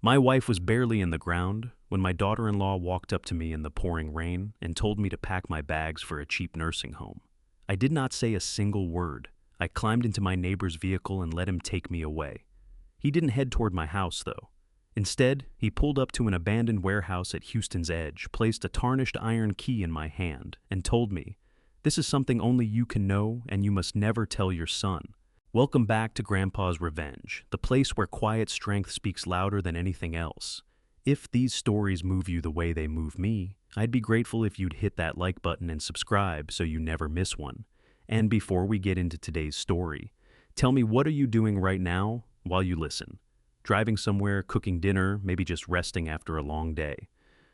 My wife was barely in the ground when my daughter-in-law walked up to me in the pouring rain and told me to pack my bags for a cheap nursing home. I did not say a single word. I climbed into my neighbor's vehicle and let him take me away. He didn't head toward my house, though. Instead, he pulled up to an abandoned warehouse at Houston's Edge, placed a tarnished iron key in my hand, and told me, "This is something only you can know, and you must never tell your son." Welcome back to Grandpa's Revenge, the place where quiet strength speaks louder than anything else. If these stories move you the way they move me, I'd be grateful if you'd hit that like button and subscribe so you never miss one. And before we get into today's story, tell me, what are you doing right now while you listen? Driving somewhere, cooking dinner, maybe just resting after a long day?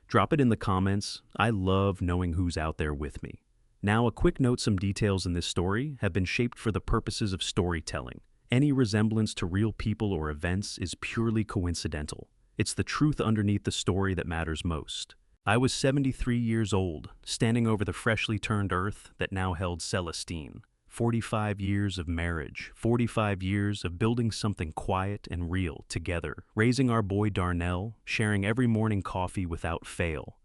Drop it in the comments. I love knowing who's out there with me. Now, a quick note: some details in this story have been shaped for the purposes of storytelling. Any resemblance to real people or events is purely coincidental. It's the truth underneath the story that matters most. I was 73 years old, standing over the freshly turned earth that now held Celestine. 45 years of marriage, 45 years of building something quiet and real together, raising our boy Darnell, sharing every morning coffee without fail.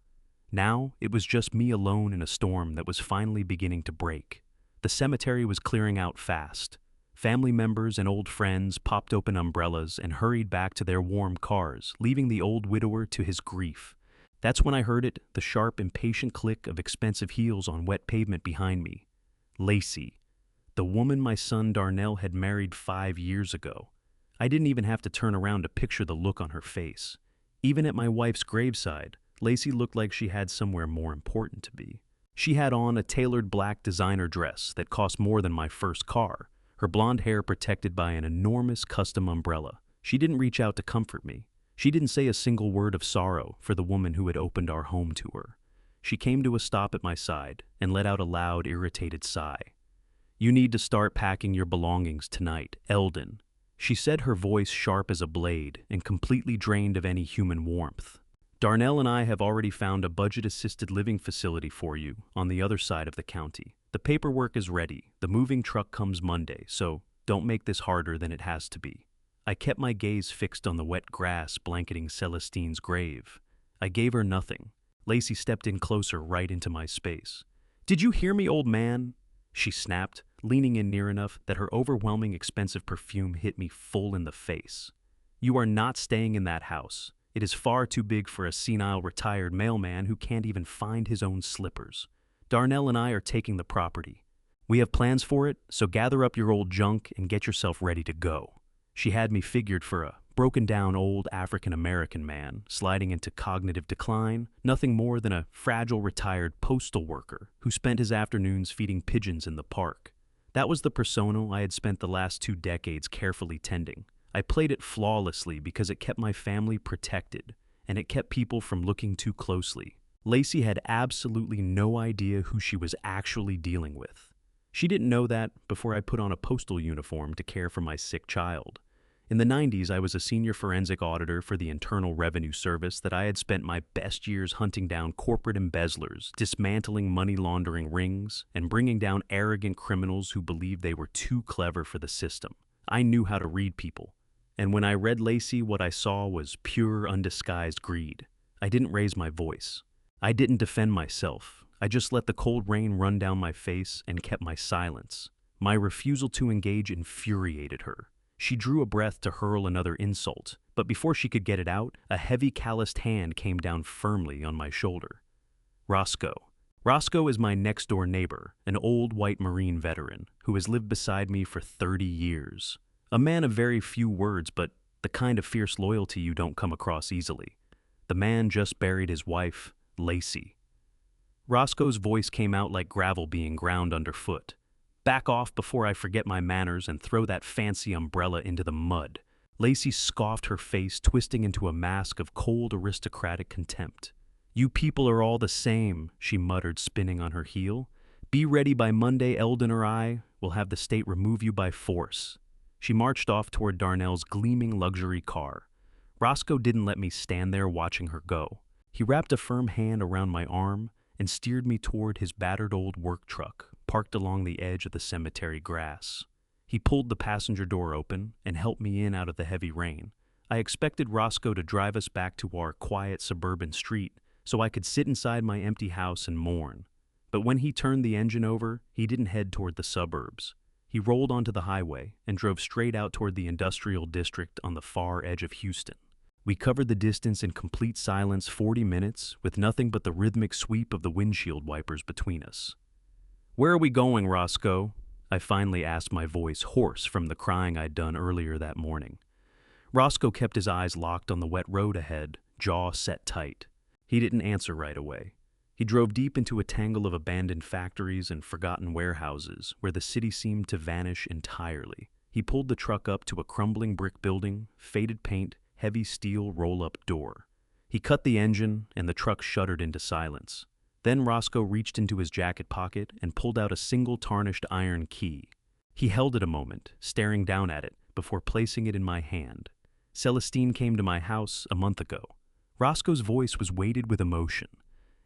Now, it was just me alone in a storm that was finally beginning to break. The cemetery was clearing out fast. Family members and old friends popped open umbrellas and hurried back to their warm cars, leaving the old widower to his grief. That's when I heard it, the sharp, impatient click of expensive heels on wet pavement behind me. Lacey, the woman my son Darnell had married 5 years ago. I didn't even have to turn around to picture the look on her face. Even at my wife's graveside, Lacey looked like she had somewhere more important to be. She had on a tailored black designer dress that cost more than my first car, her blonde hair protected by an enormous custom umbrella. She didn't reach out to comfort me. She didn't say a single word of sorrow for the woman who had opened our home to her. She came to a stop at my side and let out a loud, irritated sigh. "You need to start packing your belongings tonight, Eldon," she said, her voice sharp as a blade and completely drained of any human warmth. "Darnell and I have already found a budget-assisted living facility for you on the other side of the county. The paperwork is ready. The moving truck comes Monday, so don't make this harder than it has to be." I kept my gaze fixed on the wet grass blanketing Celestine's grave. I gave her nothing. Lacey stepped in closer, right into my space. "Did you hear me, old man?" she snapped, leaning in near enough that her overwhelming expensive perfume hit me full in the face. "You are not staying in that house. It is far too big for a senile retired mailman who can't even find his own slippers. Darnell and I are taking the property. We have plans for it, so gather up your old junk and get yourself ready to go." She had me figured for a broken-down old African-American man, sliding into cognitive decline, nothing more than a fragile retired postal worker who spent his afternoons feeding pigeons in the park. That was the persona I had spent the last 2 decades carefully tending. I played it flawlessly because it kept my family protected, and it kept people from looking too closely. Lacey had absolutely no idea who she was actually dealing with. She didn't know that before I put on a postal uniform to care for my sick child. In the 90s, I was a senior forensic auditor for the Internal Revenue Service that I had spent my best years hunting down corporate embezzlers, dismantling money laundering rings, and bringing down arrogant criminals who believed they were too clever for the system. I knew how to read people. And when I read Lacey, what I saw was pure, undisguised greed. I didn't raise my voice. I didn't defend myself. I just let the cold rain run down my face and kept my silence. My refusal to engage infuriated her. She drew a breath to hurl another insult, but before she could get it out, a heavy, calloused hand came down firmly on my shoulder. Roscoe. Roscoe is my next-door neighbor, an old white Marine veteran who has lived beside me for 30 years. A man of very few words, but the kind of fierce loyalty you don't come across easily. The man just buried his wife, Lacey. Roscoe's voice came out like gravel being ground underfoot. "Back off before I forget my manners and throw that fancy umbrella into the mud." Lacey scoffed, her face twisting into a mask of cold aristocratic contempt. "You people are all the same," she muttered, spinning on her heel. "Be ready by Monday, Eldon or I will have the state remove you by force." She marched off toward Darnell's gleaming luxury car. Roscoe didn't let me stand there watching her go. He wrapped a firm hand around my arm and steered me toward his battered old work truck, parked along the edge of the cemetery grass. He pulled the passenger door open and helped me in out of the heavy rain. I expected Roscoe to drive us back to our quiet suburban street so I could sit inside my empty house and mourn. But when he turned the engine over, he didn't head toward the suburbs. He rolled onto the highway and drove straight out toward the industrial district on the far edge of Houston. We covered the distance in complete silence 40 minutes, with nothing but the rhythmic sweep of the windshield wipers between us. "Where are we going, Roscoe?" I finally asked, my voice hoarse from the crying I'd done earlier that morning. Roscoe kept his eyes locked on the wet road ahead, jaw set tight. He didn't answer right away. He drove deep into a tangle of abandoned factories and forgotten warehouses where the city seemed to vanish entirely. He pulled the truck up to a crumbling brick building, faded paint, heavy steel roll-up door. He cut the engine, and the truck shuddered into silence. Then Roscoe reached into his jacket pocket and pulled out a single tarnished iron key. He held it a moment, staring down at it, before placing it in my hand. "Celestine came to my house a month ago." Roscoe's voice was weighted with emotion.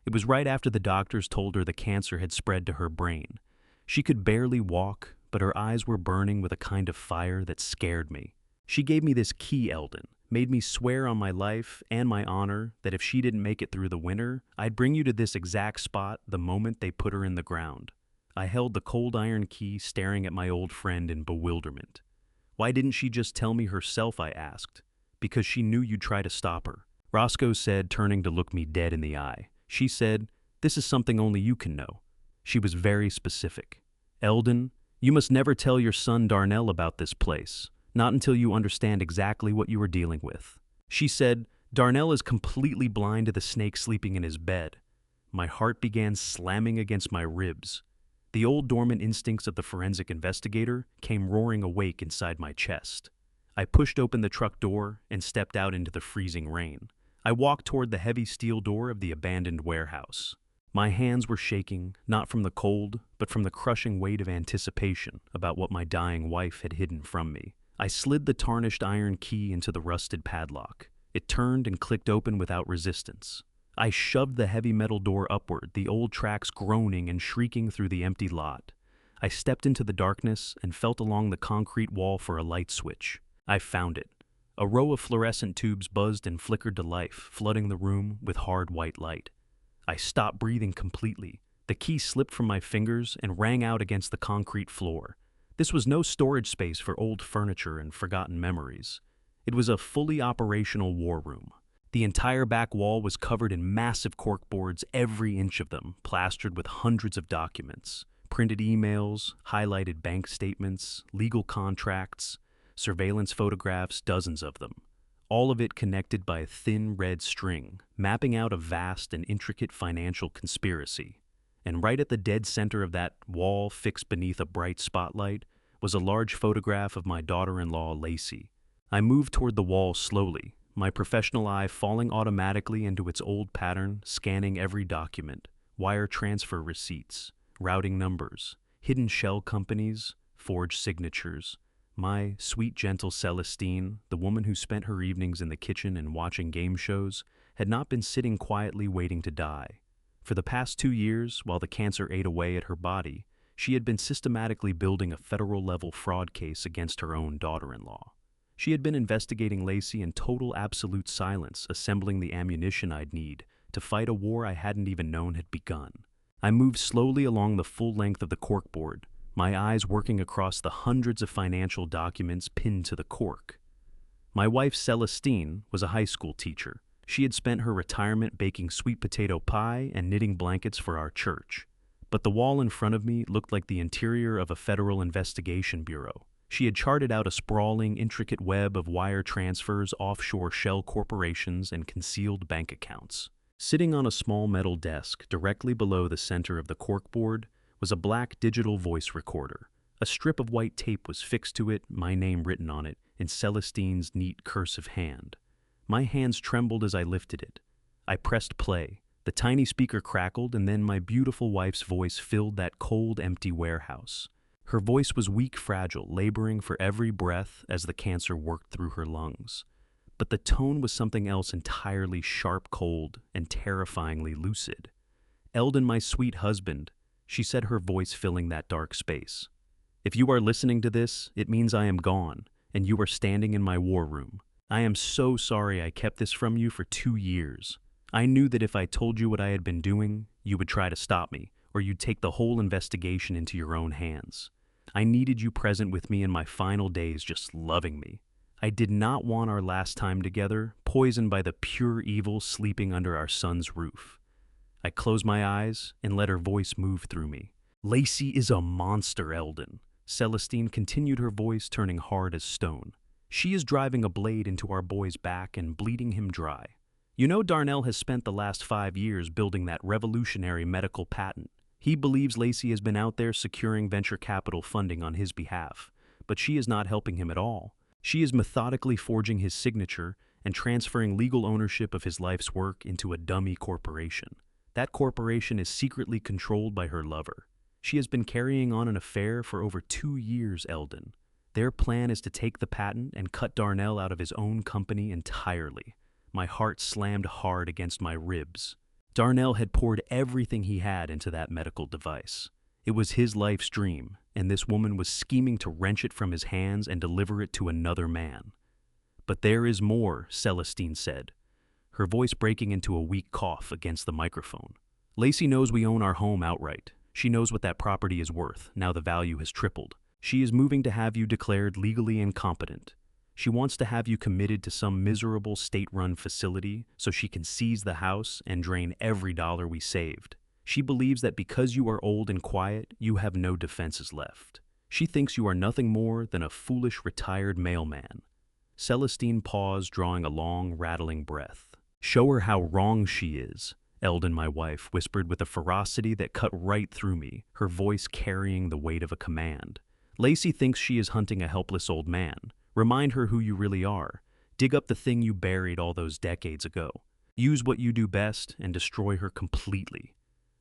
It was right after the doctors told her the cancer had spread to her brain. She could barely walk, but her eyes were burning with a kind of fire that scared me. "She gave me this key, Eldon, made me swear on my life and my honor that if she didn't make it through the winter, I'd bring you to this exact spot the moment they put her in the ground." I held the cold iron key, staring at my old friend in bewilderment. "Why didn't she just tell me herself?" I asked. "Because she knew you'd try to stop her," Roscoe said, turning to look me dead in the eye. "She said, 'This is something only you can know.' She was very specific. 'Eldon, you must never tell your son Darnell about this place, not until you understand exactly what you are dealing with.' She said, 'Darnell is completely blind to the snake sleeping in his bed.'" My heart began slamming against my ribs. The old dormant instincts of the forensic investigator came roaring awake inside my chest. I pushed open the truck door and stepped out into the freezing rain. I walked toward the heavy steel door of the abandoned warehouse. My hands were shaking, not from the cold, but from the crushing weight of anticipation about what my dying wife had hidden from me. I slid the tarnished iron key into the rusted padlock. It turned and clicked open without resistance. I shoved the heavy metal door upward, the old tracks groaning and shrieking through the empty lot. I stepped into the darkness and felt along the concrete wall for a light switch. I found it. A row of fluorescent tubes buzzed and flickered to life, flooding the room with hard white light. I stopped breathing completely. The key slipped from my fingers and rang out against the concrete floor. This was no storage space for old furniture and forgotten memories. It was a fully operational war room. The entire back wall was covered in massive corkboards, every inch of them plastered with hundreds of documents, printed emails, highlighted bank statements, legal contracts, surveillance photographs, dozens of them. All of it connected by a thin red string, mapping out a vast and intricate financial conspiracy. And right at the dead center of that wall, fixed beneath a bright spotlight, was a large photograph of my daughter-in-law, Lacey. I moved toward the wall slowly, my professional eye falling automatically into its old pattern, scanning every document, wire transfer receipts, routing numbers, hidden shell companies, forged signatures. My sweet, gentle Celestine, the woman who spent her evenings in the kitchen and watching game shows, had not been sitting quietly waiting to die. For the past 2 years, while the cancer ate away at her body, she had been systematically building a federal-level fraud case against her own daughter-in-law. She had been investigating Lacey in total absolute silence, assembling the ammunition I'd need to fight a war I hadn't even known had begun. I moved slowly along the full length of the corkboard, my eyes working across the hundreds of financial documents pinned to the cork. My wife, Celestine, was a high school teacher. She had spent her retirement baking sweet potato pie and knitting blankets for our church. But the wall in front of me looked like the interior of a federal investigation bureau. She had charted out a sprawling, intricate web of wire transfers, offshore shell corporations, and concealed bank accounts. Sitting on a small metal desk directly below the center of the corkboard was a black digital voice recorder. A strip of white tape was fixed to it, my name written on it, in Celestine's neat cursive hand. My hands trembled as I lifted it. I pressed play. The tiny speaker crackled, and then my beautiful wife's voice filled that cold, empty warehouse. Her voice was weak, fragile, laboring for every breath as the cancer worked through her lungs. But the tone was something else entirely, sharp, cold, and terrifyingly lucid. "Eldon, my sweet husband," she said, her voice filling that dark space. "If you are listening to this, it means I am gone, and you are standing in my war room. I am so sorry I kept this from you for 2 years. I knew that if I told you what I had been doing, you would try to stop me, or you'd take the whole investigation into your own hands. I needed you present with me in my final days, just loving me. I did not want our last time together poisoned by the pure evil sleeping under our son's roof. I closed my eyes and let her voice move through me. Lacey is a monster, Eldon. Celestine continued, her voice turning hard as stone. She is driving a blade into our boy's back and bleeding him dry. You know, Darnell has spent the last 5 years building that revolutionary medical patent. He believes Lacey has been out there securing venture capital funding on his behalf, but she is not helping him at all. She is methodically forging his signature and transferring legal ownership of his life's work into a dummy corporation. That corporation is secretly controlled by her lover. She has been carrying on an affair for over 2 years, Eldon. Their plan is to take the patent and cut Darnell out of his own company entirely. My heart slammed hard against my ribs. Darnell had poured everything he had into that medical device. It was his life's dream, and this woman was scheming to wrench it from his hands and deliver it to another man. But there is more, Celestine said, her voice breaking into a weak cough against the microphone. Lacey knows we own our home outright. She knows what that property is worth, now the value has tripled. She is moving to have you declared legally incompetent. She wants to have you committed to some miserable state-run facility so she can seize the house and drain every dollar we saved. She believes that because you are old and quiet, you have no defenses left. She thinks you are nothing more than a foolish retired mailman. Celestine paused, drawing a long, rattling breath. Show her how wrong she is, Eldon, my wife, whispered with a ferocity that cut right through me, her voice carrying the weight of a command. Lacey thinks she is hunting a helpless old man. Remind her who you really are. Dig up the thing you buried all those decades ago. Use what you do best and destroy her completely.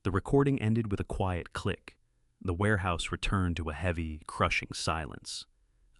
The recording ended with a quiet click. The warehouse returned to a heavy, crushing silence.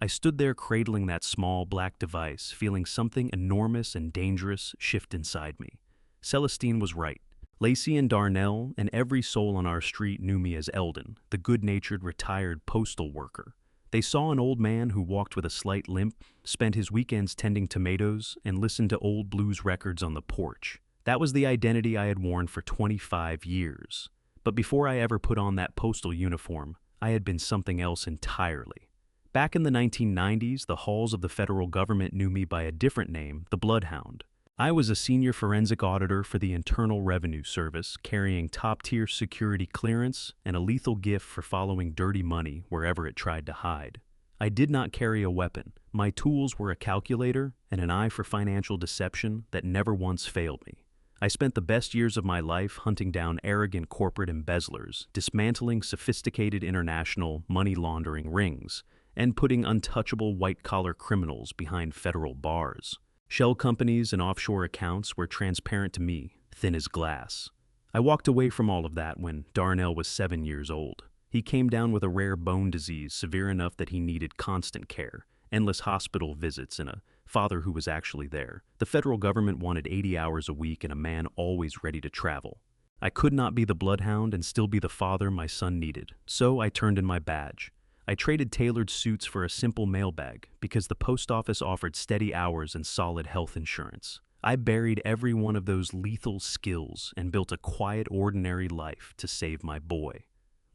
I stood there cradling that small black device, feeling something enormous and dangerous shift inside me. Celestine was right. Lacey and Darnell and every soul on our street knew me as Eldon, the good-natured retired postal worker. They saw an old man who walked with a slight limp, spent his weekends tending tomatoes, and listened to old blues records on the porch. That was the identity I had worn for 25 years. But before I ever put on that postal uniform, I had been something else entirely. Back in the 1990s, the halls of the federal government knew me by a different name, the Bloodhound. I was a senior forensic auditor for the Internal Revenue Service, carrying top-tier security clearance and a lethal gift for following dirty money wherever it tried to hide. I did not carry a weapon. My tools were a calculator and an eye for financial deception that never once failed me. I spent the best years of my life hunting down arrogant corporate embezzlers, dismantling sophisticated international money laundering rings, and putting untouchable white-collar criminals behind federal bars. Shell companies and offshore accounts were transparent to me, thin as glass. I walked away from all of that when Darnell was 7 years old. He came down with a rare bone disease severe enough that he needed constant care, endless hospital visits, and a father who was actually there. The federal government wanted 80 hours a week and a man always ready to travel. I could not be the bloodhound and still be the father my son needed, so I turned in my badge. I traded tailored suits for a simple mailbag because the post office offered steady hours and solid health insurance. I buried every one of those lethal skills and built a quiet, ordinary life to save my boy.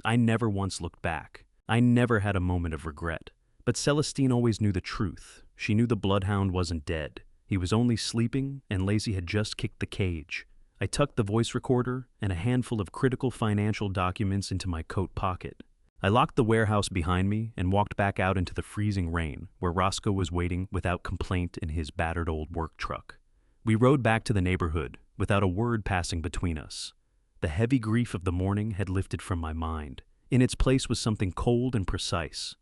I never once looked back. I never had a moment of regret. But Celestine always knew the truth. She knew the bloodhound wasn't dead. He was only sleeping, and Lacey had just kicked the cage. I tucked the voice recorder and a handful of critical financial documents into my coat pocket. I locked the warehouse behind me and walked back out into the freezing rain, where Roscoe was waiting without complaint in his battered old work truck. We rode back to the neighborhood, without a word passing between us. The heavy grief of the morning had lifted from my mind. In its place was something cold and precise.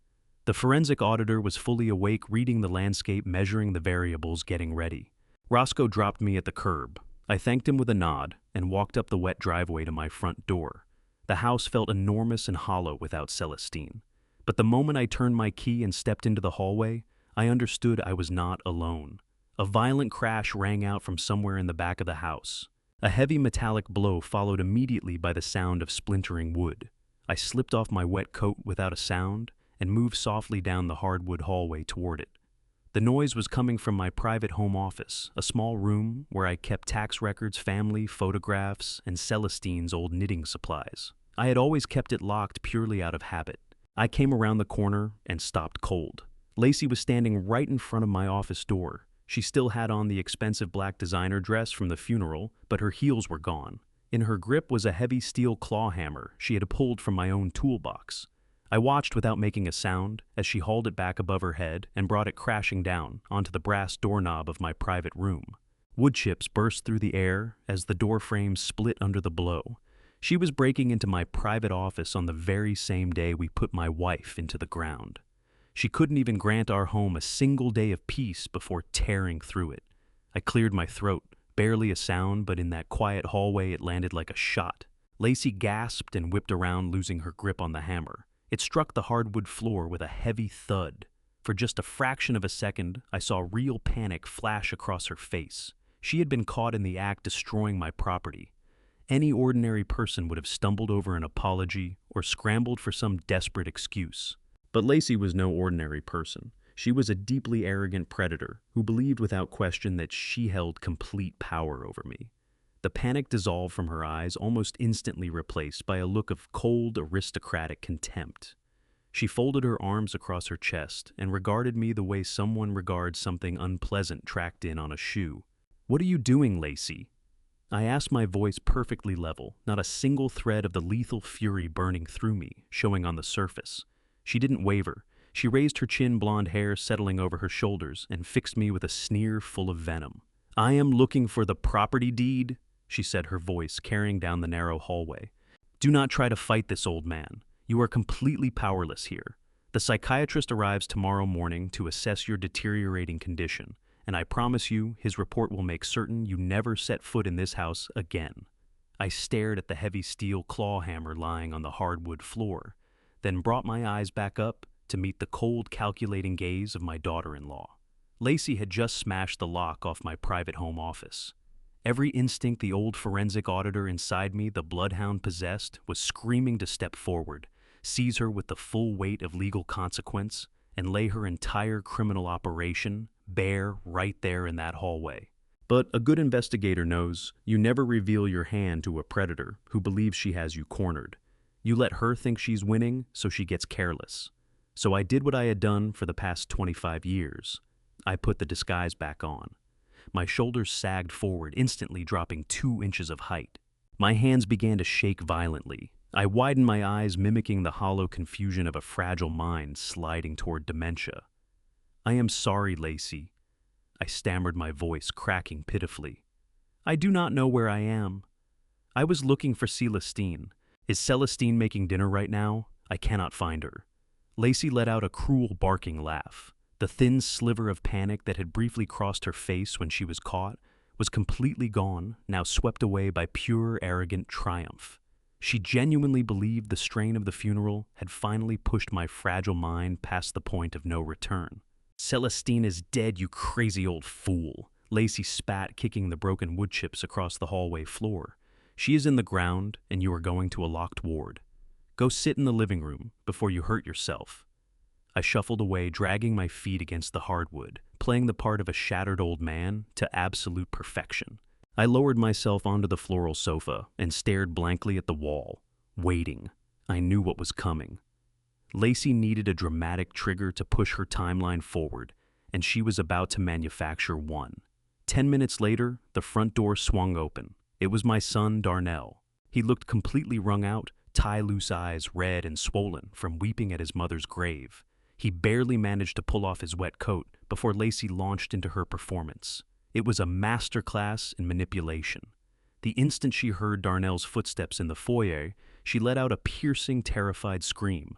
The forensic auditor was fully awake, reading the landscape, measuring the variables, getting ready. Roscoe dropped me at the curb. I thanked him with a nod and walked up the wet driveway to my front door. The house felt enormous and hollow without Celestine. But the moment I turned my key and stepped into the hallway, I understood I was not alone. A violent crash rang out from somewhere in the back of the house. A heavy metallic blow followed immediately by the sound of splintering wood. I slipped off my wet coat without a sound and moved softly down the hardwood hallway toward it. The noise was coming from my private home office, a small room where I kept tax records, family, photographs, and Celestine's old knitting supplies. I had always kept it locked purely out of habit. I came around the corner and stopped cold. Lacey was standing right in front of my office door. She still had on the expensive black designer dress from the funeral, but her heels were gone. In her grip was a heavy steel claw hammer she had pulled from my own toolbox. I watched without making a sound as she hauled it back above her head and brought it crashing down onto the brass doorknob of my private room. Wood chips burst through the air as the door frame split under the blow. She was breaking into my private office on the very same day we put my wife into the ground. She couldn't even grant our home a single day of peace before tearing through it. I cleared my throat, barely a sound, but in that quiet hallway it landed like a shot. Lacey gasped and whipped around, losing her grip on the hammer. It struck the hardwood floor with a heavy thud. For just a fraction of a second, I saw real panic flash across her face. She had been caught in the act destroying my property. Any ordinary person would have stumbled over an apology or scrambled for some desperate excuse. But Lacey was no ordinary person. She was a deeply arrogant predator who believed without question that she held complete power over me. The panic dissolved from her eyes, almost instantly replaced by a look of cold, aristocratic contempt. She folded her arms across her chest and regarded me the way someone regards something unpleasant tracked in on a shoe. "What are you doing, Lacey?" I asked, my voice perfectly level, not a single thread of the lethal fury burning through me, showing on the surface. She didn't waver. She raised her chin, blonde hair settling over her shoulders, and fixed me with a sneer full of venom. "I am looking for the property deed," she said, her voice carrying down the narrow hallway. "Do not try to fight this old man. You are completely powerless here. The psychiatrist arrives tomorrow morning to assess your deteriorating condition, and I promise you his report will make certain you never set foot in this house again." I stared at the heavy steel claw hammer lying on the hardwood floor, then brought my eyes back up to meet the cold, calculating gaze of my daughter-in-law. Lacey had just smashed the lock off my private home office. Every instinct the old forensic auditor inside me, the bloodhound possessed, was screaming to step forward, seize her with the full weight of legal consequence, and lay her entire criminal operation bare right there in that hallway. But a good investigator knows you never reveal your hand to a predator who believes she has you cornered. You let her think she's winning, so she gets careless. So I did what I had done for the past 25 years. I put the disguise back on. My shoulders sagged forward, instantly dropping 2 inches of height. My hands began to shake violently. I widened my eyes, mimicking the hollow confusion of a fragile mind sliding toward dementia. "I am sorry, Lacey," I stammered, my voice cracking pitifully. "I do not know where I am. I was looking for Celestine. Is Celestine making dinner right now? I cannot find her." Lacey let out a cruel, barking laugh. The thin sliver of panic that had briefly crossed her face when she was caught was completely gone, now swept away by pure, arrogant triumph. She genuinely believed the strain of the funeral had finally pushed my fragile mind past the point of no return. "Celestine is dead, you crazy old fool," Lacey spat, kicking the broken wood chips across the hallway floor. "She is in the ground, and you are going to a locked ward. Go sit in the living room before you hurt yourself." I shuffled away, dragging my feet against the hardwood, playing the part of a shattered old man to absolute perfection. I lowered myself onto the floral sofa and stared blankly at the wall, waiting. I knew what was coming. Lacey needed a dramatic trigger to push her timeline forward, and she was about to manufacture one. 10 minutes later, the front door swung open. It was my son, Darnell. He looked completely wrung out, tie-loose eyes red and swollen from weeping at his mother's grave. He barely managed to pull off his wet coat before Lacey launched into her performance. It was a masterclass in manipulation. The instant she heard Darnell's footsteps in the foyer, she let out a piercing, terrified scream.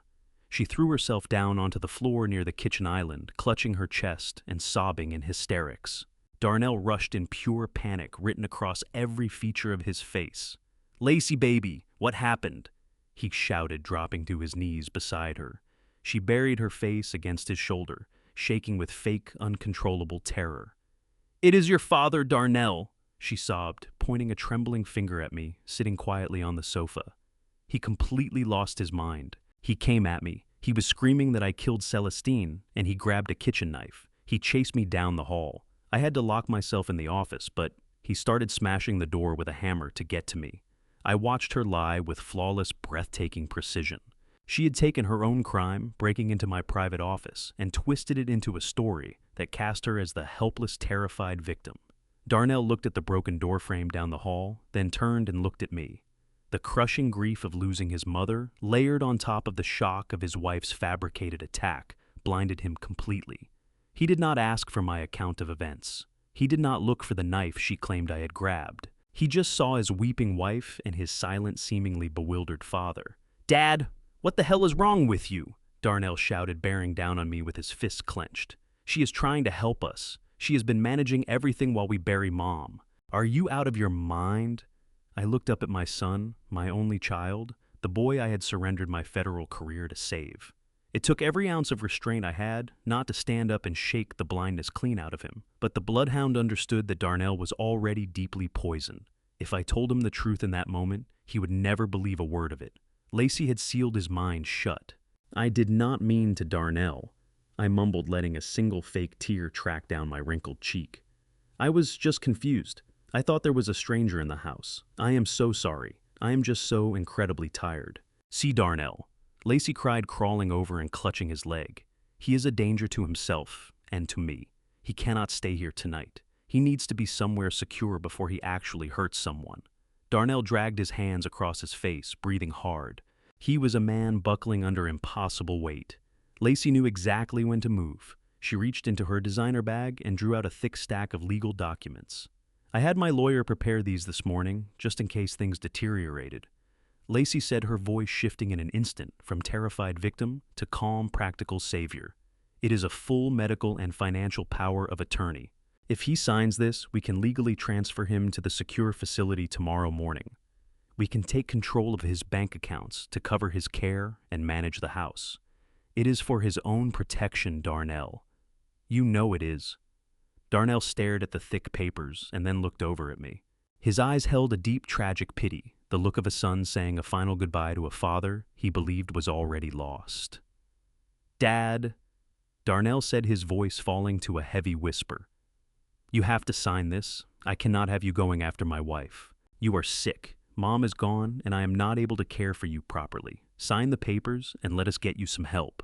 She threw herself down onto the floor near the kitchen island, clutching her chest and sobbing in hysterics. Darnell rushed in pure panic, written across every feature of his face. "Lacey, baby, what happened?" he shouted, dropping to his knees beside her. She buried her face against his shoulder, shaking with fake, uncontrollable terror. "It is your father, Darnell," she sobbed, pointing a trembling finger at me, sitting quietly on the sofa. He completely lost his mind. He came at me. He was screaming that I killed Celestine, and he grabbed a kitchen knife. He chased me down the hall. I had to lock myself in the office, but he started smashing the door with a hammer to get to me. I watched her lie with flawless, breathtaking precision. She had taken her own crime, breaking into my private office, and twisted it into a story that cast her as the helpless, terrified victim. Darnell looked at the broken doorframe down the hall, then turned and looked at me. The crushing grief of losing his mother, layered on top of the shock of his wife's fabricated attack, blinded him completely. He did not ask for my account of events. He did not look for the knife she claimed I had grabbed. He just saw his weeping wife and his silent, seemingly bewildered father. "Dad, what the hell is wrong with you?" Darnell shouted, bearing down on me with his fists clenched. "She is trying to help us. She has been managing everything while we bury Mom. Are you out of your mind?" I looked up at my son, my only child, the boy I had surrendered my federal career to save. It took every ounce of restraint I had not to stand up and shake the blindness clean out of him, but the bloodhound understood that Darnell was already deeply poisoned. If I told him the truth in that moment, he would never believe a word of it. Lacey had sealed his mind shut. "I did not mean to Darnell," I mumbled, letting a single fake tear track down my wrinkled cheek. "I was just confused. I thought there was a stranger in the house. I am so sorry. I am just so incredibly tired." "See Darnell," Lacey cried, crawling over and clutching his leg. "He is a danger to himself and to me. He cannot stay here tonight. He needs to be somewhere secure before he actually hurts someone." Darnell dragged his hands across his face, breathing hard. He was a man buckling under impossible weight. Lacey knew exactly when to move. She reached into her designer bag and drew out a thick stack of legal documents. "I had my lawyer prepare these this morning, just in case things deteriorated." Lacey said, her voice shifting in an instant from terrified victim to calm, practical savior. "It is a full medical and financial power of attorney. If he signs this, we can legally transfer him to the secure facility tomorrow morning. We can take control of his bank accounts to cover his care and manage the house. It is for his own protection, Darnell. You know it is." Darnell stared at the thick papers and then looked over at me. His eyes held a deep, tragic pity, the look of a son saying a final goodbye to a father he believed was already lost. "Dad," Darnell said, his voice falling to a heavy whisper. "You have to sign this. I cannot have you going after my wife. You are sick. Mom is gone, and I am not able to care for you properly. Sign the papers and let us get you some help."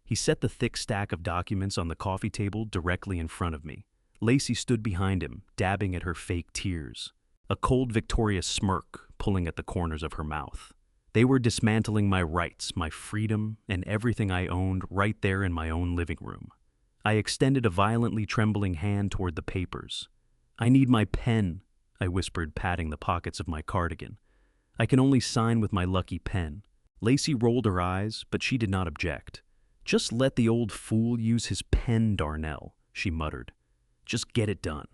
He set the thick stack of documents on the coffee table directly in front of me. Lacey stood behind him, dabbing at her fake tears, a cold, victorious smirk pulling at the corners of her mouth. They were dismantling my rights, my freedom, and everything I owned right there in my own living room. I extended a violently trembling hand toward the papers. "I need my pen," I whispered, patting the pockets of my cardigan. "I can only sign with my lucky pen." Lacey rolled her eyes, but she did not object. "Just let the old fool use his pen, Darnell," she muttered. "Just get it done."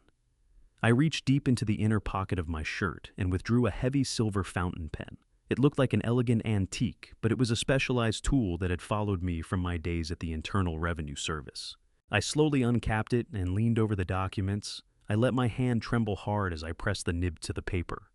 I reached deep into the inner pocket of my shirt and withdrew a heavy silver fountain pen. It looked like an elegant antique, but it was a specialized tool that had followed me from my days at the Internal Revenue Service. I slowly uncapped it and leaned over the documents. I let my hand tremble hard as I pressed the nib to the paper.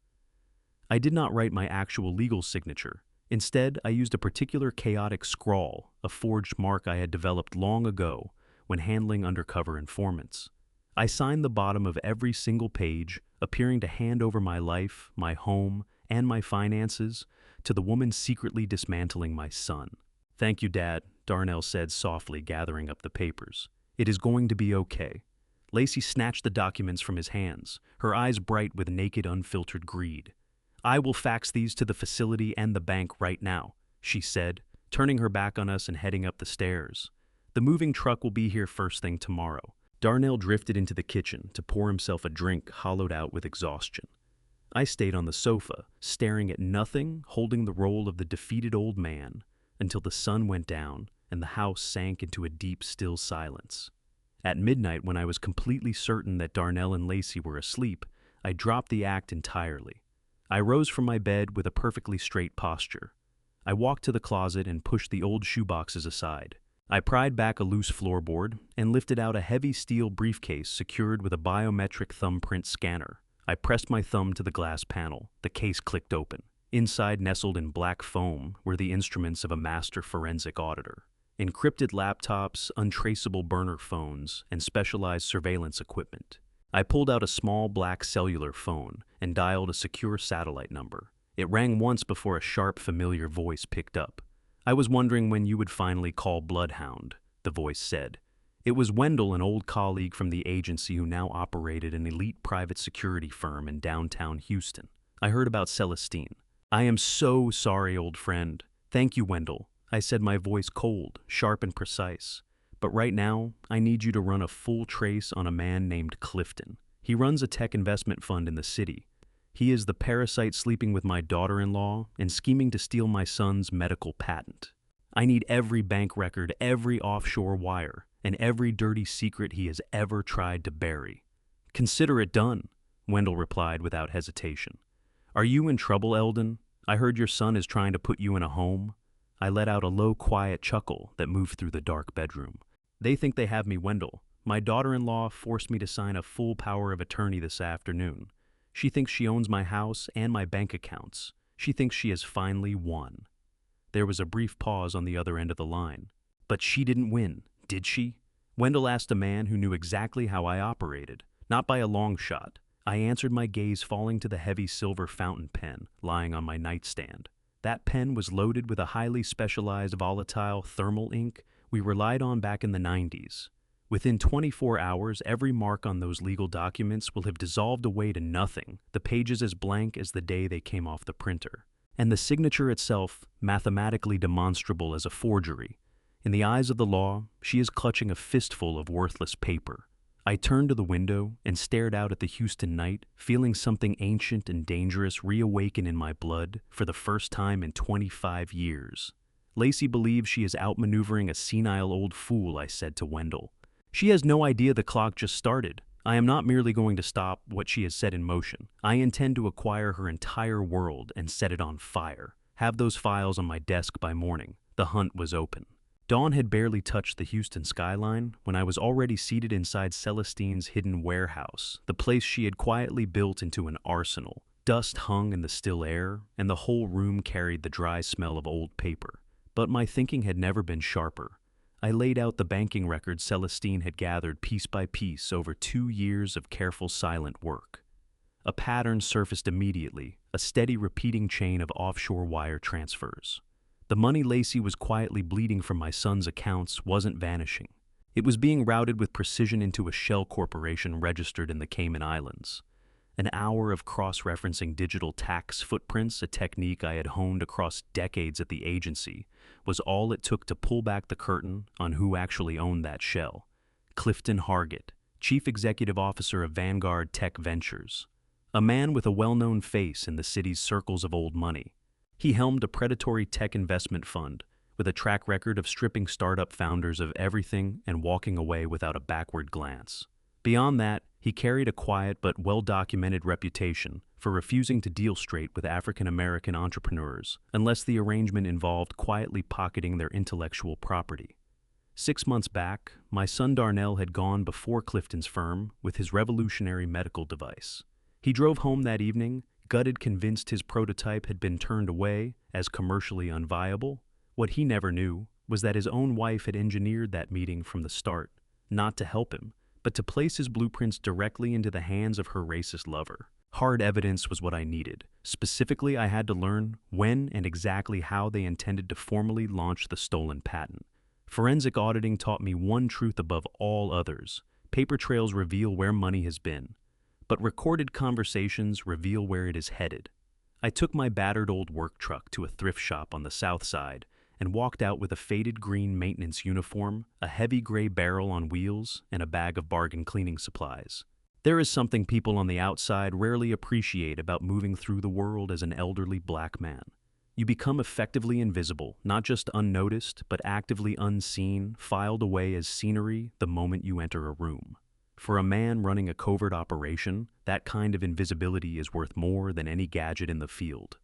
I did not write my actual legal signature. Instead, I used a particular chaotic scrawl, a forged mark I had developed long ago when handling undercover informants. I signed the bottom of every single page, appearing to hand over my life, my home, and my finances to the woman secretly dismantling my son. "Thank you, Dad," Darnell said softly, gathering up the papers. "It is going to be okay." Lacey snatched the documents from his hands, her eyes bright with naked, unfiltered greed. "I will fax these to the facility and the bank right now," she said, turning her back on us and heading up the stairs. "The moving truck will be here first thing tomorrow." Darnell drifted into the kitchen to pour himself a drink hollowed out with exhaustion. I stayed on the sofa, staring at nothing, holding the role of the defeated old man, until the sun went down and the house sank into a deep, still silence. At midnight, when I was completely certain that Darnell and Lacey were asleep, I dropped the act entirely. I rose from my bed with a perfectly straight posture. I walked to the closet and pushed the old shoeboxes aside. I pried back a loose floorboard and lifted out a heavy steel briefcase secured with a biometric thumbprint scanner. I pressed my thumb to the glass panel. The case clicked open. Inside, nestled in black foam, were the instruments of a master forensic auditor. encrypted laptops, untraceable burner phones, and specialized surveillance equipment. I pulled out a small black cellular phone and dialed a secure satellite number. It rang once before a sharp, familiar voice picked up. "I was wondering when you would finally call Bloodhound," the voice said. It was Wendell, an old colleague from the agency who now operated an elite private security firm in downtown Houston. "I heard about Celestine." "I am so sorry, old friend." "Thank you, Wendell," I said, my voice cold, sharp, and precise. "But right now, I need you to run a full trace on a man named Clifton. He runs a tech investment fund in the city. He is the parasite sleeping with my daughter-in-law and scheming to steal my son's medical patent. I need every bank record, every offshore wire, and every dirty secret he has ever tried to bury." "Consider it done," Wendell replied without hesitation. "Are you in trouble, Eldon? I heard your son is trying to put you in a home." I let out a low, quiet chuckle that moved through the dark bedroom. "They think they have me, Wendell. My daughter-in-law forced me to sign a full power of attorney this afternoon. She thinks she owns my house and my bank accounts. She thinks she has finally won." There was a brief pause on the other end of the line. "But she didn't win, did she?" Wendell asked a man who knew exactly how I operated. "Not by a long shot." I answered, my gaze falling to the heavy silver fountain pen lying on my nightstand. That pen was loaded with a highly specialized volatile thermal ink we relied on back in the 90s. Within 24 hours, every mark on those legal documents will have dissolved away to nothing, the pages as blank as the day they came off the printer. And the signature itself, mathematically demonstrable as a forgery. In the eyes of the law, she is clutching a fistful of worthless paper. I turned to the window and stared out at the Houston night, feeling something ancient and dangerous reawaken in my blood for the first time in 25 years. "Lacey believes she is outmaneuvering a senile old fool," I said to Wendell. "She has no idea the clock just started. I am not merely going to stop what she has set in motion. I intend to acquire her entire world and set it on fire. Have those files on my desk by morning." The hunt was open. Dawn had barely touched the Houston skyline when I was already seated inside Celestine's hidden warehouse, the place she had quietly built into an arsenal. Dust hung in the still air, and the whole room carried the dry smell of old paper. But my thinking had never been sharper. I laid out the banking records Celestine had gathered piece by piece over 2 years of careful, silent work. A pattern surfaced immediately, a steady repeating chain of offshore wire transfers. The money Lacey was quietly bleeding from my son's accounts wasn't vanishing. It was being routed with precision into a shell corporation registered in the Cayman Islands. An hour of cross-referencing digital tax footprints, a technique I had honed across decades at the agency, was all it took to pull back the curtain on who actually owned that shell. Clifton Hargett, Chief Executive Officer of Vanguard Tech Ventures. A man with a well-known face in the city's circles of old money. He helmed a predatory tech investment fund with a track record of stripping startup founders of everything and walking away without a backward glance. Beyond that, he carried a quiet but well-documented reputation for refusing to deal straight with African-American entrepreneurs unless the arrangement involved quietly pocketing their intellectual property. 6 months back, my son Darnell had gone before Clifton's firm with his revolutionary medical device. He drove home that evening, gutted, convinced his prototype had been turned away as commercially unviable. What he never knew was that his own wife had engineered that meeting from the start, not to help him, but to place his blueprints directly into the hands of her racist lover. Hard evidence was what I needed. Specifically, I had to learn when and exactly how they intended to formally launch the stolen patent. Forensic auditing taught me one truth above all others. Paper trails reveal where money has been, but recorded conversations reveal where it is headed. I took my battered old work truck to a thrift shop on the south side and walked out with a faded green maintenance uniform, a heavy gray barrel on wheels, and a bag of bargain cleaning supplies. There is something people on the outside rarely appreciate about moving through the world as an elderly black man. You become effectively invisible, not just unnoticed, but actively unseen, filed away as scenery the moment you enter a room. For a man running a covert operation, that kind of invisibility is worth more than any gadget in the field.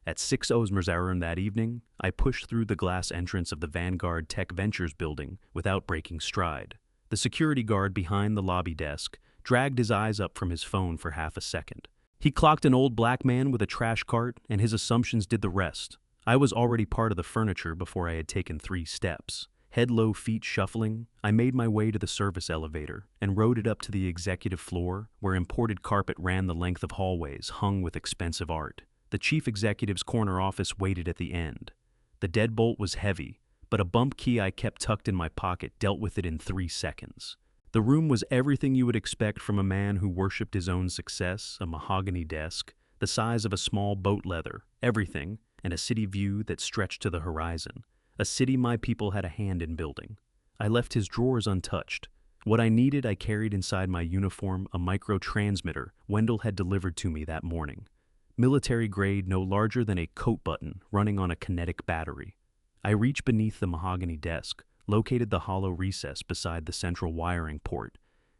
At 6 Osmersarum that evening, I pushed through the glass entrance of the Vanguard Tech Ventures building without breaking stride. The security guard behind the lobby desk dragged his eyes up from his phone for half a second. He clocked an old black man with a trash cart, and his assumptions did the rest. I was already part of the furniture before I had taken 3 steps. Head low, feet shuffling, I made my way to the service elevator and rode it up to the executive floor, where imported carpet ran the length of hallways hung with expensive art. The chief executive's corner office waited at the end. The deadbolt was heavy, but a bump key I kept tucked in my pocket dealt with it in 3 seconds. The room was everything you would expect from a man who worshipped his own success: a mahogany desk, the size of a small boat leather, everything, and a city view that stretched to the horizon. A city my people had a hand in building. I left his drawers untouched. What I needed I carried inside my uniform, a micro-transmitter Wendell had delivered to me that morning. Military grade, no larger than a coat button, running on a kinetic battery. I reached beneath the mahogany desk, located the hollow recess beside the central wiring port,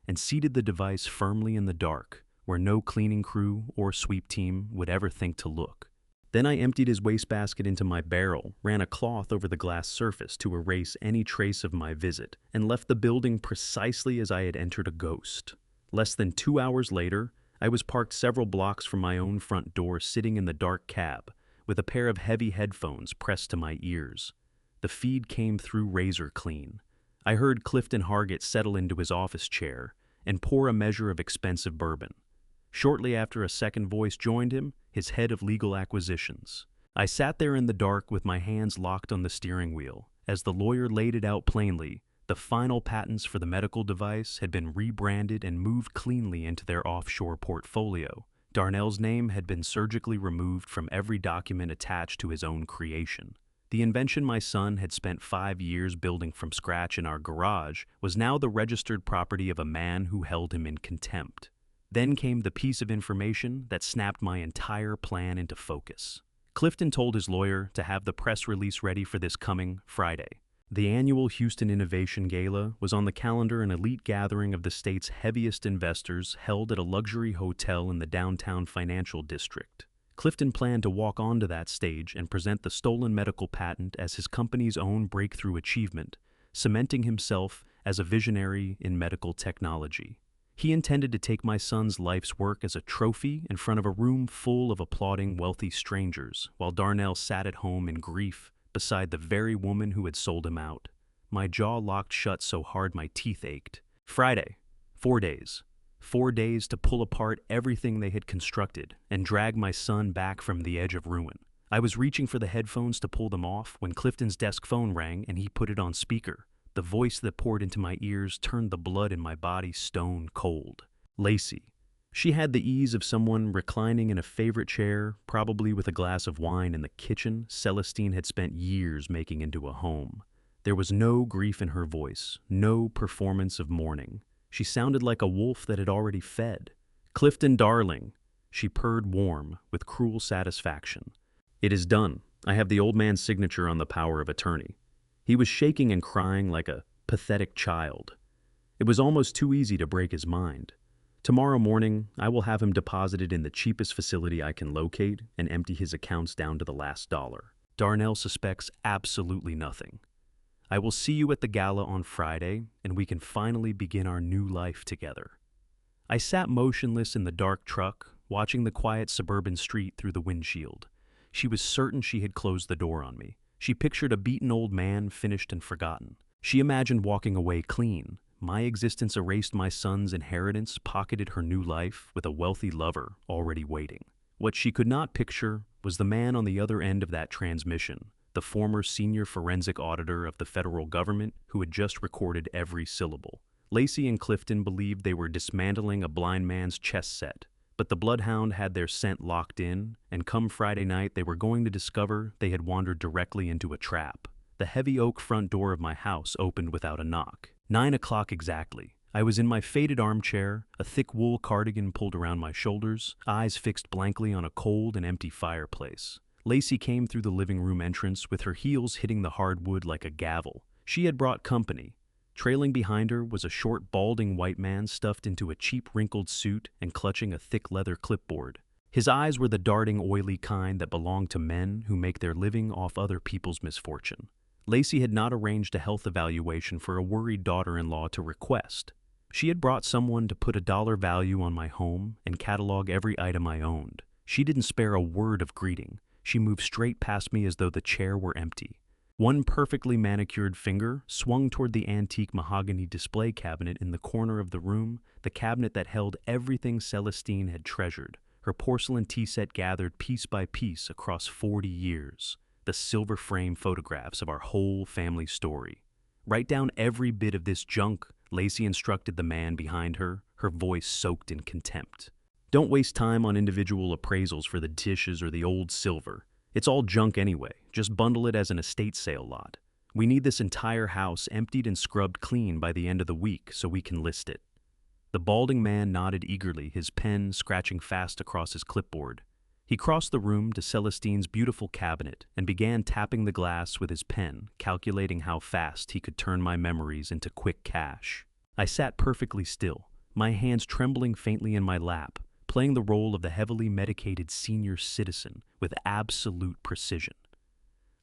and seated the device firmly in the dark, where no cleaning crew or sweep team would ever think to look. Then I emptied his wastebasket into my barrel, ran a cloth over the glass surface to erase any trace of my visit, and left the building precisely as I had entered, a ghost. Less than 2 hours later, I was parked several blocks from my own front door, sitting in the dark cab, with a pair of heavy headphones pressed to my ears. The feed came through razor clean. I heard Clifton Hargett settle into his office chair and pour a measure of expensive bourbon. Shortly after, a second voice joined him, his head of legal acquisitions. I sat there in the dark with my hands locked on the steering wheel, as the lawyer laid it out plainly. The final patents for the medical device had been rebranded and moved cleanly into their offshore portfolio. Darnell's name had been surgically removed from every document attached to his own creation. The invention my son had spent 5 years building from scratch in our garage was now the registered property of a man who held him in contempt. Then came the piece of information that snapped my entire plan into focus. Clifton told his lawyer to have the press release ready for this coming Friday. The annual Houston Innovation Gala was on the calendar, an elite gathering of the state's heaviest investors held at a luxury hotel in the downtown financial district. Clifton planned to walk onto that stage and present the stolen medical patent as his company's own breakthrough achievement, cementing himself as a visionary in medical technology. He intended to take my son's life's work as a trophy in front of a room full of applauding wealthy strangers, while Darnell sat at home in grief beside the very woman who had sold him out. My jaw locked shut so hard my teeth ached. Friday. 4 days. 4 days to pull apart everything they had constructed and drag my son back from the edge of ruin. I was reaching for the headphones to pull them off when Clifton's desk phone rang and he put it on speaker. The voice that poured into my ears turned the blood in my body stone cold. Lacey. She had the ease of someone reclining in a favorite chair, probably with a glass of wine in the kitchen Celestine had spent years making into a home. There was no grief in her voice, no performance of mourning. She sounded like a wolf that had already fed. "Clifton, darling," she purred, warm with cruel satisfaction. "It is done. I have the old man's signature on the power of attorney." He was shaking and crying like a pathetic child. It was almost too easy to break his mind. "Tomorrow morning, I will have him deposited in the cheapest facility I can locate and empty his accounts down to the last dollar. Darnell suspects absolutely nothing. I will see you at the gala on Friday, and we can finally begin our new life together." I sat motionless in the dark truck, watching the quiet suburban street through the windshield. She was certain she had closed the door on me. She pictured a beaten old man, finished and forgotten. She imagined walking away clean. My existence erased my son's inheritance, pocketed her new life with a wealthy lover already waiting. What she could not picture was the man on the other end of that transmission, the former senior forensic auditor of the federal government who had just recorded every syllable. Lacey and Clifton believed they were dismantling a blind man's chess set, but the bloodhound had their scent locked in, and come Friday night they were going to discover they had wandered directly into a trap. The heavy oak front door of my house opened without a knock. 9 o'clock exactly. I was in my faded armchair, a thick wool cardigan pulled around my shoulders, eyes fixed blankly on a cold and empty fireplace. Lacey came through the living room entrance with her heels hitting the hardwood like a gavel. She had brought company. Trailing behind her was a short, balding white man stuffed into a cheap, wrinkled suit and clutching a thick leather clipboard. His eyes were the darting, oily kind that belong to men who make their living off other people's misfortune. Lacey had not arranged a health evaluation for a worried daughter-in-law to request. She had brought someone to put a dollar value on my home and catalog every item I owned. She didn't spare a word of greeting. She moved straight past me as though the chair were empty. One perfectly manicured finger swung toward the antique mahogany display cabinet in the corner of the room, the cabinet that held everything Celestine had treasured, her porcelain tea set gathered piece by piece across 40 years, the silver frame photographs of our whole family story. Write down every bit of this junk, Lacey instructed the man behind her, her voice soaked in contempt. Don't waste time on individual appraisals for the dishes or the old silver. It's all junk anyway, just bundle it as an estate sale lot. We need this entire house emptied and scrubbed clean by the end of the week so we can list it. The balding man nodded eagerly, his pen scratching fast across his clipboard. He crossed the room to Celestine's beautiful cabinet and began tapping the glass with his pen, calculating how fast he could turn my memories into quick cash. I sat perfectly still, my hands trembling faintly in my lap, playing the role of the heavily medicated senior citizen with absolute precision.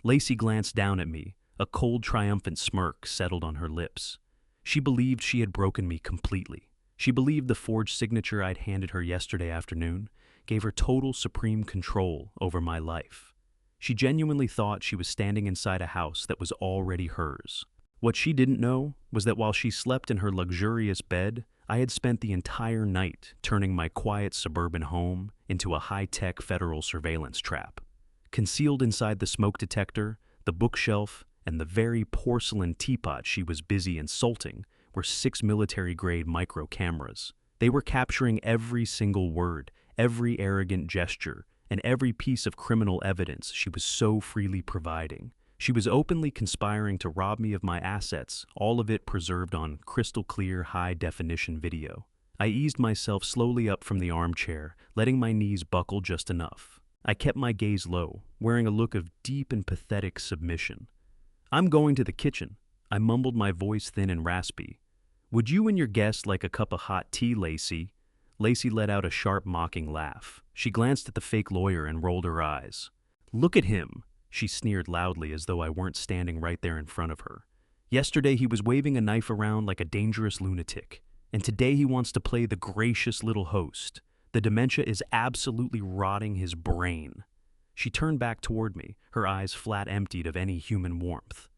Lacey glanced down at me, a cold, triumphant smirk settled on her lips. She believed she had broken me completely. She believed the forged signature I'd handed her yesterday afternoon gave her total supreme control over my life. She genuinely thought she was standing inside a house that was already hers. What she didn't know was that while she slept in her luxurious bed, I had spent the entire night turning my quiet suburban home into a high-tech federal surveillance trap. Concealed inside the smoke detector, the bookshelf, and the very porcelain teapot she was busy insulting were 6 military-grade micro cameras. They were capturing every single word, every arrogant gesture, and every piece of criminal evidence she was so freely providing. She was openly conspiring to rob me of my assets, all of it preserved on crystal-clear, high-definition video. I eased myself slowly up from the armchair, letting my knees buckle just enough. I kept my gaze low, wearing a look of deep and pathetic submission. "I'm going to the kitchen," I mumbled, my voice thin and raspy. "Would you and your guest like a cup of hot tea, Lacey?" Lacey let out a sharp, mocking laugh. She glanced at the fake lawyer and rolled her eyes. "Look at him," she sneered loudly as though I weren't standing right there in front of her. "Yesterday he was waving a knife around like a dangerous lunatic, and today he wants to play the gracious little host. The dementia is absolutely rotting his brain." She turned back toward me, her eyes flat emptied of any human warmth.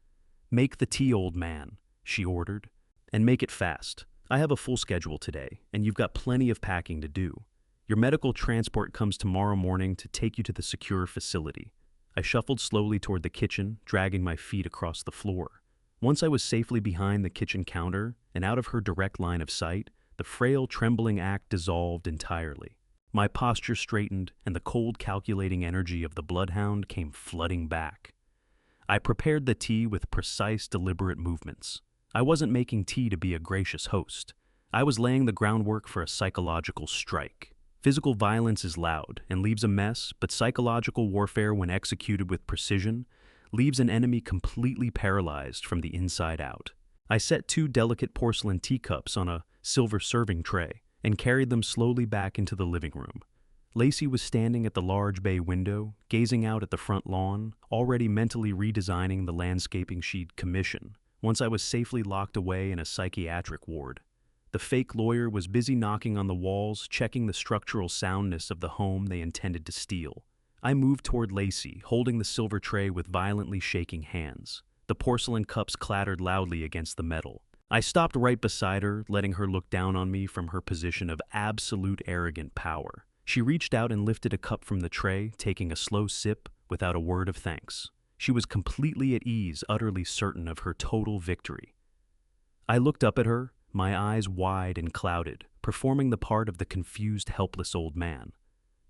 "Make the tea, old man," she ordered. "And make it fast. I have a full schedule today, and you've got plenty of packing to do. Your medical transport comes tomorrow morning to take you to the secure facility." I shuffled slowly toward the kitchen, dragging my feet across the floor. Once I was safely behind the kitchen counter and out of her direct line of sight, the frail, trembling act dissolved entirely. My posture straightened, and the cold, calculating energy of the bloodhound came flooding back. I prepared the tea with precise, deliberate movements. I wasn't making tea to be a gracious host. I was laying the groundwork for a psychological strike. Physical violence is loud and leaves a mess, but psychological warfare, when executed with precision, leaves an enemy completely paralyzed from the inside out. I set 2 delicate porcelain teacups on a silver serving tray and carried them slowly back into the living room. Lacey was standing at the large bay window, gazing out at the front lawn, already mentally redesigning the landscaping she'd commission, once I was safely locked away in a psychiatric ward. The fake lawyer was busy knocking on the walls, checking the structural soundness of the home they intended to steal. I moved toward Lacey, holding the silver tray with violently shaking hands. The porcelain cups clattered loudly against the metal. I stopped right beside her, letting her look down on me from her position of absolute arrogant power. She reached out and lifted a cup from the tray, taking a slow sip without a word of thanks. She was completely at ease, utterly certain of her total victory. I looked up at her, my eyes wide and clouded, performing the part of the confused, helpless old man.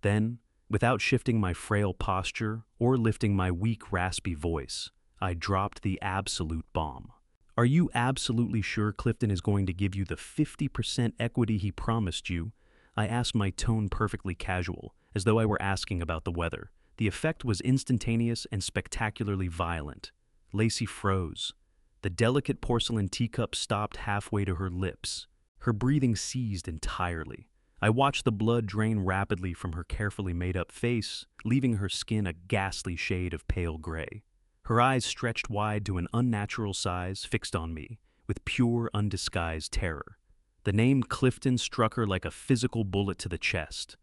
Then, without shifting my frail posture or lifting my weak, raspy voice, I dropped the absolute bomb. "Are you absolutely sure Clifton is going to give you the 50% equity he promised you?" I asked, my tone perfectly casual, as though I were asking about the weather. The effect was instantaneous and spectacularly violent. Lacey froze. The delicate porcelain teacup stopped halfway to her lips. Her breathing ceased entirely. I watched the blood drain rapidly from her carefully made-up face, leaving her skin a ghastly shade of pale gray. Her eyes stretched wide to an unnatural size, fixed on me, with pure, undisguised terror. The name Clifton struck her like a physical bullet to the chest.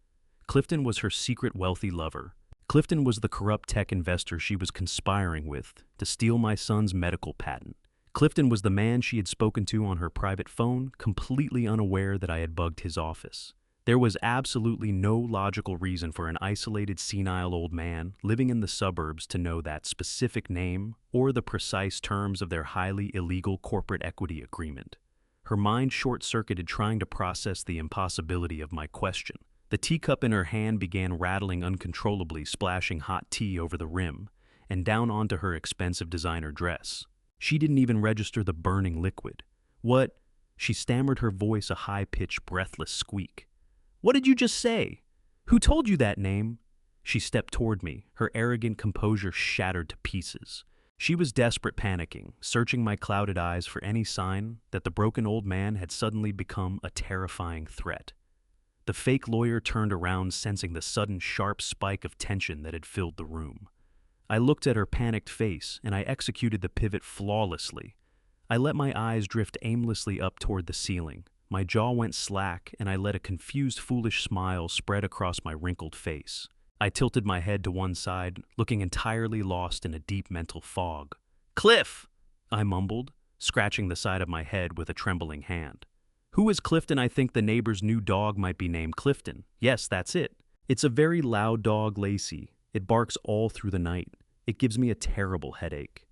Clifton was her secret wealthy lover. Clifton was the corrupt tech investor she was conspiring with to steal my son's medical patent. Clifton was the man she had spoken to on her private phone, completely unaware that I had bugged his office. There was absolutely no logical reason for an isolated senile old man living in the suburbs to know that specific name or the precise terms of their highly illegal corporate equity agreement. Her mind short-circuited trying to process the impossibility of my question. The teacup in her hand began rattling uncontrollably, splashing hot tea over the rim and down onto her expensive designer dress. She didn't even register the burning liquid. "What?" She stammered, her voice a high-pitched, breathless squeak. "What did you just say? Who told you that name?" She stepped toward me, her arrogant composure shattered to pieces. She was desperate, panicking, searching my clouded eyes for any sign that the broken old man had suddenly become a terrifying threat. The fake lawyer turned around, sensing the sudden sharp spike of tension that had filled the room. I looked at her panicked face, and I executed the pivot flawlessly. I let my eyes drift aimlessly up toward the ceiling. My jaw went slack, and I let a confused, foolish smile spread across my wrinkled face. I tilted my head to one side, looking entirely lost in a deep mental fog. "Cliff!" I mumbled, scratching the side of my head with a trembling hand. "Who is Clifton? I think the neighbor's new dog might be named Clifton. Yes, that's it. It's a very loud dog, Lacey. It barks all through the night. It gives me a terrible headache."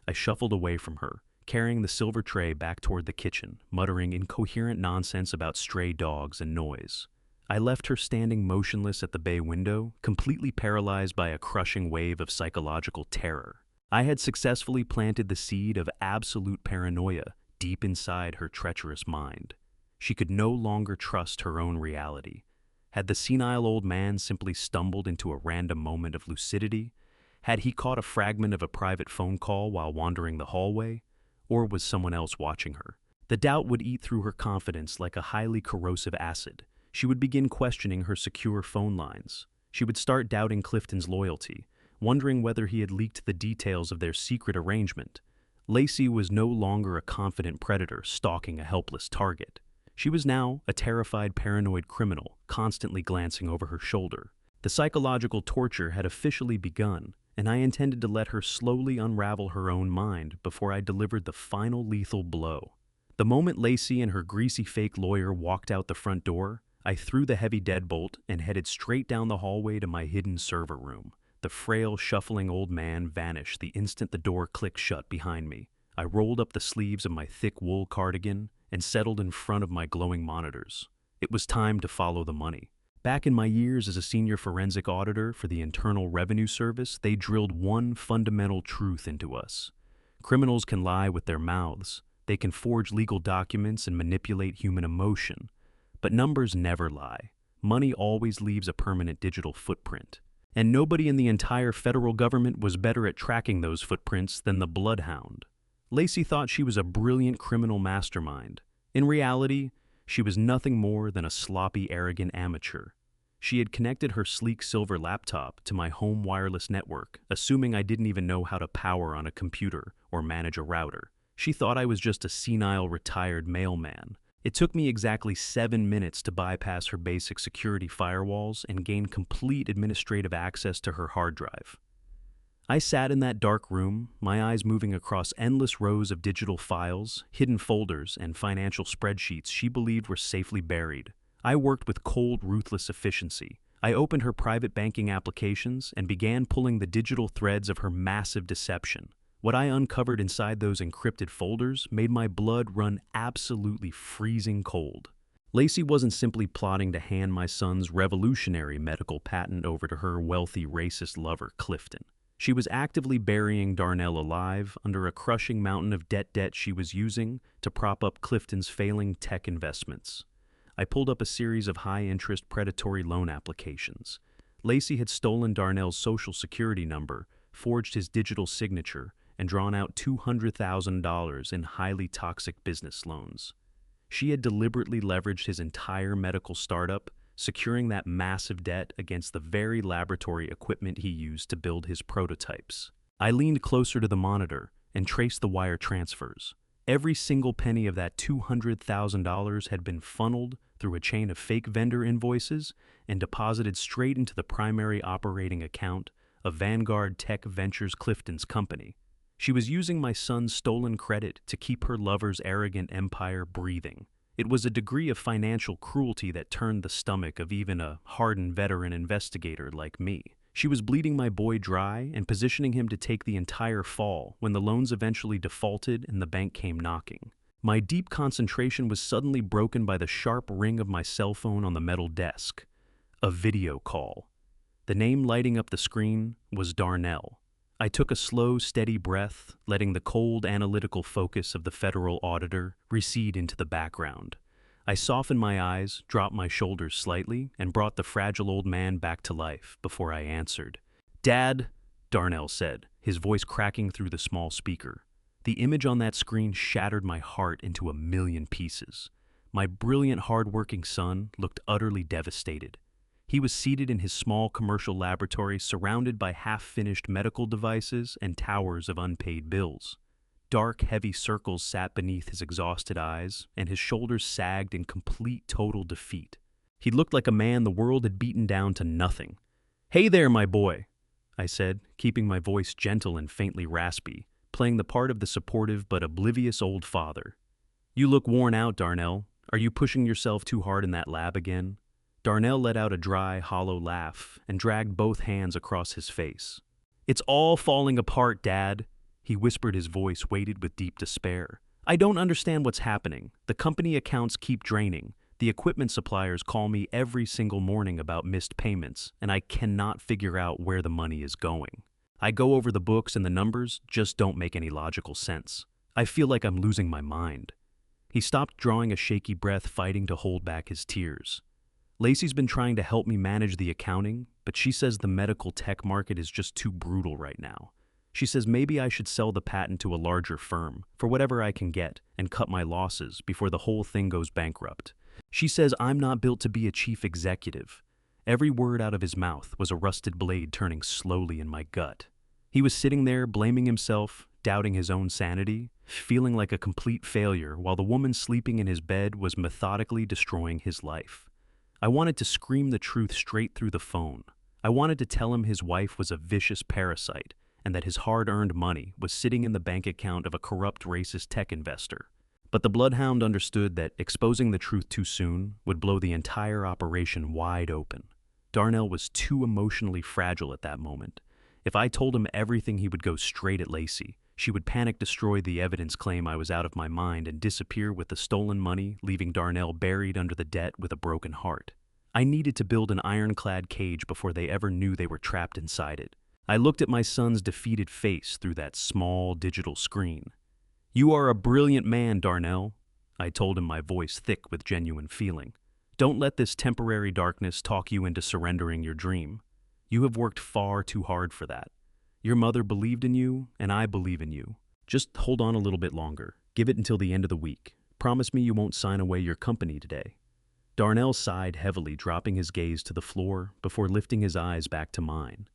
I shuffled away from her, carrying the silver tray back toward the kitchen, muttering incoherent nonsense about stray dogs and noise. I left her standing motionless at the bay window, completely paralyzed by a crushing wave of psychological terror. I had successfully planted the seed of absolute paranoia deep inside her treacherous mind. She could no longer trust her own reality. Had the senile old man simply stumbled into a random moment of lucidity? Had he caught a fragment of a private phone call while wandering the hallway? Or was someone else watching her? The doubt would eat through her confidence like a highly corrosive acid. She would begin questioning her secure phone lines. She would start doubting Clifton's loyalty, wondering whether he had leaked the details of their secret arrangement. Lacey was no longer a confident predator stalking a helpless target. She was now a terrified, paranoid criminal, constantly glancing over her shoulder. The psychological torture had officially begun, and I intended to let her slowly unravel her own mind before I delivered the final lethal blow. The moment Lacey and her greasy fake lawyer walked out the front door, I threw the heavy deadbolt and headed straight down the hallway to my hidden server room. The frail, shuffling old man vanished the instant the door clicked shut behind me. I rolled up the sleeves of my thick wool cardigan and settled in front of my glowing monitors. It was time to follow the money. Back in my years as a senior forensic auditor for the Internal Revenue Service, they drilled one fundamental truth into us. Criminals can lie with their mouths. They can forge legal documents and manipulate human emotion. But numbers never lie. Money always leaves a permanent digital footprint. And nobody in the entire federal government was better at tracking those footprints than the Bloodhound. Lacey thought she was a brilliant criminal mastermind. In reality, she was nothing more than a sloppy, arrogant amateur. She had connected her sleek silver laptop to my home wireless network, assuming I didn't even know how to power on a computer or manage a router. She thought I was just a senile, retired mailman. It took me exactly 7 minutes to bypass her basic security firewalls and gain complete administrative access to her hard drive. I sat in that dark room, my eyes moving across endless rows of digital files, hidden folders, and financial spreadsheets she believed were safely buried. I worked with cold, ruthless efficiency. I opened her private banking applications and began pulling the digital threads of her massive deception. What I uncovered inside those encrypted folders made my blood run absolutely freezing cold. Lacey wasn't simply plotting to hand my son's revolutionary medical patent over to her wealthy, racist lover, Clifton. She was actively burying Darnell alive under a crushing mountain of debt she was using to prop up Clifton's failing tech investments. I pulled up a series of high-interest predatory loan applications. Lacey had stolen Darnell's social security number, forged his digital signature, and drawn out $200,000 in highly toxic business loans. She had deliberately leveraged his entire medical startup, securing that massive debt against the very laboratory equipment he used to build his prototypes. I leaned closer to the monitor and traced the wire transfers. Every single penny of that $200,000 had been funneled through a chain of fake vendor invoices and deposited straight into the primary operating account of Vanguard Tech Ventures Clifton's company. She was using my son's stolen credit to keep her lover's arrogant empire breathing. It was a degree of financial cruelty that turned the stomach of even a hardened veteran investigator like me. She was bleeding my boy dry and positioning him to take the entire fall when the loans eventually defaulted and the bank came knocking. My deep concentration was suddenly broken by the sharp ring of my cell phone on the metal desk. A video call. The name lighting up the screen was Darnell. I took a slow, steady breath, letting the cold, analytical focus of the federal auditor recede into the background. I softened my eyes, dropped my shoulders slightly, and brought the fragile old man back to life before I answered. "Dad," Darnell said, his voice cracking through the small speaker. The image on that screen shattered my heart into a million pieces. My brilliant, hard-working son looked utterly devastated. He was seated in his small commercial laboratory surrounded by half-finished medical devices and towers of unpaid bills. Dark, heavy circles sat beneath his exhausted eyes, and his shoulders sagged in complete, total defeat. He looked like a man the world had beaten down to nothing. "Hey there, my boy," I said, keeping my voice gentle and faintly raspy, playing the part of the supportive but oblivious old father. "You look worn out, Darnell. Are you pushing yourself too hard in that lab again?" Darnell let out a dry, hollow laugh and dragged both hands across his face. "It's all falling apart, Dad," he whispered, his voice weighted with deep despair. "I don't understand what's happening. The company accounts keep draining. The equipment suppliers call me every single morning about missed payments, and I cannot figure out where the money is going. I go over the books and the numbers just don't make any logical sense. I feel like I'm losing my mind." He stopped, drawing a shaky breath, fighting to hold back his tears. "Lacey's been trying to help me manage the accounting, but she says the medical tech market is just too brutal right now. She says maybe I should sell the patent to a larger firm for whatever I can get and cut my losses before the whole thing goes bankrupt. She says I'm not built to be a chief executive." Every word out of his mouth was a rusted blade turning slowly in my gut. He was sitting there, blaming himself, doubting his own sanity, feeling like a complete failure while the woman sleeping in his bed was methodically destroying his life. I wanted to scream the truth straight through the phone. I wanted to tell him his wife was a vicious parasite and that his hard-earned money was sitting in the bank account of a corrupt racist tech investor. But the bloodhound understood that exposing the truth too soon would blow the entire operation wide open. Darnell was too emotionally fragile at that moment. If I told him everything, he would go straight at Lacey. She would panic, destroy the evidence, claim I was out of my mind, and disappear with the stolen money, leaving Darnell buried under the debt with a broken heart. I needed to build an ironclad cage before they ever knew they were trapped inside it. I looked at my son's defeated face through that small digital screen. "You are a brilliant man, Darnell," I told him, my voice thick with genuine feeling. "Don't let this temporary darkness talk you into surrendering your dream. You have worked far too hard for that. Your mother believed in you, and I believe in you. Just hold on a little bit longer. Give it until the end of the week. Promise me you won't sign away your company today." Darnell sighed heavily, dropping his gaze to the floor before lifting his eyes back to mine.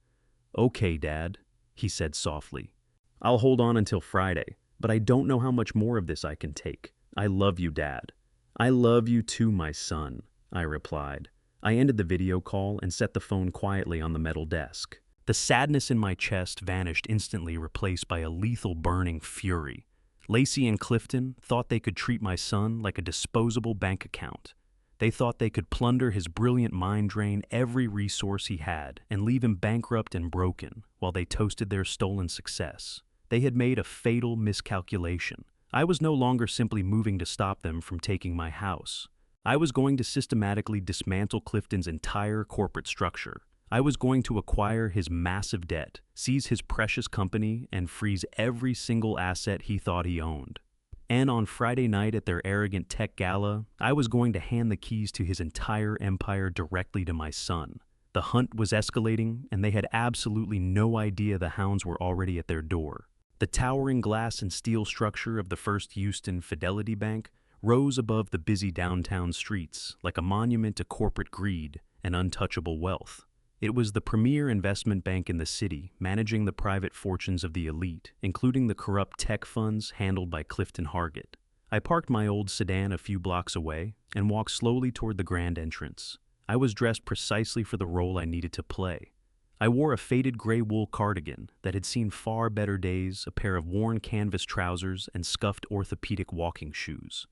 "Okay, Dad," he said softly. "I'll hold on until Friday, but I don't know how much more of this I can take. I love you, Dad." "I love you too, my son," I replied. I ended the video call and set the phone quietly on the metal desk. The sadness in my chest vanished instantly, replaced by a lethal burning fury. Lacey and Clifton thought they could treat my son like a disposable bank account. They thought they could plunder his brilliant mind, drain every resource he had, and leave him bankrupt and broken while they toasted their stolen success. They had made a fatal miscalculation. I was no longer simply moving to stop them from taking my house. I was going to systematically dismantle Clifton's entire corporate structure. I was going to acquire his massive debt, seize his precious company, and freeze every single asset he thought he owned. And on Friday night at their arrogant tech gala, I was going to hand the keys to his entire empire directly to my son. The hunt was escalating, and they had absolutely no idea the hounds were already at their door. The towering glass and steel structure of the First Houston Fidelity Bank rose above the busy downtown streets like a monument to corporate greed and untouchable wealth. It was the premier investment bank in the city, managing the private fortunes of the elite, including the corrupt tech funds handled by Clifton Hargett. I parked my old sedan a few blocks away and walked slowly toward the grand entrance. I was dressed precisely for the role I needed to play. I wore a faded gray wool cardigan that had seen far better days, a pair of worn canvas trousers, and scuffed orthopedic walking shoes.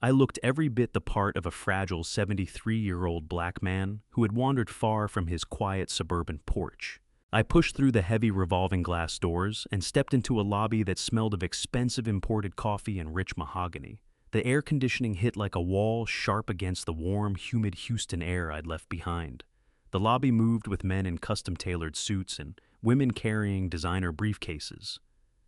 I looked every bit the part of a fragile 73-year-old black man who had wandered far from his quiet suburban porch. I pushed through the heavy revolving glass doors and stepped into a lobby that smelled of expensive imported coffee and rich mahogany. The air conditioning hit like a wall sharp against the warm, humid Houston air I'd left behind. The lobby moved with men in custom-tailored suits and women carrying designer briefcases.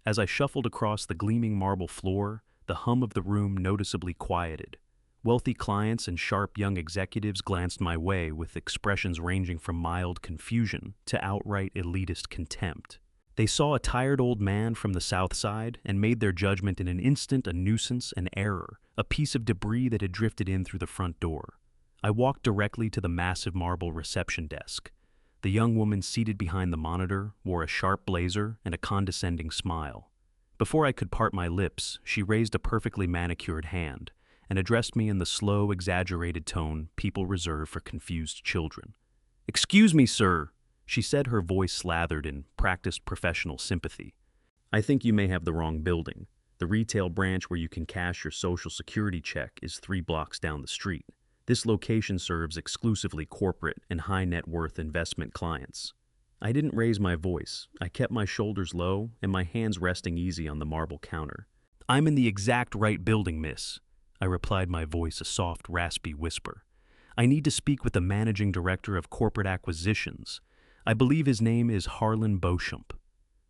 As I shuffled across the gleaming marble floor, the hum of the room noticeably quieted. Wealthy clients and sharp young executives glanced my way with expressions ranging from mild confusion to outright elitist contempt. They saw a tired old man from the South Side and made their judgment in an instant a nuisance, an error, a piece of debris that had drifted in through the front door. I walked directly to the massive marble reception desk. The young woman seated behind the monitor wore a sharp blazer and a condescending smile. Before I could part my lips, she raised a perfectly manicured hand and addressed me in the slow, exaggerated tone people reserve for confused children. "Excuse me, sir," she said, her voice slathered in practiced professional sympathy. "I think you may have the wrong building. The retail branch where you can cash your Social Security check is 3 blocks down the street. This location serves exclusively corporate and high-net-worth investment clients." I didn't raise my voice. I kept my shoulders low and my hands resting easy on the marble counter. "I'm in the exact right building, miss," I replied, my voice a soft, raspy whisper. "I need to speak with the managing director of corporate acquisitions. I believe his name is Harlan Beauchamp."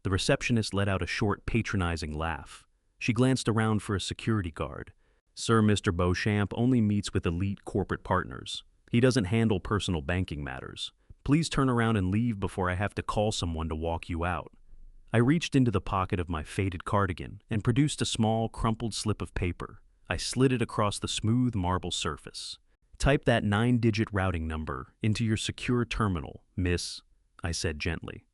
The receptionist let out a short, patronizing laugh. She glanced around for a security guard. "Sir, Mr. Beauchamp only meets with elite corporate partners. He doesn't handle personal banking matters. Please turn around and leave before I have to call someone to walk you out." I reached into the pocket of my faded cardigan and produced a small, crumpled slip of paper. I slid it across the smooth marble surface. "Type that 9-digit routing number into your secure terminal, miss," I said gently.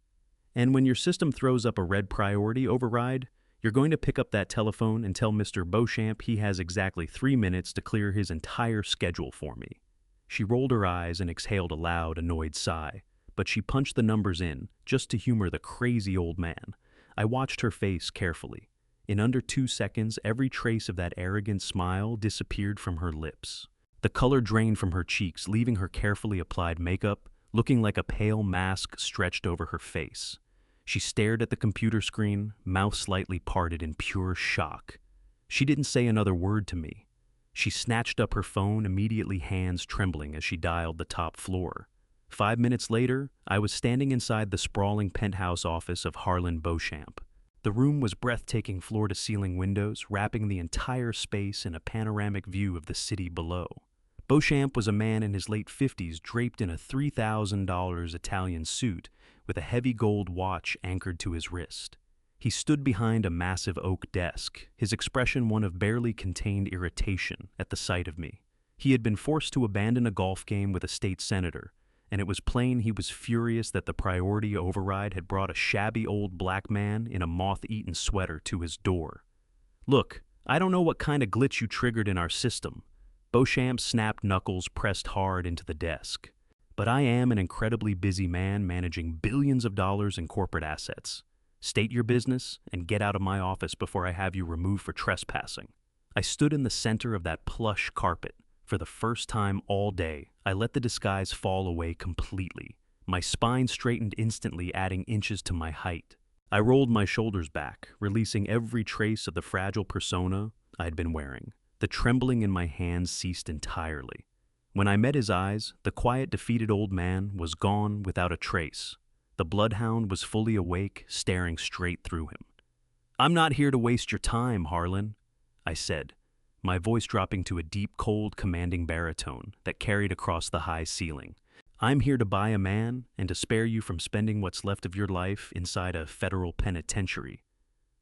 "And when your system throws up a red priority override, you're going to pick up that telephone and tell Mr. Beauchamp he has exactly 3 minutes to clear his entire schedule for me." She rolled her eyes and exhaled a loud, annoyed sigh, but she punched the numbers in, just to humor the crazy old man. I watched her face carefully. In under 2 seconds, every trace of that arrogant smile disappeared from her lips. The color drained from her cheeks, leaving her carefully applied makeup looking like a pale mask stretched over her face. She stared at the computer screen, mouth slightly parted in pure shock. She didn't say another word to me. She snatched up her phone, immediately hands trembling as she dialed the top floor. 5 minutes later, I was standing inside the sprawling penthouse office of Harlan Beauchamp. The room was breathtaking floor-to-ceiling windows, wrapping the entire space in a panoramic view of the city below. Beauchamp was a man in his late 50s, draped in a $3,000 Italian suit with a heavy gold watch anchored to his wrist. He stood behind a massive oak desk, his expression one of barely contained irritation at the sight of me. He had been forced to abandon a golf game with a state senator, and it was plain he was furious that the priority override had brought a shabby old black man in a moth-eaten sweater to his door. "Look, I don't know what kind of glitch you triggered in our system." Beauchamp's snapped knuckles pressed hard into the desk. "But I am an incredibly busy man managing billions of dollars in corporate assets. State your business and get out of my office before I have you removed for trespassing." I stood in the center of that plush carpet. For the first time all day, I let the disguise fall away completely. My spine straightened instantly, adding inches to my height. I rolled my shoulders back, releasing every trace of the fragile persona I'd been wearing. The trembling in my hands ceased entirely. When I met his eyes, the quiet, defeated old man was gone without a trace. The bloodhound was fully awake, staring straight through him. "I'm not here to waste your time, Harlan," I said, my voice dropping to a deep, cold, commanding baritone that carried across the high ceiling. "I'm here to buy a man and to spare you from spending what's left of your life inside a federal penitentiary."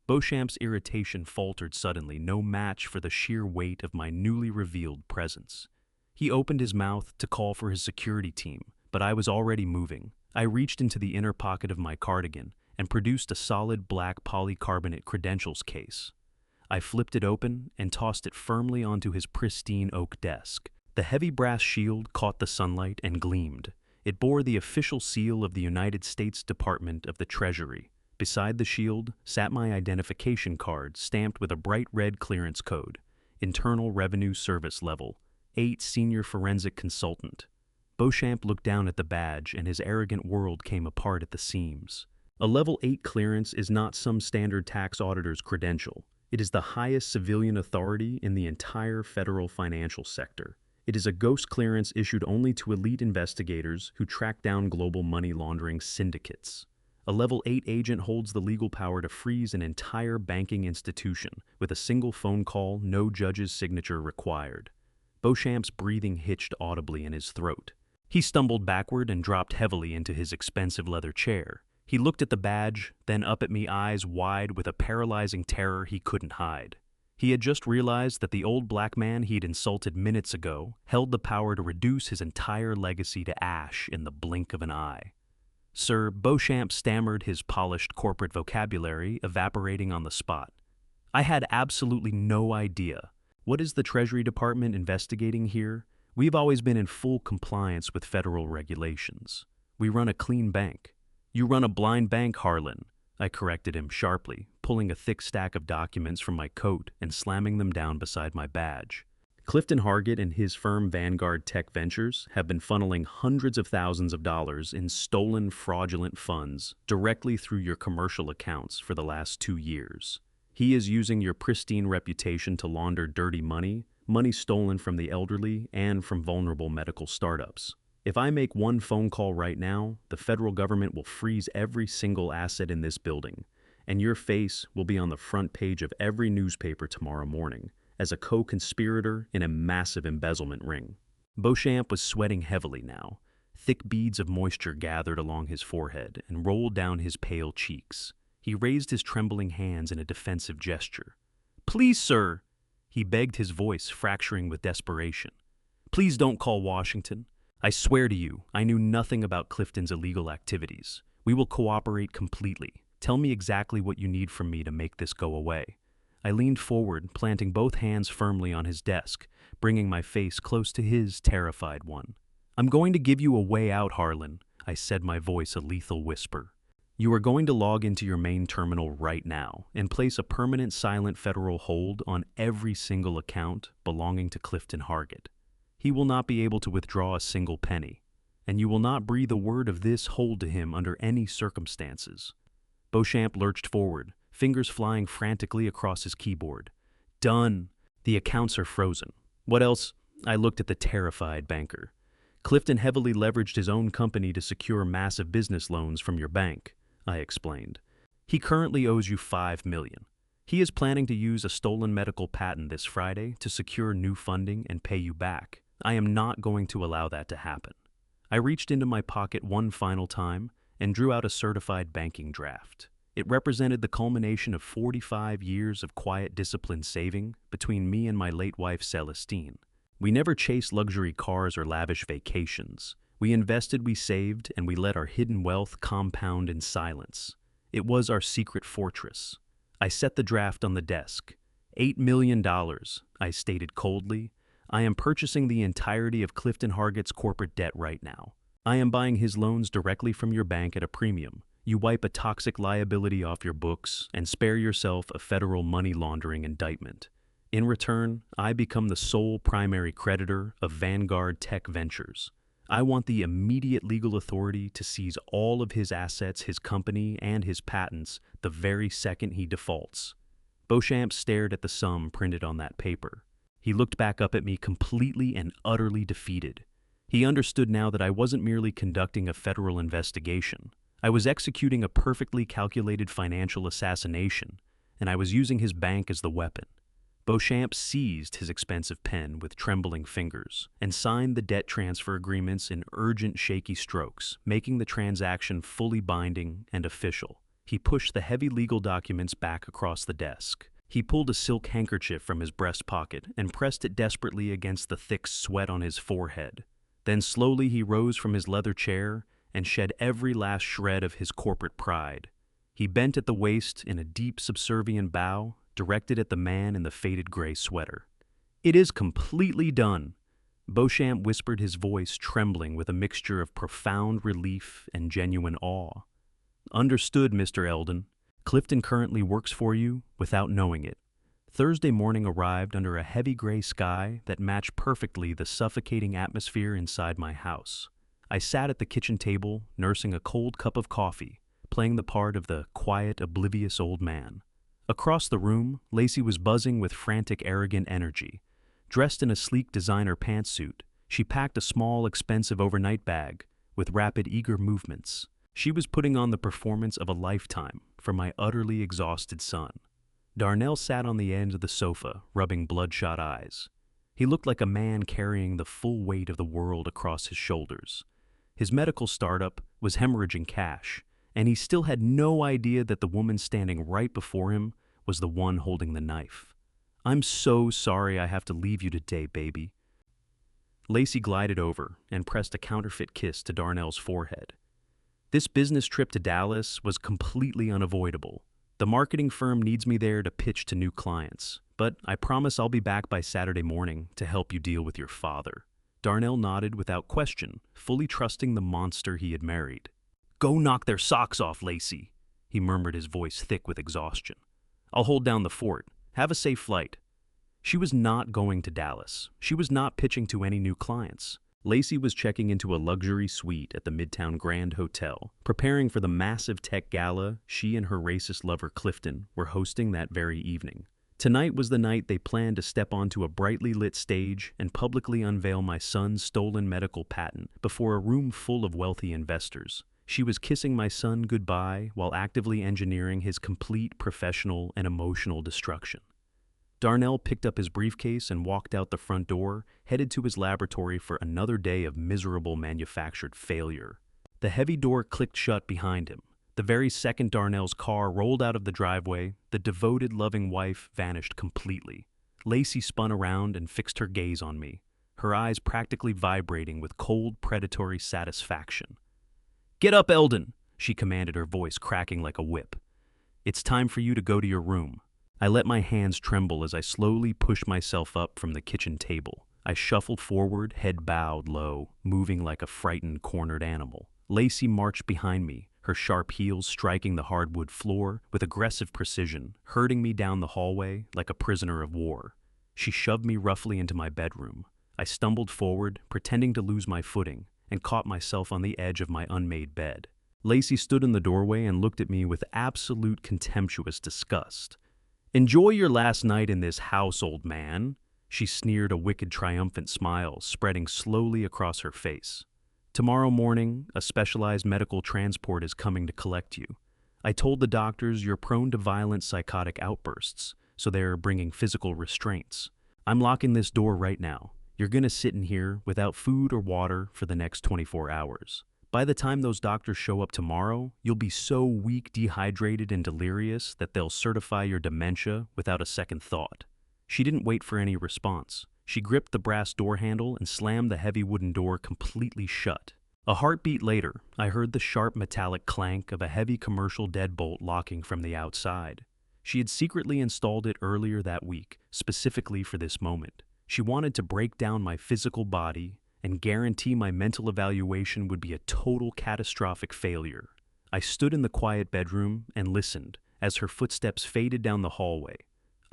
Beauchamp's irritation faltered suddenly, no match for the sheer weight of my newly revealed presence. He opened his mouth to call for his security team, but I was already moving. I reached into the inner pocket of my cardigan and produced a solid black polycarbonate credentials case. I flipped it open and tossed it firmly onto his pristine oak desk. The heavy brass shield caught the sunlight and gleamed. It bore the official seal of the United States Department of the Treasury. Beside the shield sat my identification card stamped with a bright red clearance code, Internal Revenue Service Level, 8 Senior Forensic Consultant. Beauchamp looked down at the badge and his arrogant world came apart at the seams. A Level 8 clearance is not some standard tax auditor's credential. It is the highest civilian authority in the entire federal financial sector. It is a ghost clearance issued only to elite investigators who track down global money laundering syndicates. A Level 8 agent holds the legal power to freeze an entire banking institution with a single phone call, no judge's signature required. Beauchamp's breathing hitched audibly in his throat. He stumbled backward and dropped heavily into his expensive leather chair. He looked at the badge, then up at me, eyes wide with a paralyzing terror he couldn't hide. He had just realized that the old black man he'd insulted minutes ago held the power to reduce his entire legacy to ash in the blink of an eye. Sir, Beauchamp stammered, his polished corporate vocabulary evaporating on the spot. I had absolutely no idea. What is the Treasury Department investigating here? We've always been in full compliance with federal regulations. We run a clean bank. You run a blind bank, Harlan, I corrected him sharply, pulling a thick stack of documents from my coat and slamming them down beside my badge. Clifton Hargett and his firm Vanguard Tech Ventures have been funneling hundreds of thousands of dollars in stolen, fraudulent funds directly through your commercial accounts for the last 2 years. He is using your pristine reputation to launder dirty money, money stolen from the elderly and from vulnerable medical startups. If I make one phone call right now, the federal government will freeze every single asset in this building, and your face will be on the front page of every newspaper tomorrow morning as a co-conspirator in a massive embezzlement ring. Beauchamp was sweating heavily now. Thick beads of moisture gathered along his forehead and rolled down his pale cheeks. He raised his trembling hands in a defensive gesture. "Please, sir," he begged, his voice fracturing with desperation. "Please don't call Washington. I swear to you, I knew nothing about Clifton's illegal activities. We will cooperate completely. Tell me exactly what you need from me to make this go away." I leaned forward, planting both hands firmly on his desk, bringing my face close to his terrified one. "I'm going to give you a way out, Harlan," I said, my voice a lethal whisper. "You are going to log into your main terminal right now and place a permanent silent federal hold on every single account belonging to Clifton Hargett. He will not be able to withdraw a single penny, and you will not breathe a word of this hold to him under any circumstances." Beauchamp lurched forward, fingers flying frantically across his keyboard. "Done. The accounts are frozen. What else?" I looked at the terrified banker. "Clifton heavily leveraged his own company to secure massive business loans from your bank," I explained. "He currently owes you $5 million. He is planning to use a stolen medical patent this Friday to secure new funding and pay you back. I am not going to allow that to happen." I reached into my pocket one final time and drew out a certified banking draft. It represented the culmination of 45 years of quiet, disciplined saving between me and my late wife, Celestine. We never chased luxury cars or lavish vacations. We invested, we saved, and we let our hidden wealth compound in silence. It was our secret fortress. I set the draft on the desk. $8 million, I stated coldly. I am purchasing the entirety of Clifton Hargett's corporate debt right now. I am buying his loans directly from your bank at a premium. You wipe a toxic liability off your books and spare yourself a federal money laundering indictment. In return, I become the sole primary creditor of Vanguard Tech Ventures. I want the immediate legal authority to seize all of his assets, his company, and his patents the very second he defaults. Beauchamp stared at the sum printed on that paper. He looked back up at me completely and utterly defeated. He understood now that I wasn't merely conducting a federal investigation. I was executing a perfectly calculated financial assassination, and I was using his bank as the weapon. Beauchamp seized his expensive pen with trembling fingers and signed the debt transfer agreements in urgent, shaky strokes, making the transaction fully binding and official. He pushed the heavy legal documents back across the desk. He pulled a silk handkerchief from his breast pocket and pressed it desperately against the thick sweat on his forehead. Then slowly he rose from his leather chair and shed every last shred of his corporate pride. He bent at the waist in a deep subservient bow, directed at the man in the faded gray sweater. "It is completely done." Beauchamp whispered, his voice trembling with a mixture of profound relief and genuine awe. "Understood, Mr. Eldon. Clifton currently works for you without knowing it." Thursday morning arrived under a heavy gray sky that matched perfectly the suffocating atmosphere inside my house. I sat at the kitchen table, nursing a cold cup of coffee, playing the part of the quiet, oblivious old man. Across the room, Lacey was buzzing with frantic, arrogant energy. Dressed in a sleek designer pantsuit, she packed a small, expensive overnight bag with rapid, eager movements. She was putting on the performance of a lifetime for my utterly exhausted son. Darnell sat on the end of the sofa, rubbing bloodshot eyes. He looked like a man carrying the full weight of the world across his shoulders. His medical startup was hemorrhaging cash, and he still had no idea that the woman standing right before him was the one holding the knife. "I'm so sorry I have to leave you today, baby." Lacey glided over and pressed a counterfeit kiss to Darnell's forehead. This business trip to Dallas was completely unavoidable. The marketing firm needs me there to pitch to new clients, but I promise I'll be back by Saturday morning to help you deal with your father. Darnell nodded without question, fully trusting the monster he had married. "Go knock their socks off, Lacey," he murmured, his voice thick with exhaustion. "I'll hold down the fort. Have a safe flight." She was not going to Dallas. She was not pitching to any new clients. Lacey was checking into a luxury suite at the Midtown Grand Hotel, preparing for the massive tech gala she and her racist lover Clifton were hosting that very evening. Tonight was the night they planned to step onto a brightly lit stage and publicly unveil my son's stolen medical patent before a room full of wealthy investors. She was kissing my son goodbye while actively engineering his complete professional and emotional destruction. Darnell picked up his briefcase and walked out the front door, headed to his laboratory for another day of miserable manufactured failure. The heavy door clicked shut behind him. The very second Darnell's car rolled out of the driveway, the devoted, loving wife vanished completely. Lacey spun around and fixed her gaze on me, her eyes practically vibrating with cold, predatory satisfaction. "Get up, Eldon," she commanded, her voice cracking like a whip. "It's time for you to go to your room." I let my hands tremble as I slowly pushed myself up from the kitchen table. I shuffled forward, head bowed low, moving like a frightened, cornered animal. Lacey marched behind me, her sharp heels striking the hardwood floor with aggressive precision, herding me down the hallway like a prisoner of war. She shoved me roughly into my bedroom. I stumbled forward, pretending to lose my footing, and caught myself on the edge of my unmade bed. Lacey stood in the doorway and looked at me with absolute contemptuous disgust. "Enjoy your last night in this house, old man." She sneered, a wicked, triumphant smile spreading slowly across her face. "Tomorrow morning, a specialized medical transport is coming to collect you. I told the doctors you're prone to violent psychotic outbursts, so they're bringing physical restraints. I'm locking this door right now. You're gonna sit in here without food or water for the next 24 hours. By the time those doctors show up tomorrow, you'll be so weak, dehydrated, and delirious that they'll certify your dementia without a second thought." She didn't wait for any response. She gripped the brass door handle and slammed the heavy wooden door completely shut. A heartbeat later, I heard the sharp metallic clank of a heavy commercial deadbolt locking from the outside. She had secretly installed it earlier that week, specifically for this moment. She wanted to break down my physical body and guarantee my mental evaluation would be a total catastrophic failure. I stood in the quiet bedroom and listened as her footsteps faded down the hallway.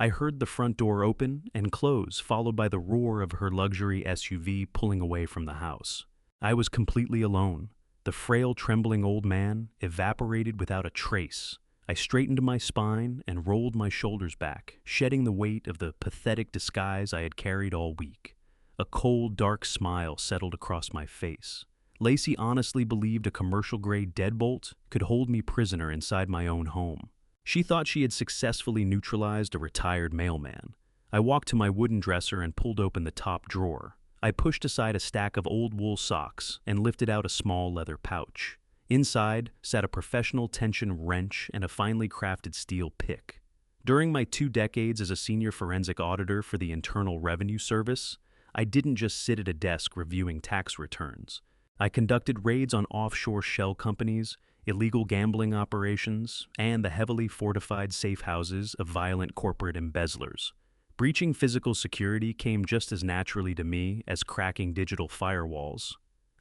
I heard the front door open and close, followed by the roar of her luxury SUV pulling away from the house. I was completely alone. The frail, trembling old man evaporated without a trace. I straightened my spine and rolled my shoulders back, shedding the weight of the pathetic disguise I had carried all week. A cold, dark smile settled across my face. Lacey honestly believed a commercial-grade deadbolt could hold me prisoner inside my own home. She thought she had successfully neutralized a retired mailman. I walked to my wooden dresser and pulled open the top drawer. I pushed aside a stack of old wool socks and lifted out a small leather pouch. Inside sat a professional tension wrench and a finely crafted steel pick. During my 2 decades as a senior forensic auditor for the Internal Revenue Service, I didn't just sit at a desk reviewing tax returns. I conducted raids on offshore shell companies, illegal gambling operations, and the heavily fortified safe houses of violent corporate embezzlers. Breaching physical security came just as naturally to me as cracking digital firewalls.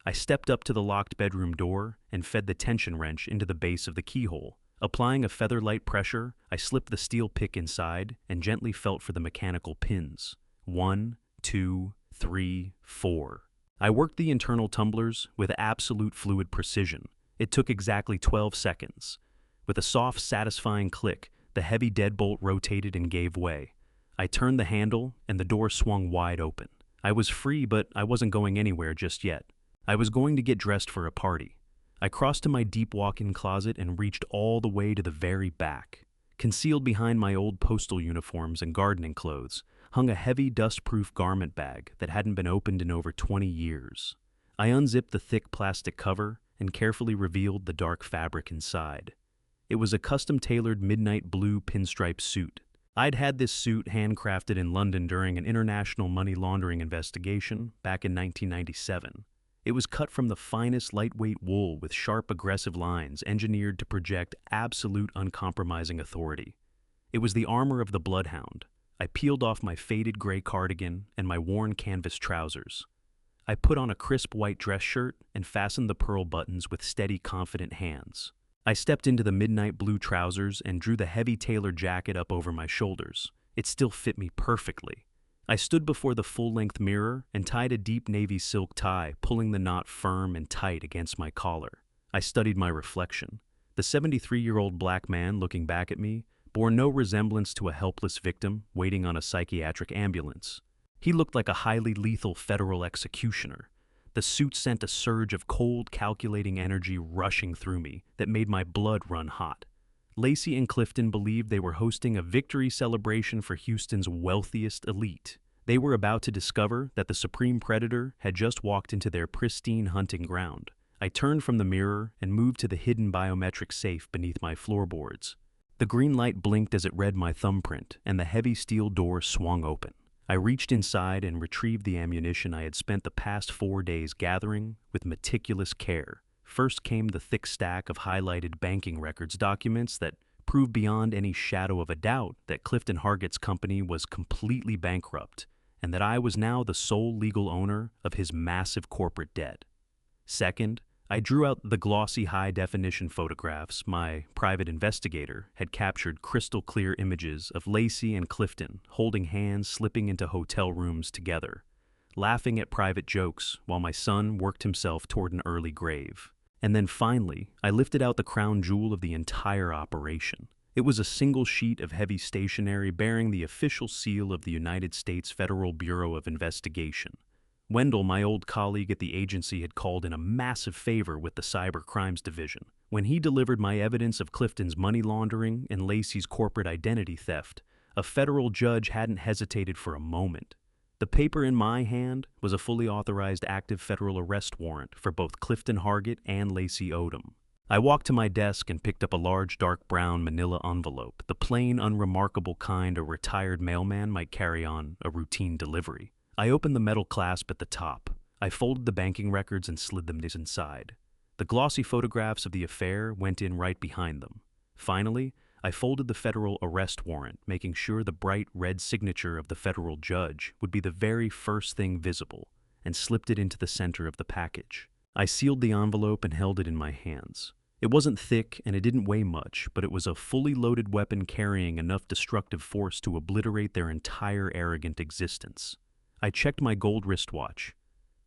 I stepped up to the locked bedroom door and fed the tension wrench into the base of the keyhole. Applying a feather-light pressure, I slipped the steel pick inside and gently felt for the mechanical pins. 1, 2, 3, 4. I worked the internal tumblers with absolute fluid precision. It took exactly 12 seconds. With a soft, satisfying click, the heavy deadbolt rotated and gave way. I turned the handle, and the door swung wide open. I was free, but I wasn't going anywhere just yet. I was going to get dressed for a party. I crossed to my deep walk-in closet and reached all the way to the very back. Concealed behind my old postal uniforms and gardening clothes hung a heavy, dust-proof garment bag that hadn't been opened in over 20 years. I unzipped the thick plastic cover and carefully revealed the dark fabric inside. It was a custom-tailored midnight blue pinstripe suit. I'd had this suit handcrafted in London during an international money laundering investigation back in 1997. It was cut from the finest lightweight wool with sharp, aggressive lines engineered to project absolute uncompromising authority. It was the armor of the bloodhound. I peeled off my faded gray cardigan and my worn canvas trousers. I put on a crisp white dress shirt and fastened the pearl buttons with steady, confident hands. I stepped into the midnight blue trousers and drew the heavy tailored jacket up over my shoulders. It still fit me perfectly. I stood before the full-length mirror and tied a deep navy silk tie, pulling the knot firm and tight against my collar. I studied my reflection. The 73-year-old black man looking back at me bore no resemblance to a helpless victim waiting on a psychiatric ambulance. He looked like a highly lethal federal executioner. The suit sent a surge of cold, calculating energy rushing through me that made my blood run hot. Lacey and Clifton believed they were hosting a victory celebration for Houston's wealthiest elite. They were about to discover that the supreme predator had just walked into their pristine hunting ground. I turned from the mirror and moved to the hidden biometric safe beneath my floorboards. The green light blinked as it read my thumbprint, and the heavy steel door swung open. I reached inside and retrieved the ammunition I had spent the past 4 days gathering with meticulous care. First came the thick stack of highlighted banking records documents that proved beyond any shadow of a doubt that Clifton Hargett's company was completely bankrupt and that I was now the sole legal owner of his massive corporate debt. Second, I drew out the glossy high-definition photographs my private investigator had captured, crystal clear images of Lacey and Clifton holding hands, slipping into hotel rooms together, laughing at private jokes while my son worked himself toward an early grave. And then finally, I lifted out the crown jewel of the entire operation. It was a single sheet of heavy stationery bearing the official seal of the United States Federal Bureau of Investigation. Wendell, my old colleague at the agency, had called in a massive favor with the Cyber Crimes Division. When he delivered my evidence of Clifton's money laundering and Lacey's corporate identity theft, a federal judge hadn't hesitated for a moment. The paper in my hand was a fully authorized active federal arrest warrant for both Clifton Hargett and Lacey Odom. I walked to my desk and picked up a large dark brown manila envelope, the plain, unremarkable kind a retired mailman might carry on a routine delivery. I opened the metal clasp at the top. I folded the banking records and slid them inside. The glossy photographs of the affair went in right behind them. Finally, I folded the federal arrest warrant, making sure the bright red signature of the federal judge would be the very first thing visible, and slipped it into the center of the package. I sealed the envelope and held it in my hands. It wasn't thick and it didn't weigh much, but it was a fully loaded weapon carrying enough destructive force to obliterate their entire arrogant existence. I checked my gold wristwatch.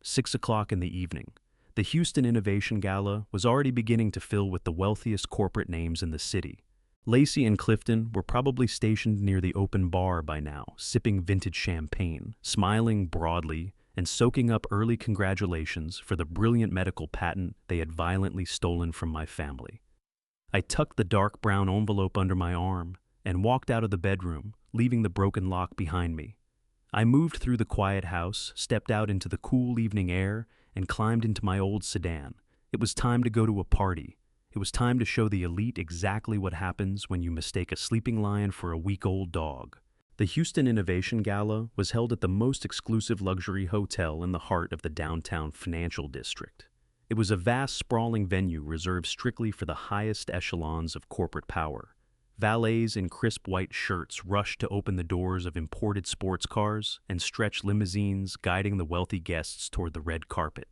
6 o'clock in the evening. The Houston Innovation Gala was already beginning to fill with the wealthiest corporate names in the city. Lacey and Clifton were probably stationed near the open bar by now, sipping vintage champagne, smiling broadly, and soaking up early congratulations for the brilliant medical patent they had violently stolen from my family. I tucked the dark brown envelope under my arm and walked out of the bedroom, leaving the broken lock behind me. I moved through the quiet house, stepped out into the cool evening air, and climbed into my old sedan. It was time to go to a party. It was time to show the elite exactly what happens when you mistake a sleeping lion for a week-old dog. The Houston Innovation Gala was held at the most exclusive luxury hotel in the heart of the downtown financial district. It was a vast, sprawling venue reserved strictly for the highest echelons of corporate power. Valets in crisp white shirts rushed to open the doors of imported sports cars and stretch limousines guiding the wealthy guests toward the red carpet.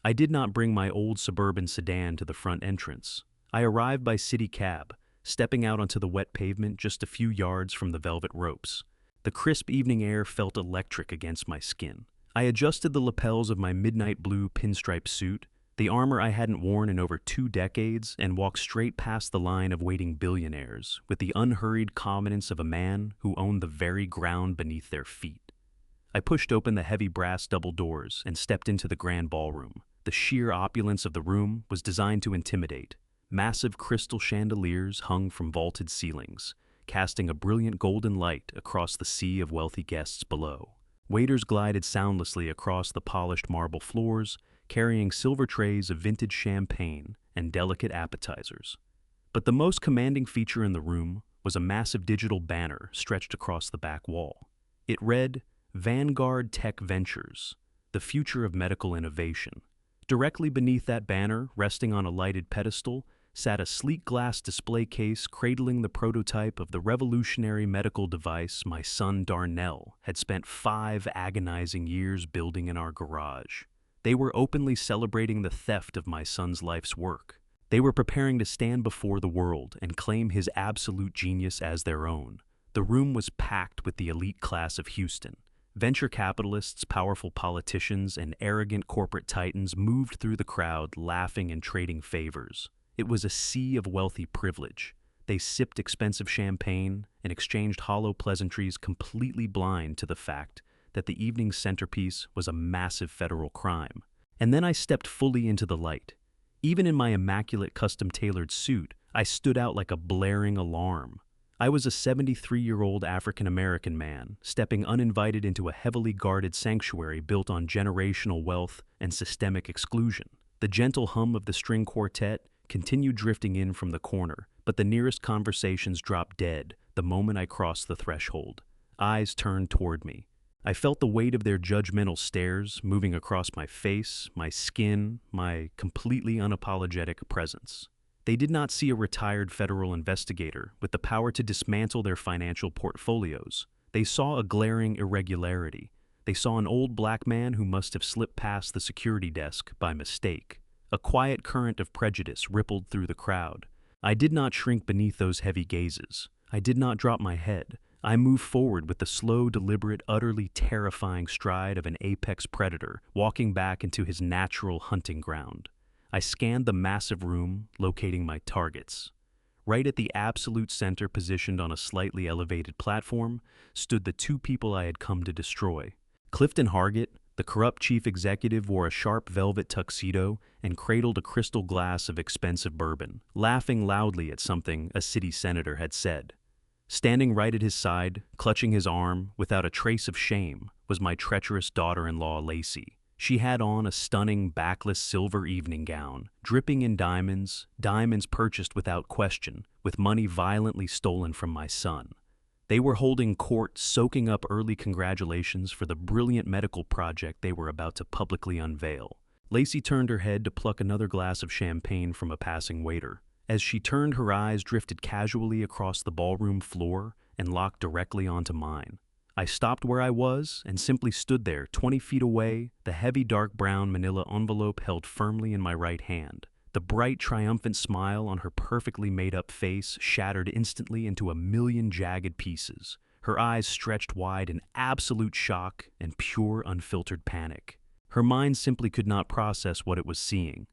I did not bring my old suburban sedan to the front entrance. I arrived by city cab, stepping out onto the wet pavement just a few yards from the velvet ropes. The crisp evening air felt electric against my skin. I adjusted the lapels of my midnight blue pinstripe suit, the armor I hadn't worn in over 2 decades, and walked straight past the line of waiting billionaires with the unhurried confidence of a man who owned the very ground beneath their feet. I pushed open the heavy brass double doors and stepped into the grand ballroom. The sheer opulence of the room was designed to intimidate. Massive crystal chandeliers hung from vaulted ceilings, casting a brilliant golden light across the sea of wealthy guests below. Waiters glided soundlessly across the polished marble floors, carrying silver trays of vintage champagne and delicate appetizers. But the most commanding feature in the room was a massive digital banner stretched across the back wall. It read, "Vanguard Tech Ventures, the future of medical innovation." Directly beneath that banner, resting on a lighted pedestal, sat a sleek glass display case cradling the prototype of the revolutionary medical device my son Darnell had spent 5 agonizing years building in our garage. They were openly celebrating the theft of my son's life's work. They were preparing to stand before the world and claim his absolute genius as their own. The room was packed with the elite class of Houston. Venture capitalists, powerful politicians, and arrogant corporate titans moved through the crowd, laughing and trading favors. It was a sea of wealthy privilege. They sipped expensive champagne and exchanged hollow pleasantries, completely blind to the fact that the evening's centerpiece was a massive federal crime. And then I stepped fully into the light. Even in my immaculate custom-tailored suit, I stood out like a blaring alarm. I was a 73-year-old African-American man, stepping uninvited into a heavily guarded sanctuary built on generational wealth and systemic exclusion. The gentle hum of the string quartet continued drifting in from the corner, but the nearest conversations dropped dead the moment I crossed the threshold. Eyes turned toward me. I felt the weight of their judgmental stares moving across my face, my skin, my completely unapologetic presence. They did not see a retired federal investigator with the power to dismantle their financial portfolios. They saw a glaring irregularity. They saw an old black man who must have slipped past the security desk by mistake. A quiet current of prejudice rippled through the crowd. I did not shrink beneath those heavy gazes. I did not drop my head. I moved forward with the slow, deliberate, utterly terrifying stride of an apex predator walking back into his natural hunting ground. I scanned the massive room, locating my targets. Right at the absolute center, positioned on a slightly elevated platform, stood the 2 people I had come to destroy. Clifton Hargett, the corrupt chief executive, wore a sharp velvet tuxedo and cradled a crystal glass of expensive bourbon, laughing loudly at something a city senator had said. Standing right at his side, clutching his arm, without a trace of shame, was my treacherous daughter-in-law, Lacey. She had on a stunning, backless silver evening gown, dripping in diamonds, diamonds purchased without question, with money violently stolen from my son. They were holding court, soaking up early congratulations for the brilliant medical project they were about to publicly unveil. Lacey turned her head to pluck another glass of champagne from a passing waiter. As she turned, her eyes drifted casually across the ballroom floor and locked directly onto mine. I stopped where I was and simply stood there, 20 feet away, the heavy dark brown manila envelope held firmly in my right hand. The bright, triumphant smile on her perfectly made-up face shattered instantly into a million jagged pieces. Her eyes stretched wide in absolute shock and pure, unfiltered panic. Her mind simply could not process what it was seeing.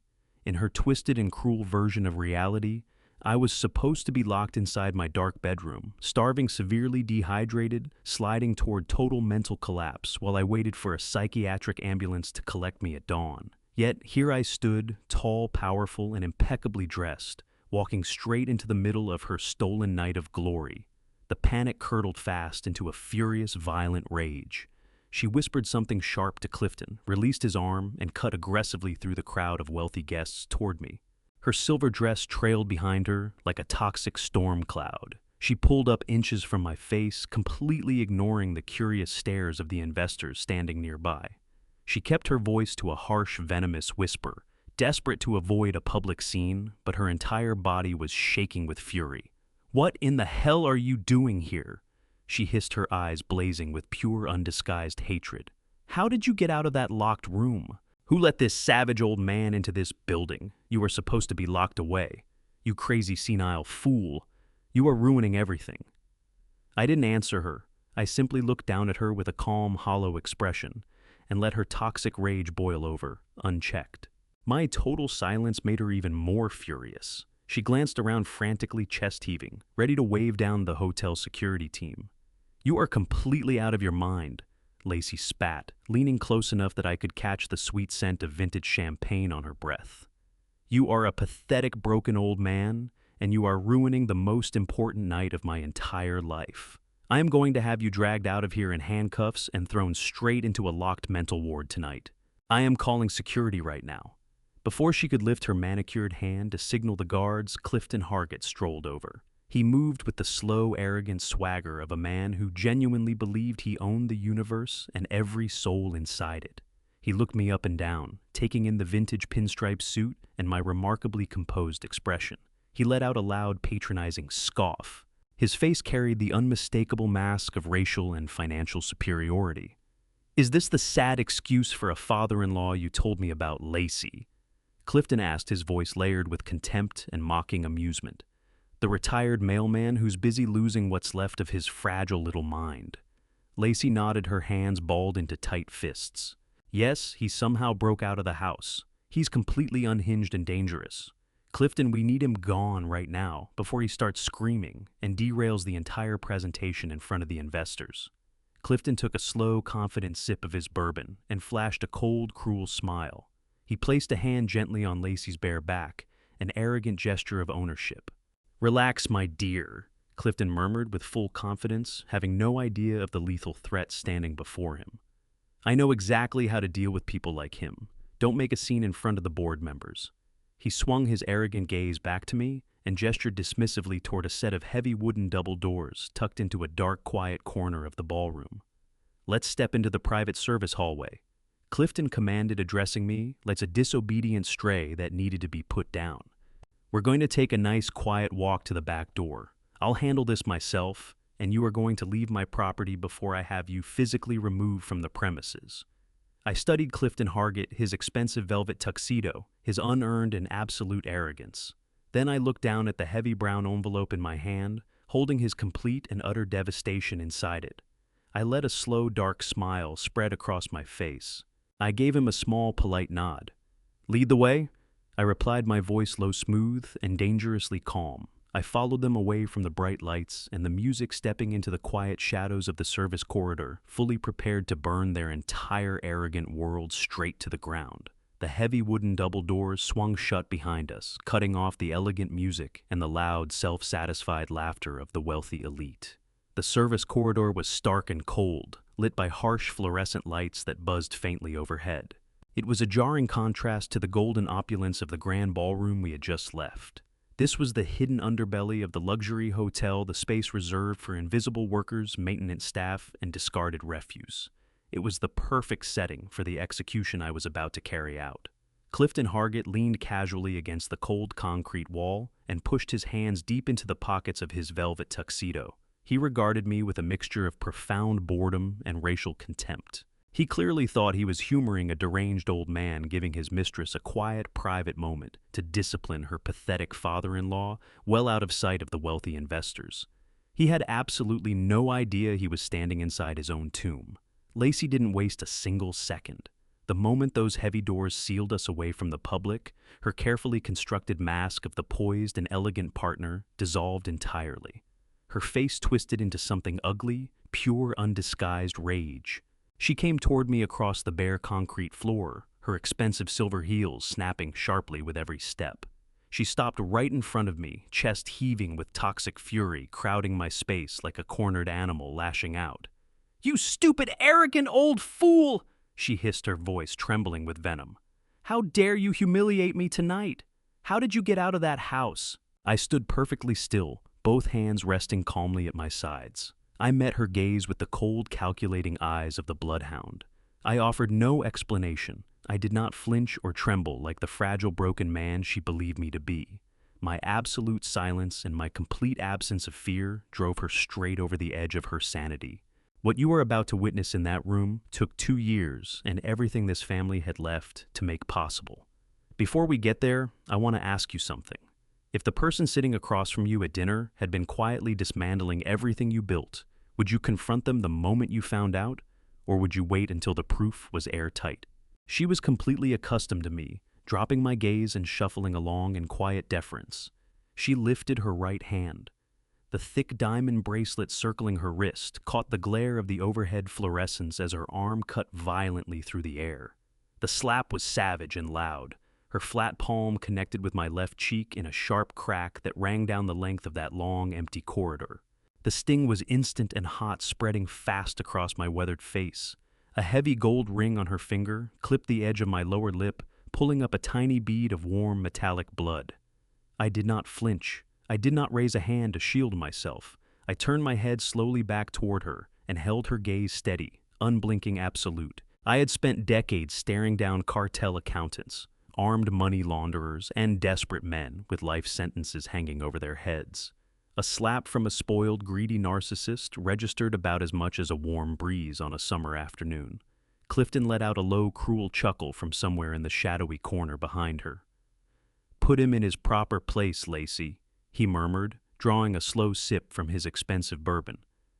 In her twisted and cruel version of reality, I was supposed to be locked inside my dark bedroom, starving, severely dehydrated, sliding toward total mental collapse while I waited for a psychiatric ambulance to collect me at dawn. Yet here I stood, tall, powerful, and impeccably dressed, walking straight into the middle of her stolen night of glory. The panic curdled fast into a furious, violent rage. She whispered something sharp to Clifton, released his arm, and cut aggressively through the crowd of wealthy guests toward me. Her silver dress trailed behind her like a toxic storm cloud. She pulled up inches from my face, completely ignoring the curious stares of the investors standing nearby. She kept her voice to a harsh, venomous whisper, desperate to avoid a public scene, but her entire body was shaking with fury. "What in the hell are you doing here?" she hissed, her eyes blazing with pure, undisguised hatred. "How did you get out of that locked room? Who let this savage old man into this building? You were supposed to be locked away. You crazy senile fool. You are ruining everything." I didn't answer her. I simply looked down at her with a calm, hollow expression and let her toxic rage boil over, unchecked. My total silence made her even more furious. She glanced around frantically, chest-heaving, ready to wave down the hotel security team. "You are completely out of your mind," Lacey spat, leaning close enough that I could catch the sweet scent of vintage champagne on her breath. "You are a pathetic, broken old man, and you are ruining the most important night of my entire life. I am going to have you dragged out of here in handcuffs and thrown straight into a locked mental ward tonight. I am calling security right now." Before she could lift her manicured hand to signal the guards, Clifton Hargett strolled over. He moved with the slow, arrogant swagger of a man who genuinely believed he owned the universe and every soul inside it. He looked me up and down, taking in the vintage pinstripe suit and my remarkably composed expression. He let out a loud, patronizing scoff. His face carried the unmistakable mask of racial and financial superiority. "Is this the sad excuse for a father-in-law you told me about, Lacey?" Clifton asked, his voice layered with contempt and mocking amusement. "The retired mailman who's busy losing what's left of his fragile little mind." Lacey nodded, her hands balled into tight fists. "Yes, he somehow broke out of the house. He's completely unhinged and dangerous. Clifton, we need him gone right now before he starts screaming and derails the entire presentation in front of the investors." Clifton took a slow, confident sip of his bourbon and flashed a cold, cruel smile. He placed a hand gently on Lacey's bare back, an arrogant gesture of ownership. "Relax, my dear," Clifton murmured with full confidence, having no idea of the lethal threat standing before him. "I know exactly how to deal with people like him. Don't make a scene in front of the board members." He swung his arrogant gaze back to me and gestured dismissively toward a set of heavy wooden double doors tucked into a dark, quiet corner of the ballroom. "Let's step into the private service hallway," Clifton commanded, addressing me like a disobedient stray that needed to be put down. "We're going to take a nice, quiet walk to the back door. I'll handle this myself, and you are going to leave my property before I have you physically removed from the premises." I studied Clifton Hargett, his expensive velvet tuxedo, his unearned and absolute arrogance. Then I looked down at the heavy brown envelope in my hand, holding his complete and utter devastation inside it. I let a slow, dark smile spread across my face. I gave him a small, polite nod. "Lead the way," I replied, my voice low, smooth, and dangerously calm. I followed them away from the bright lights and the music, stepping into the quiet shadows of the service corridor, fully prepared to burn their entire arrogant world straight to the ground. The heavy wooden double doors swung shut behind us, cutting off the elegant music and the loud, self-satisfied laughter of the wealthy elite. The service corridor was stark and cold, lit by harsh fluorescent lights that buzzed faintly overhead. It was a jarring contrast to the golden opulence of the grand ballroom we had just left. This was the hidden underbelly of the luxury hotel, the space reserved for invisible workers, maintenance staff, and discarded refuse. It was the perfect setting for the execution I was about to carry out. Clifton Hargett leaned casually against the cold concrete wall and pushed his hands deep into the pockets of his velvet tuxedo. He regarded me with a mixture of profound boredom and racial contempt. He clearly thought he was humoring a deranged old man, giving his mistress a quiet, private moment to discipline her pathetic father-in-law, well out of sight of the wealthy investors. He had absolutely no idea he was standing inside his own tomb. Lacey didn't waste a single second. The moment those heavy doors sealed us away from the public, her carefully constructed mask of the poised and elegant partner dissolved entirely. Her face twisted into something ugly, pure, undisguised rage. She came toward me across the bare concrete floor, her expensive silver heels snapping sharply with every step. She stopped right in front of me, chest heaving with toxic fury, crowding my space like a cornered animal lashing out. "You stupid, arrogant old fool!" she hissed, her voice trembling with venom. "How dare you humiliate me tonight? How did you get out of that house?" I stood perfectly still, both hands resting calmly at my sides. I met her gaze with the cold, calculating eyes of the bloodhound. I offered no explanation, I did not flinch or tremble like the fragile, broken man she believed me to be. My absolute silence and my complete absence of fear drove her straight over the edge of her sanity. What you are about to witness in that room took 2 years and everything this family had left to make possible. Before we get there, I want to ask you something. If the person sitting across from you at dinner had been quietly dismantling everything you built, would you confront them the moment you found out, or would you wait until the proof was airtight? She was completely accustomed to me, dropping my gaze and shuffling along in quiet deference. She lifted her right hand. The thick diamond bracelet circling her wrist caught the glare of the overhead fluorescence as her arm cut violently through the air. The slap was savage and loud. Her flat palm connected with my left cheek in a sharp crack that rang down the length of that long, empty corridor. The sting was instant and hot, spreading fast across my weathered face. A heavy gold ring on her finger clipped the edge of my lower lip, pulling up a tiny bead of warm, metallic blood. I did not flinch. I did not raise a hand to shield myself. I turned my head slowly back toward her and held her gaze steady, unblinking absolute. I had spent decades staring down cartel accountants, armed money launderers, and desperate men with life sentences hanging over their heads. A slap from a spoiled, greedy narcissist registered about as much as a warm breeze on a summer afternoon. Clifton let out a low, cruel chuckle from somewhere in the shadowy corner behind her. "Put him in his proper place, Lacey," he murmured, drawing a slow sip from his expensive bourbon.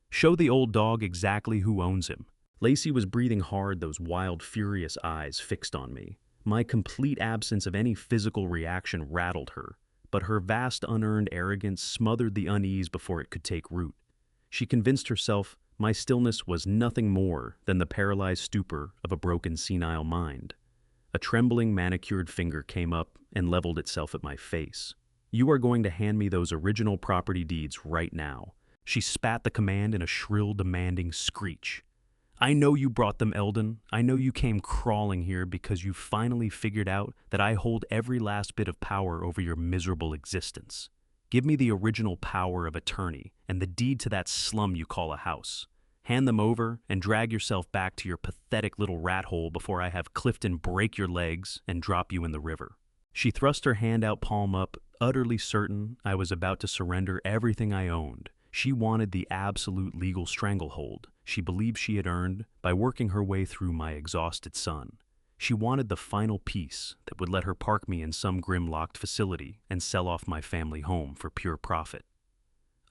"Show the old dog exactly who owns him." Lacey was breathing hard, those wild, furious eyes fixed on me. My complete absence of any physical reaction rattled her, but her vast unearned arrogance smothered the unease before it could take root. She convinced herself my stillness was nothing more than the paralyzed stupor of a broken senile mind. A trembling manicured finger came up and leveled itself at my face. "You are going to hand me those original property deeds right now." She spat the command in a shrill, demanding screech. "I know you brought them, Eldon. I know you came crawling here because you finally figured out that I hold every last bit of power over your miserable existence. Give me the original power of attorney and the deed to that slum you call a house. Hand them over and drag yourself back to your pathetic little rat hole before I have Clifton break your legs and drop you in the river." She thrust her hand out, palm up, utterly certain I was about to surrender everything I owned. She wanted the absolute legal stranglehold she believed she had earned by working her way through my exhausted son. She wanted the final piece that would let her park me in some grim locked facility and sell off my family home for pure profit.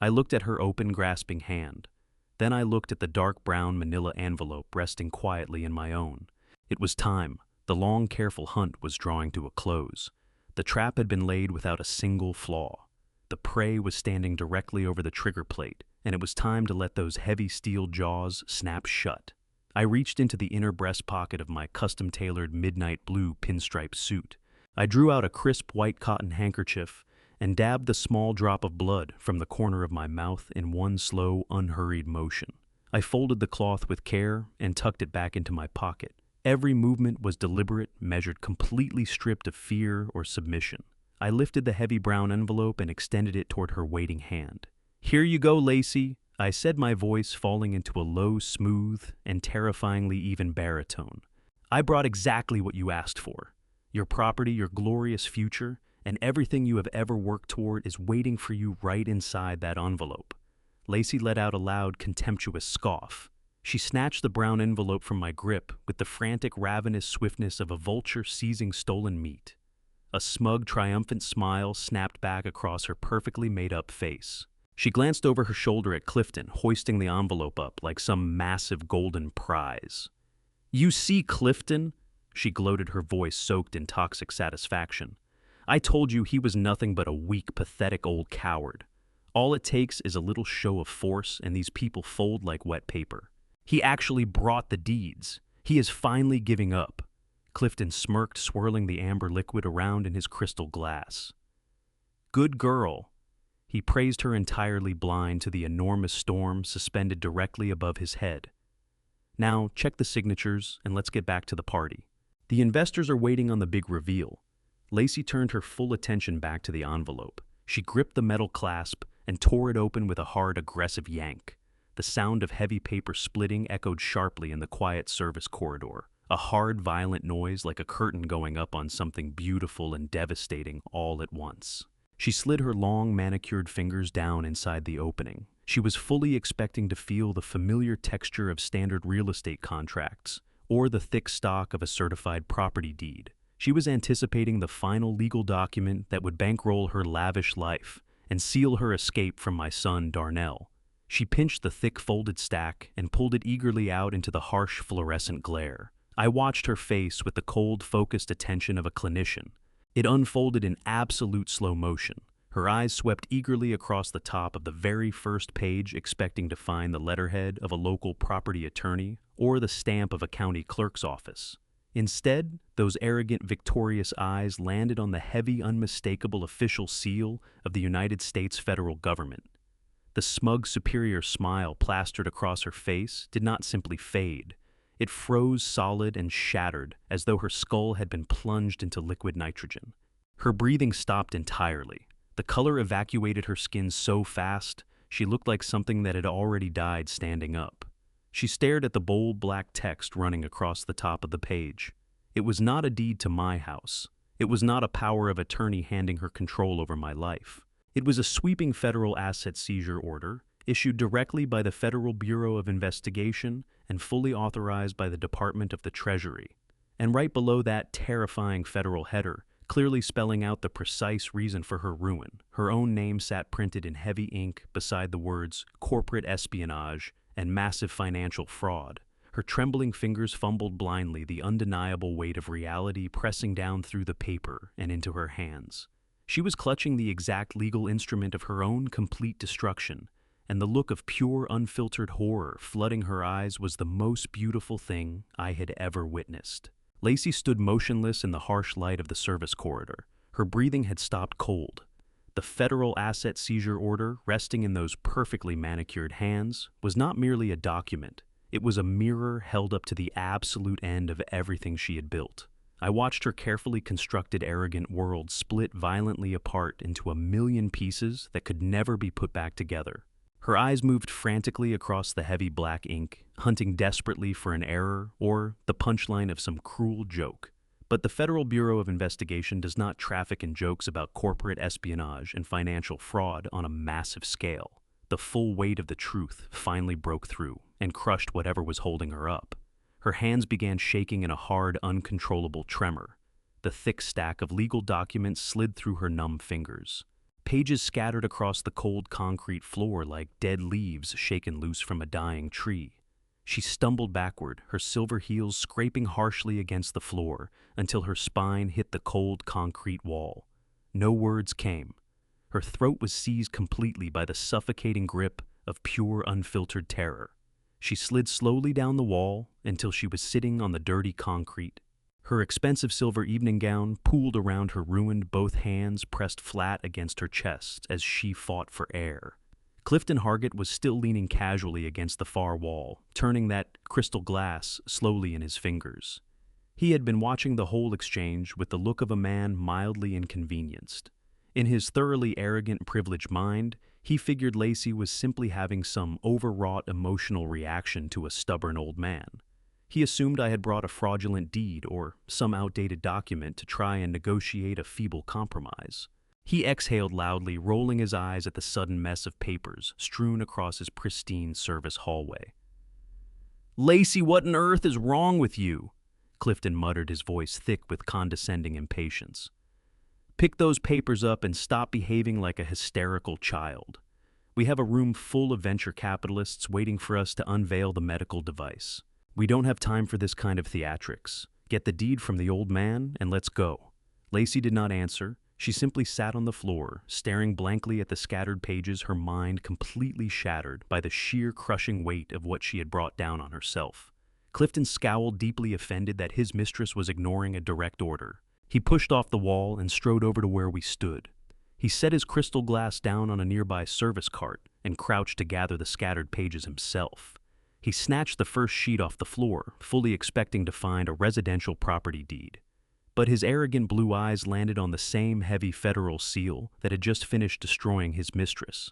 I looked at her open, grasping hand. Then I looked at the dark brown manila envelope resting quietly in my own. It was time. The long, careful hunt was drawing to a close. The trap had been laid without a single flaw. The prey was standing directly over the trigger plate, and it was time to let those heavy steel jaws snap shut. I reached into the inner breast pocket of my custom-tailored midnight blue pinstripe suit. I drew out a crisp white cotton handkerchief and dabbed the small drop of blood from the corner of my mouth in one slow, unhurried motion. I folded the cloth with care and tucked it back into my pocket. Every movement was deliberate, measured, completely stripped of fear or submission. I lifted the heavy brown envelope and extended it toward her waiting hand. "Here you go, Lacey," I said, my voice falling into a low, smooth, and terrifyingly even baritone. "I brought exactly what you asked for. Your property, your glorious future, and everything you have ever worked toward is waiting for you right inside that envelope." Lacey let out a loud, contemptuous scoff. She snatched the brown envelope from my grip with the frantic, ravenous swiftness of a vulture seizing stolen meat. A smug, triumphant smile snapped back across her perfectly made-up face. She glanced over her shoulder at Clifton, hoisting the envelope up like some massive golden prize. "You see, Clifton?" She gloated, her voice soaked in toxic satisfaction. "I told you he was nothing but a weak, pathetic old coward. All it takes is a little show of force, and these people fold like wet paper. He actually brought the deeds. He is finally giving up." Clifton smirked, swirling the amber liquid around in his crystal glass. "Good girl." He praised her, entirely blind to the enormous storm suspended directly above his head. "Now, check the signatures, and let's get back to the party. The investors are waiting on the big reveal." Lacey turned her full attention back to the envelope. She gripped the metal clasp and tore it open with a hard, aggressive yank. The sound of heavy paper splitting echoed sharply in the quiet service corridor. a hard, violent noise like a curtain going up on something beautiful and devastating all at once. She slid her long, manicured fingers down inside the opening. She was fully expecting to feel the familiar texture of standard real estate contracts or the thick stock of a certified property deed. She was anticipating the final legal document that would bankroll her lavish life and seal her escape from my son, Darnell. She pinched the thick folded stack and pulled it eagerly out into the harsh fluorescent glare. I watched her face with the cold, focused attention of a clinician. It unfolded in absolute slow motion. Her eyes swept eagerly across the top of the very first page, expecting to find the letterhead of a local property attorney or the stamp of a county clerk's office. Instead, those arrogant, victorious eyes landed on the heavy, unmistakable official seal of the United States federal government. The smug, superior smile plastered across her face did not simply fade. It froze solid and shattered, as though her skull had been plunged into liquid nitrogen. Her breathing stopped entirely. The color evacuated her skin so fast, she looked like something that had already died standing up. She stared at the bold black text running across the top of the page. It was not a deed to my house. It was not a power of attorney handing her control over my life. It was a sweeping federal asset seizure order, issued directly by the Federal Bureau of Investigation and fully authorized by the Department of the Treasury. And right below that terrifying federal header, clearly spelling out the precise reason for her ruin, her own name sat printed in heavy ink beside the words corporate espionage and massive financial fraud. Her trembling fingers fumbled blindly, the undeniable weight of reality pressing down through the paper and into her hands. She was clutching the exact legal instrument of her own complete destruction, and the look of pure, unfiltered horror flooding her eyes was the most beautiful thing I had ever witnessed. Lacey stood motionless in the harsh light of the service corridor. Her breathing had stopped cold. The federal asset seizure order, resting in those perfectly manicured hands, was not merely a document. It was a mirror held up to the absolute end of everything she had built. I watched her carefully constructed, arrogant world split violently apart into a million pieces that could never be put back together. Her eyes moved frantically across the heavy black ink, hunting desperately for an error or the punchline of some cruel joke. But the Federal Bureau of Investigation does not traffic in jokes about corporate espionage and financial fraud on a massive scale. The full weight of the truth finally broke through and crushed whatever was holding her up. Her hands began shaking in a hard, uncontrollable tremor. The thick stack of legal documents slid through her numb fingers. Pages scattered across the cold concrete floor like dead leaves shaken loose from a dying tree. She stumbled backward, her silver heels scraping harshly against the floor until her spine hit the cold concrete wall. No words came. Her throat was seized completely by the suffocating grip of pure, unfiltered terror. She slid slowly down the wall until she was sitting on the dirty concrete. Her expensive silver evening gown pooled around her ruined, both hands pressed flat against her chest as she fought for air. Clifton Hargett was still leaning casually against the far wall, turning that crystal glass slowly in his fingers. He had been watching the whole exchange with the look of a man mildly inconvenienced. In his thoroughly arrogant, privileged mind, he figured Lacey was simply having some overwrought emotional reaction to a stubborn old man. He assumed I had brought a fraudulent deed or some outdated document to try and negotiate a feeble compromise. He exhaled loudly, rolling his eyes at the sudden mess of papers strewn across his pristine service hallway. "Lacey, what on earth is wrong with you?" Clifton muttered, his voice thick with condescending impatience. "Pick those papers up and stop behaving like a hysterical child. We have a room full of venture capitalists waiting for us to unveil the medical device. We don't have time for this kind of theatrics. Get the deed from the old man and let's go." Lacey did not answer. She simply sat on the floor, staring blankly at the scattered pages, her mind completely shattered by the sheer crushing weight of what she had brought down on herself. Clifton scowled, deeply offended that his mistress was ignoring a direct order. He pushed off the wall and strode over to where we stood. He set his crystal glass down on a nearby service cart and crouched to gather the scattered pages himself. He snatched the first sheet off the floor, fully expecting to find a residential property deed. But his arrogant blue eyes landed on the same heavy federal seal that had just finished destroying his mistress.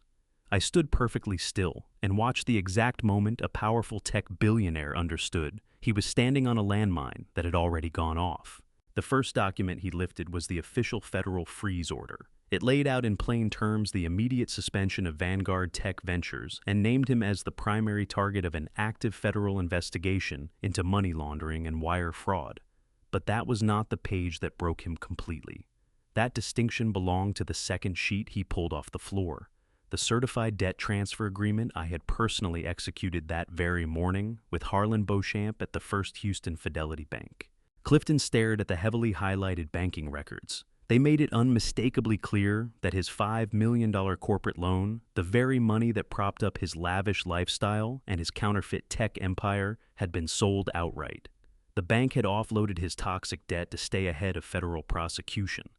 I stood perfectly still and watched the exact moment a powerful tech billionaire understood he was standing on a landmine that had already gone off. The first document he lifted was the official federal freeze order. It laid out in plain terms the immediate suspension of Vanguard Tech Ventures and named him as the primary target of an active federal investigation into money laundering and wire fraud. But that was not the page that broke him completely. That distinction belonged to the second sheet he pulled off the floor. The certified debt transfer agreement I had personally executed that very morning with Harlan Beauchamp at the First Houston Fidelity Bank. Clifton stared at the heavily highlighted banking records. They made it unmistakably clear that his $5 million corporate loan, the very money that propped up his lavish lifestyle and his counterfeit tech empire, had been sold outright. The bank had offloaded his toxic debt to stay ahead of federal prosecution,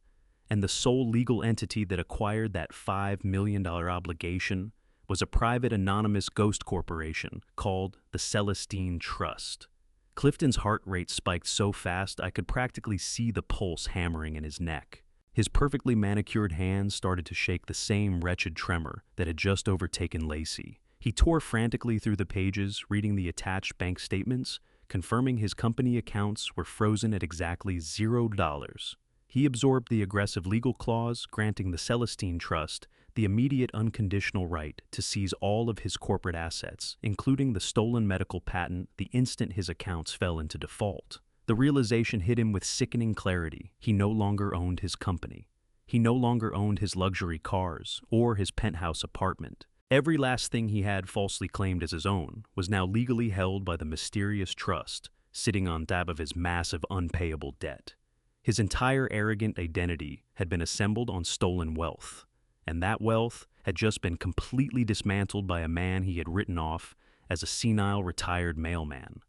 and the sole legal entity that acquired that $5 million obligation was a private anonymous ghost corporation called the Celestine Trust. Clifton's heart rate spiked so fast I could practically see the pulse hammering in his neck. His perfectly manicured hands started to shake the same wretched tremor that had just overtaken Lacey. He tore frantically through the pages, reading the attached bank statements, confirming his company accounts were frozen at exactly $0. He absorbed the aggressive legal clause granting the Celestine Trust the immediate unconditional right to seize all of his corporate assets, including the stolen medical patent, the instant his accounts fell into default. The realization hit him with sickening clarity. He no longer owned his company. He no longer owned his luxury cars or his penthouse apartment. Every last thing he had falsely claimed as his own was now legally held by the mysterious trust, sitting on top of his massive unpayable debt. His entire arrogant identity had been assembled on stolen wealth, and that wealth had just been completely dismantled by a man he had written off as a senile retired mailman.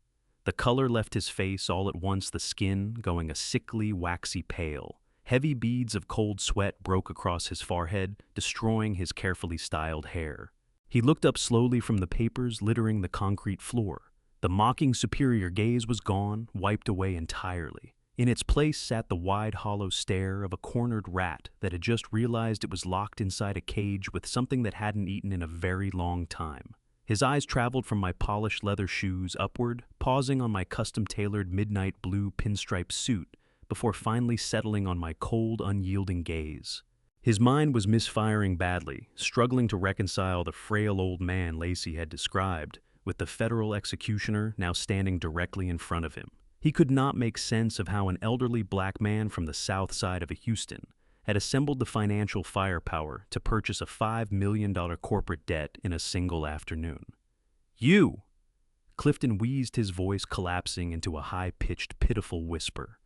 The color left his face all at once, the skin going a sickly, waxy pale. Heavy beads of cold sweat broke across his forehead, destroying his carefully styled hair. He looked up slowly from the papers littering the concrete floor. The mocking superior gaze was gone, wiped away entirely. In its place sat the wide, hollow stare of a cornered rat that had just realized it was locked inside a cage with something that hadn't eaten in a very long time. His eyes traveled from my polished leather shoes upward, pausing on my custom-tailored midnight blue pinstripe suit, before finally settling on my cold, unyielding gaze. His mind was misfiring badly, struggling to reconcile the frail old man Lacey had described with the federal executioner now standing directly in front of him. He could not make sense of how an elderly black man from the south side of Houston had assembled the financial firepower to purchase a $5 million corporate debt in a single afternoon. "You!" Clifton wheezed, his voice collapsing into a high-pitched, pitiful whisper.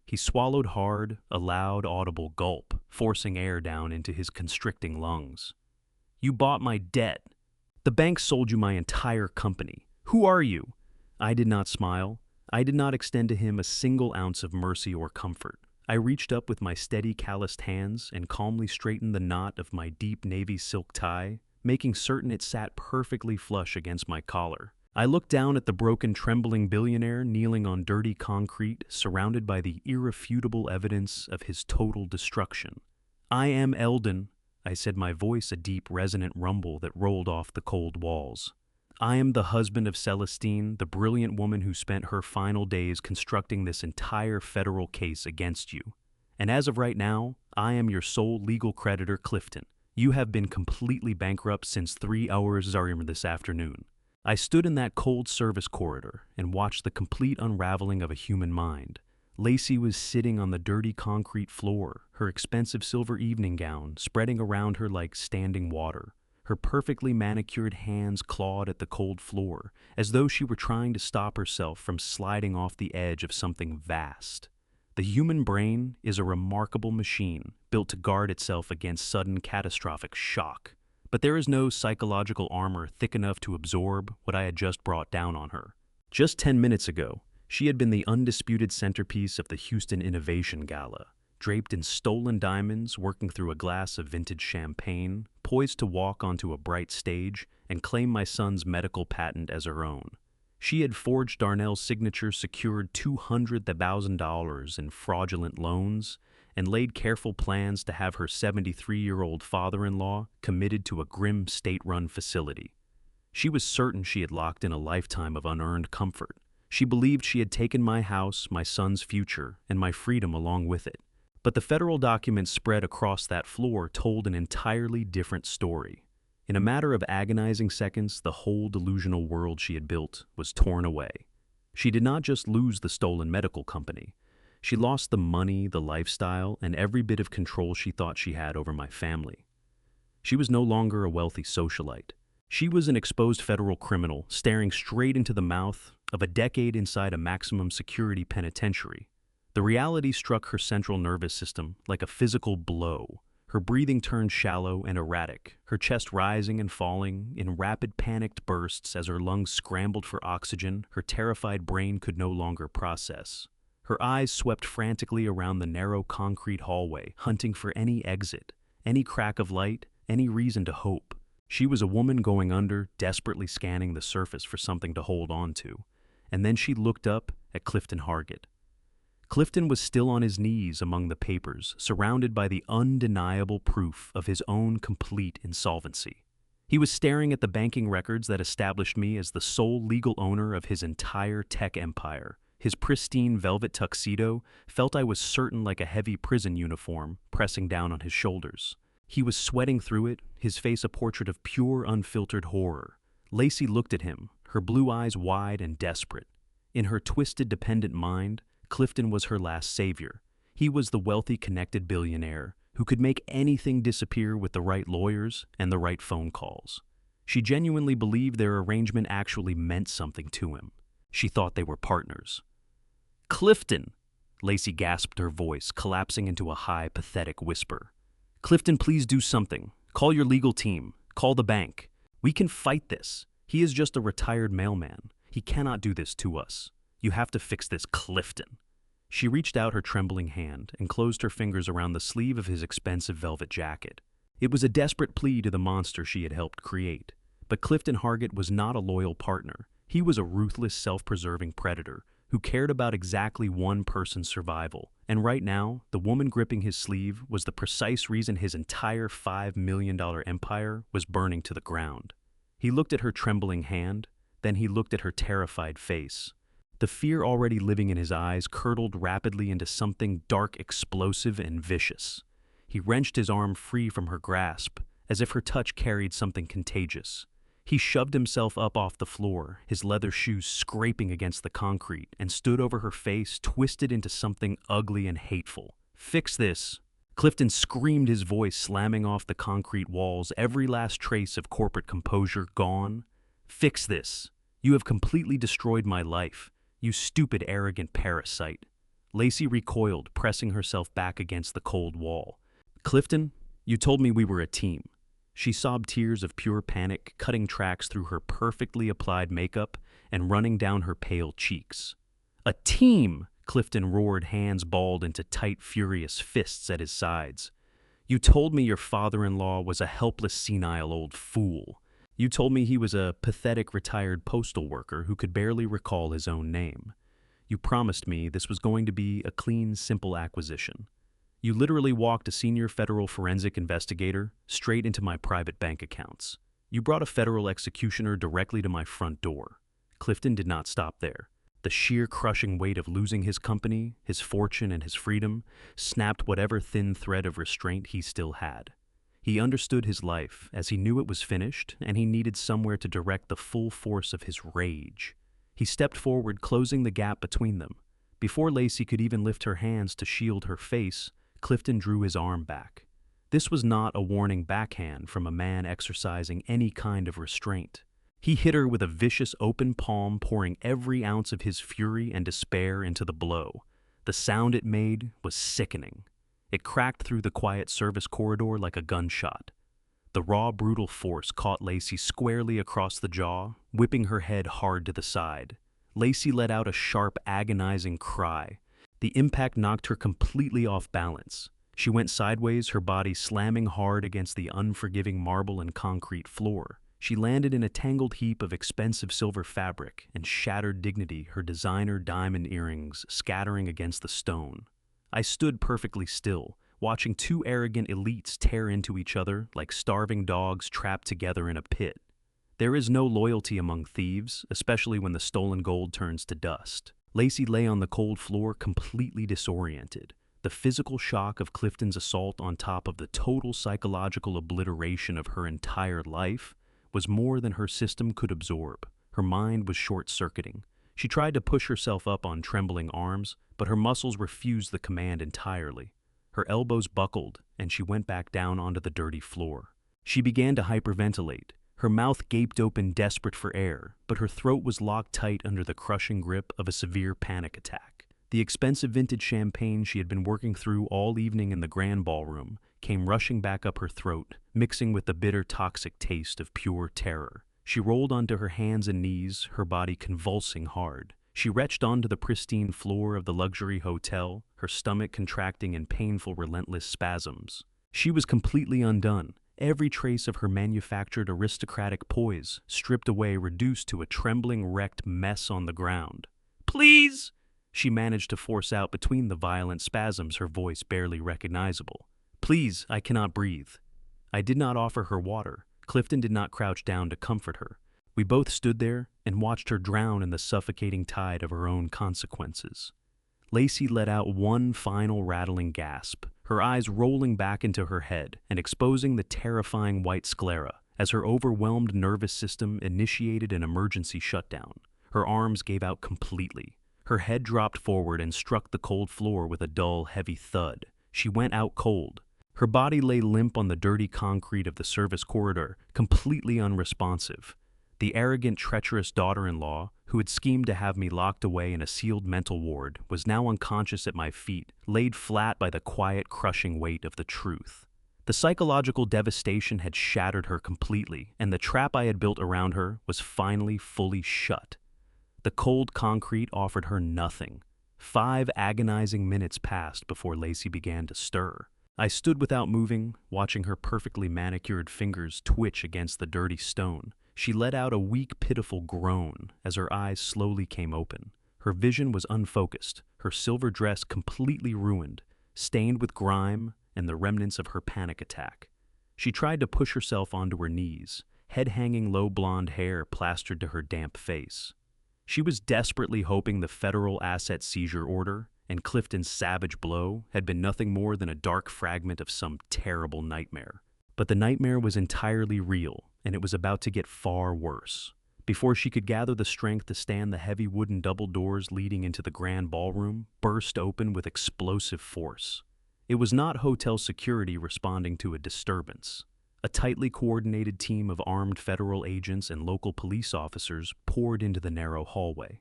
He swallowed hard, a loud, audible gulp, forcing air down into his constricting lungs. "You bought my debt. The bank sold you my entire company. Who are you?" I did not smile. I did not extend to him a single ounce of mercy or comfort. I reached up with my steady, calloused hands and calmly straightened the knot of my deep navy silk tie, making certain it sat perfectly flush against my collar. I looked down at the broken, trembling billionaire kneeling on dirty concrete, surrounded by the irrefutable evidence of his total destruction. "I am Eldon," I said, my voice a deep, resonant rumble that rolled off the cold walls. "I am the husband of Celestine, the brilliant woman who spent her final days constructing this entire federal case against you. And as of right now, I am your sole legal creditor, Clifton. You have been completely bankrupt since 3 hours this afternoon." I stood in that cold service corridor and watched the complete unraveling of a human mind. Lacey was sitting on the dirty concrete floor, her expensive silver evening gown spreading around her like standing water. Her perfectly manicured hands clawed at the cold floor, as though she were trying to stop herself from sliding off the edge of something vast. The human brain is a remarkable machine built to guard itself against sudden catastrophic shock. But there is no psychological armor thick enough to absorb what I had just brought down on her. Just 10 minutes ago, she had been the undisputed centerpiece of the Houston Innovation Gala, draped in stolen diamonds, working through a glass of vintage champagne, poised to walk onto a bright stage and claim my son's medical patent as her own. She had forged Darnell's signature, secured $200,000 in fraudulent loans, and laid careful plans to have her 73-year-old father-in-law committed to a grim state-run facility. She was certain she had locked in a lifetime of unearned comfort. She believed she had taken my house, my son's future, and my freedom along with it. But the federal documents spread across that floor told an entirely different story. In a matter of agonizing seconds, the whole delusional world she had built was torn away. She did not just lose the stolen medical company. She lost the money, the lifestyle, and every bit of control she thought she had over my family. She was no longer a wealthy socialite. She was an exposed federal criminal staring straight into the mouth of a decade inside a maximum security penitentiary. The reality struck her central nervous system like a physical blow. Her breathing turned shallow and erratic, her chest rising and falling in rapid panicked bursts as her lungs scrambled for oxygen her terrified brain could no longer process. Her eyes swept frantically around the narrow concrete hallway, hunting for any exit, any crack of light, any reason to hope. She was a woman going under, desperately scanning the surface for something to hold on to. And then she looked up at Clifton Hargett. Clifton was still on his knees among the papers, surrounded by the undeniable proof of his own complete insolvency. He was staring at the banking records that established me as the sole legal owner of his entire tech empire. His pristine velvet tuxedo felt, I was certain, like a heavy prison uniform pressing down on his shoulders. He was sweating through it, his face a portrait of pure, unfiltered horror. Lacey looked at him, her blue eyes wide and desperate. In her twisted, dependent mind, Clifton was her last savior. He was the wealthy, connected billionaire who could make anything disappear with the right lawyers and the right phone calls. She genuinely believed their arrangement actually meant something to him. She thought they were partners. "Clifton!" Lacey gasped, her voice collapsing into a high, pathetic whisper. "Clifton, please do something. Call your legal team. Call the bank. We can fight this. He is just a retired mailman. He cannot do this to us. You have to fix this, Clifton." She reached out her trembling hand and closed her fingers around the sleeve of his expensive velvet jacket. It was a desperate plea to the monster she had helped create. But Clifton Hargett was not a loyal partner. He was a ruthless, self-preserving predator who cared about exactly one person's survival. And right now, the woman gripping his sleeve was the precise reason his entire $5 million empire was burning to the ground. He looked at her trembling hand, then he looked at her terrified face. The fear already living in his eyes curdled rapidly into something dark, explosive, and vicious. He wrenched his arm free from her grasp, as if her touch carried something contagious. He shoved himself up off the floor, his leather shoes scraping against the concrete, and stood over her face, twisted into something ugly and hateful. "Fix this!" Clifton screamed, his voice slamming off the concrete walls, every last trace of corporate composure gone. "Fix this! You have completely destroyed my life. You stupid, arrogant parasite." Lacey recoiled, pressing herself back against the cold wall. "Clifton, you told me we were a team." She sobbed, tears of pure panic cutting tracks through her perfectly applied makeup and running down her pale cheeks. "A team!" Clifton roared, hands balled into tight, furious fists at his sides. "You told me your father-in-law was a helpless, senile old fool. You told me he was a pathetic retired postal worker who could barely recall his own name. You promised me this was going to be a clean, simple acquisition. You literally walked a senior federal forensic investigator straight into my private bank accounts. You brought a federal executioner directly to my front door." Clifton did not stop there. The sheer crushing weight of losing his company, his fortune, and his freedom snapped whatever thin thread of restraint he still had. He understood his life as he knew it was finished, and he needed somewhere to direct the full force of his rage. He stepped forward, closing the gap between them. Before Lacey could even lift her hands to shield her face, Clifton drew his arm back. This was not a warning backhand from a man exercising any kind of restraint. He hit her with a vicious open palm, pouring every ounce of his fury and despair into the blow. The sound it made was sickening. It cracked through the quiet service corridor like a gunshot. The raw, brutal force caught Lacey squarely across the jaw, whipping her head hard to the side. Lacey let out a sharp, agonizing cry. The impact knocked her completely off balance. She went sideways, her body slamming hard against the unforgiving marble and concrete floor. She landed in a tangled heap of expensive silver fabric and shattered dignity, her designer diamond earrings scattering against the stone. I stood perfectly still, watching two arrogant elites tear into each other like starving dogs trapped together in a pit. There is no loyalty among thieves, especially when the stolen gold turns to dust. Lacey lay on the cold floor completely disoriented. The physical shock of Clifton's assault on top of the total psychological obliteration of her entire life was more than her system could absorb. Her mind was short-circuiting. She tried to push herself up on trembling arms, but her muscles refused the command entirely. Her elbows buckled, and she went back down onto the dirty floor. She began to hyperventilate. Her mouth gaped open, desperate for air, but her throat was locked tight under the crushing grip of a severe panic attack. The expensive vintage champagne she had been working through all evening in the grand ballroom came rushing back up her throat, mixing with the bitter, toxic taste of pure terror. She rolled onto her hands and knees, her body convulsing hard. She retched onto the pristine floor of the luxury hotel, her stomach contracting in painful, relentless spasms. She was completely undone. Every trace of her manufactured aristocratic poise stripped away, reduced to a trembling, wrecked mess on the ground. "Please!" she managed to force out between the violent spasms, her voice barely recognizable. "Please, I cannot breathe." I did not offer her water. Clifton did not crouch down to comfort her. We both stood there and watched her drown in the suffocating tide of her own consequences. Lacey let out one final rattling gasp, her eyes rolling back into her head and exposing the terrifying white sclera as her overwhelmed nervous system initiated an emergency shutdown. Her arms gave out completely. Her head dropped forward and struck the cold floor with a dull, heavy thud. She went out cold. Her body lay limp on the dirty concrete of the service corridor, completely unresponsive. The arrogant, treacherous daughter-in-law, who had schemed to have me locked away in a sealed mental ward, was now unconscious at my feet, laid flat by the quiet, crushing weight of the truth. The psychological devastation had shattered her completely, and the trap I had built around her was finally fully shut. The cold concrete offered her nothing. 5 agonizing minutes passed before Lacey began to stir. I stood without moving, watching her perfectly manicured fingers twitch against the dirty stone. She let out a weak, pitiful groan as her eyes slowly came open. Her vision was unfocused, her silver dress completely ruined, stained with grime and the remnants of her panic attack. She tried to push herself onto her knees, head-hanging low blonde hair plastered to her damp face. She was desperately hoping the federal asset seizure order and Clifton's savage blow had been nothing more than a dark fragment of some terrible nightmare. But the nightmare was entirely real, and it was about to get far worse. Before she could gather the strength to stand, the heavy wooden double doors leading into the grand ballroom burst open with explosive force. It was not hotel security responding to a disturbance. A tightly coordinated team of armed federal agents and local police officers poured into the narrow hallway.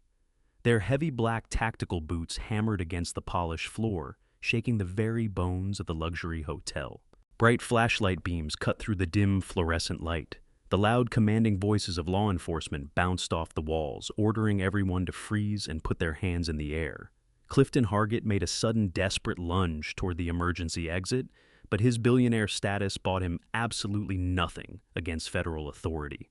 Their heavy black tactical boots hammered against the polished floor, shaking the very bones of the luxury hotel. Bright flashlight beams cut through the dim fluorescent light. The loud, commanding voices of law enforcement bounced off the walls, ordering everyone to freeze and put their hands in the air. Clifton Hargett made a sudden, desperate lunge toward the emergency exit, but his billionaire status bought him absolutely nothing against federal authority.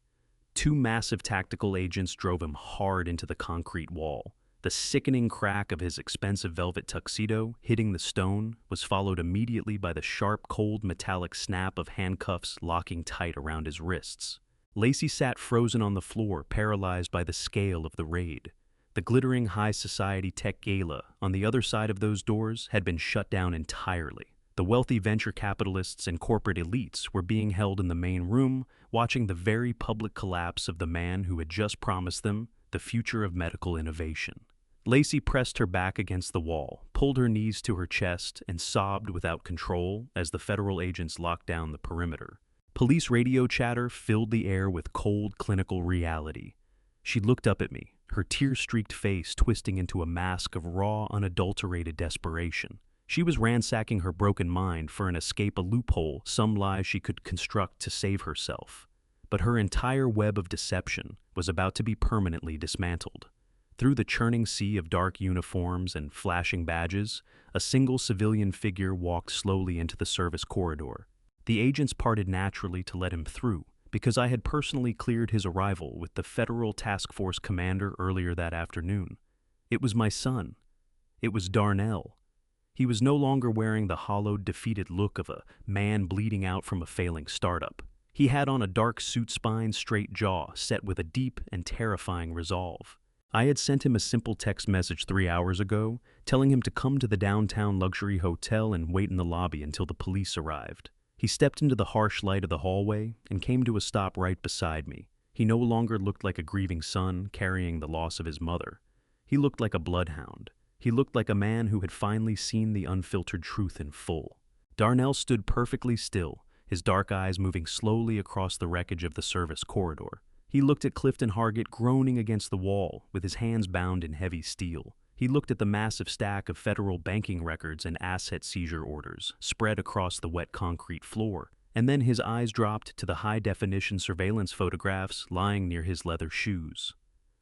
2 massive tactical agents drove him hard into the concrete wall. The sickening crack of his expensive velvet tuxedo hitting the stone was followed immediately by the sharp, cold, metallic snap of handcuffs locking tight around his wrists. Lacey sat frozen on the floor, paralyzed by the scale of the raid. The glittering high society tech gala on the other side of those doors had been shut down entirely. The wealthy venture capitalists and corporate elites were being held in the main room, watching the very public collapse of the man who had just promised them the future of medical innovation. Lacey pressed her back against the wall, pulled her knees to her chest, and sobbed without control as the federal agents locked down the perimeter. Police radio chatter filled the air with cold, clinical reality. She looked up at me, her tear-streaked face twisting into a mask of raw, unadulterated desperation. She was ransacking her broken mind for an escape, a loophole, some lie she could construct to save herself. But her entire web of deception was about to be permanently dismantled. Through the churning sea of dark uniforms and flashing badges, a single civilian figure walked slowly into the service corridor. The agents parted naturally to let him through, because I had personally cleared his arrival with the Federal Task Force commander earlier that afternoon. It was my son. It was Darnell. He was no longer wearing the hollowed, defeated look of a man bleeding out from a failing startup. He had on a dark suit spine, straight jaw, set with a deep and terrifying resolve. I had sent him a simple text message 3 hours ago, telling him to come to the downtown luxury hotel and wait in the lobby until the police arrived. He stepped into the harsh light of the hallway and came to a stop right beside me. He no longer looked like a grieving son carrying the loss of his mother. He looked like a bloodhound. He looked like a man who had finally seen the unfiltered truth in full. Darnell stood perfectly still, his dark eyes moving slowly across the wreckage of the service corridor. He looked at Clifton Hargett groaning against the wall, with his hands bound in heavy steel. He looked at the massive stack of federal banking records and asset seizure orders spread across the wet concrete floor, and then his eyes dropped to the high-definition surveillance photographs lying near his leather shoes.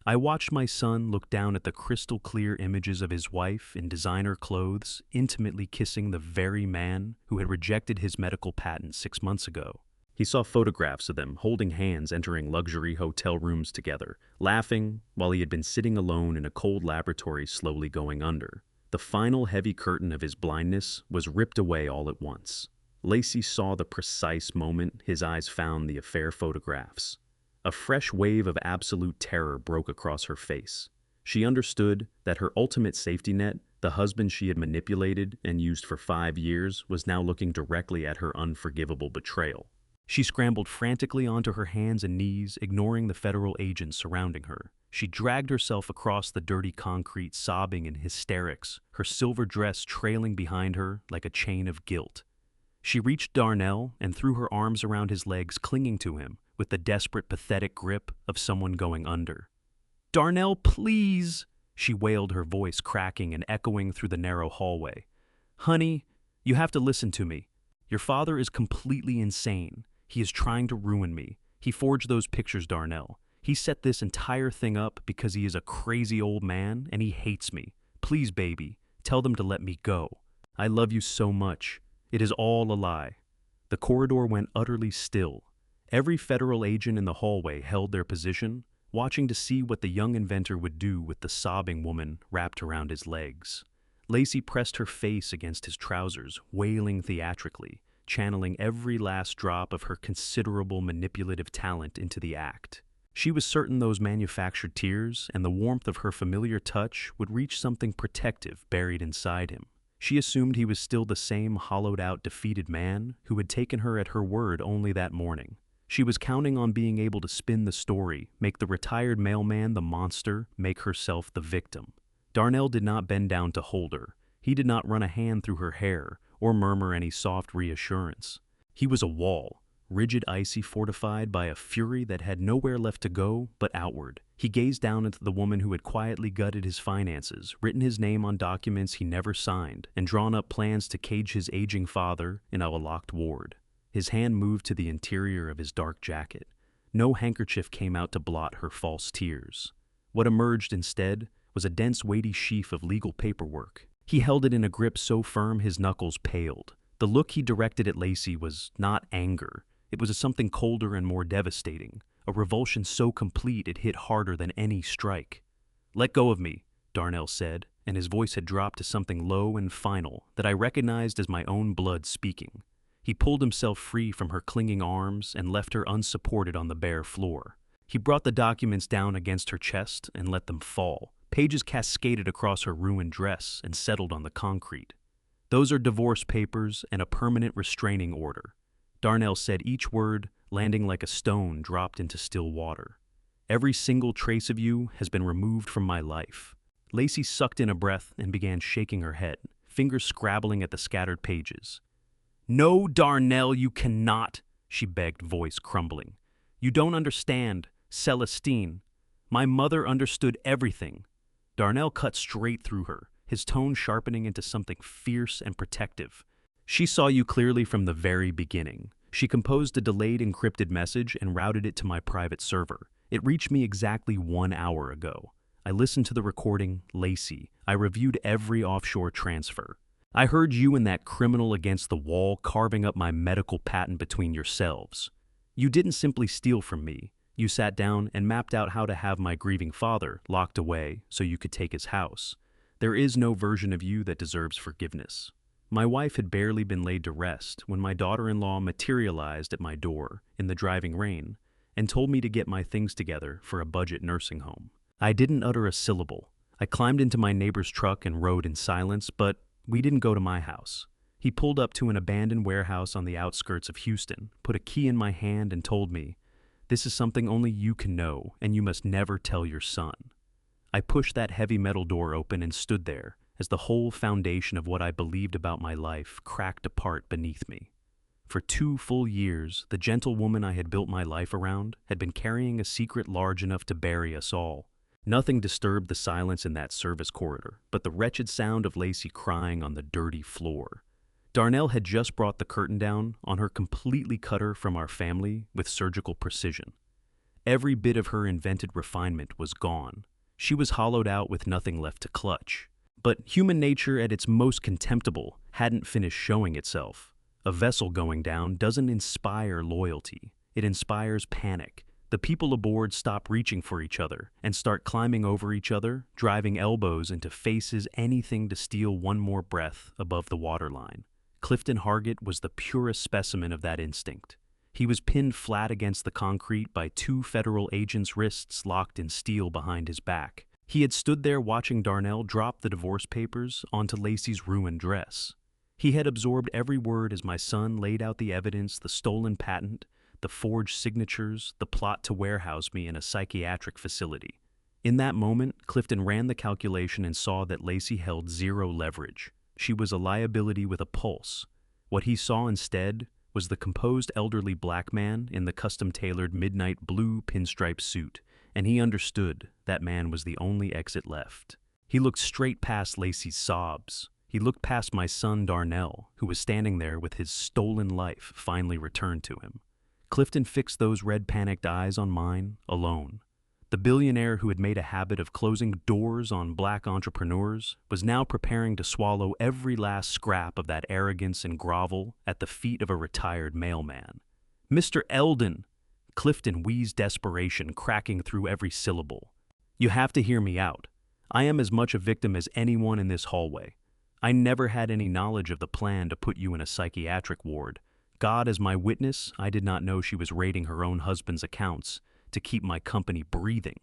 I watched my son look down at the crystal-clear images of his wife in designer clothes, intimately kissing the very man who had rejected his medical patent 6 months ago. He saw photographs of them holding hands entering luxury hotel rooms together, laughing while he had been sitting alone in a cold laboratory slowly going under. The final heavy curtain of his blindness was ripped away all at once. Lacey saw the precise moment his eyes found the affair photographs. A fresh wave of absolute terror broke across her face. She understood that her ultimate safety net, the husband she had manipulated and used for 5 years, was now looking directly at her unforgivable betrayal. She scrambled frantically onto her hands and knees, ignoring the federal agents surrounding her. She dragged herself across the dirty concrete, sobbing in hysterics, her silver dress trailing behind her like a chain of guilt. She reached Darnell and threw her arms around his legs, clinging to him with the desperate, pathetic grip of someone going under. "Darnell, please!" she wailed, her voice cracking and echoing through the narrow hallway. "Honey, you have to listen to me. Your father is completely insane. He is trying to ruin me. He forged those pictures, Darnell. He set this entire thing up because he is a crazy old man and he hates me. Please, baby, tell them to let me go. I love you so much. It is all a lie." The corridor went utterly still. Every federal agent in the hallway held their position, watching to see what the young inventor would do with the sobbing woman wrapped around his legs. Lacey pressed her face against his trousers, wailing theatrically, channeling every last drop of her considerable manipulative talent into the act. She was certain those manufactured tears and the warmth of her familiar touch would reach something protective buried inside him. She assumed he was still the same hollowed-out, defeated man who had taken her at her word only that morning. She was counting on being able to spin the story, make the retired mailman the monster, make herself the victim. Darnell did not bend down to hold her. He did not run a hand through her hair or murmur any soft reassurance. He was a wall, rigid, icy, fortified by a fury that had nowhere left to go but outward. He gazed down into the woman who had quietly gutted his finances, written his name on documents he never signed, and drawn up plans to cage his aging father in a locked ward. His hand moved to the interior of his dark jacket. No handkerchief came out to blot her false tears. What emerged instead was a dense, weighty sheaf of legal paperwork. He held it in a grip so firm his knuckles paled. The look he directed at Lacey was not anger. It was something colder and more devastating, a revulsion so complete it hit harder than any strike. "Let go of me," Darnell said, and his voice had dropped to something low and final that I recognized as my own blood speaking. He pulled himself free from her clinging arms and left her unsupported on the bare floor. He brought the documents down against her chest and let them fall. Pages cascaded across her ruined dress and settled on the concrete. "Those are divorce papers and a permanent restraining order," Darnell said, each word landing like a stone dropped into still water. "Every single trace of you has been removed from my life." Lacey sucked in a breath and began shaking her head, fingers scrabbling at the scattered pages. "No, Darnell, you cannot," she begged, voice crumbling. "You don't understand, Celestine. My mother understood everything." Darnell cut straight through her, his tone sharpening into something fierce and protective. "She saw you clearly from the very beginning. She composed a delayed encrypted message and routed it to my private server. It reached me exactly 1 hour ago. I listened to the recording, Lacey. I reviewed every offshore transfer. I heard you and that criminal against the wall carving up my medical patent between yourselves. You didn't simply steal from me. You sat down and mapped out how to have my grieving father locked away so you could take his house. There is no version of you that deserves forgiveness. My wife had barely been laid to rest when my daughter-in-law materialized at my door in the driving rain and told me to get my things together for a budget nursing home. I didn't utter a syllable. I climbed into my neighbor's truck and rode in silence, but we didn't go to my house. He pulled up to an abandoned warehouse on the outskirts of Houston, put a key in my hand, and told me, "This is something only you can know, and you must never tell your son." I pushed that heavy metal door open and stood there as the whole foundation of what I believed about my life cracked apart beneath me. For 2 full years, the gentle woman I had built my life around had been carrying a secret large enough to bury us all. Nothing disturbed the silence in that service corridor but the wretched sound of Lacey crying on the dirty floor. Darnell had just brought the curtain down on her, completely cut her from our family with surgical precision. Every bit of her invented refinement was gone. She was hollowed out with nothing left to clutch. But human nature at its most contemptible hadn't finished showing itself. A vessel going down doesn't inspire loyalty. It inspires panic. The people aboard stop reaching for each other and start climbing over each other, driving elbows into faces, anything to steal one more breath above the waterline. Clifton Hargett was the purest specimen of that instinct. He was pinned flat against the concrete by 2 federal agents' wrists locked in steel behind his back. He had stood there watching Darnell drop the divorce papers onto Lacey's ruined dress. He had absorbed every word as my son laid out the evidence, the stolen patent, the forged signatures, the plot to warehouse me in a psychiatric facility. In that moment, Clifton ran the calculation and saw that Lacey held 0 leverage. She was a liability with a pulse. What he saw instead was the composed elderly black man in the custom-tailored midnight blue pinstripe suit, and he understood that man was the only exit left. He looked straight past Lacey's sobs. He looked past my son Darnell, who was standing there with his stolen life finally returned to him. Clifton fixed those red panicked eyes on mine, alone. The billionaire who had made a habit of closing doors on black entrepreneurs was now preparing to swallow every last scrap of that arrogance and grovel at the feet of a retired mailman. "Mr. Eldon!" Clifton wheezed desperation, cracking through every syllable. "You have to hear me out. I am as much a victim as anyone in this hallway. I never had any knowledge of the plan to put you in a psychiatric ward. God is my witness, I did not know she was raiding her own husband's accounts to keep my company breathing."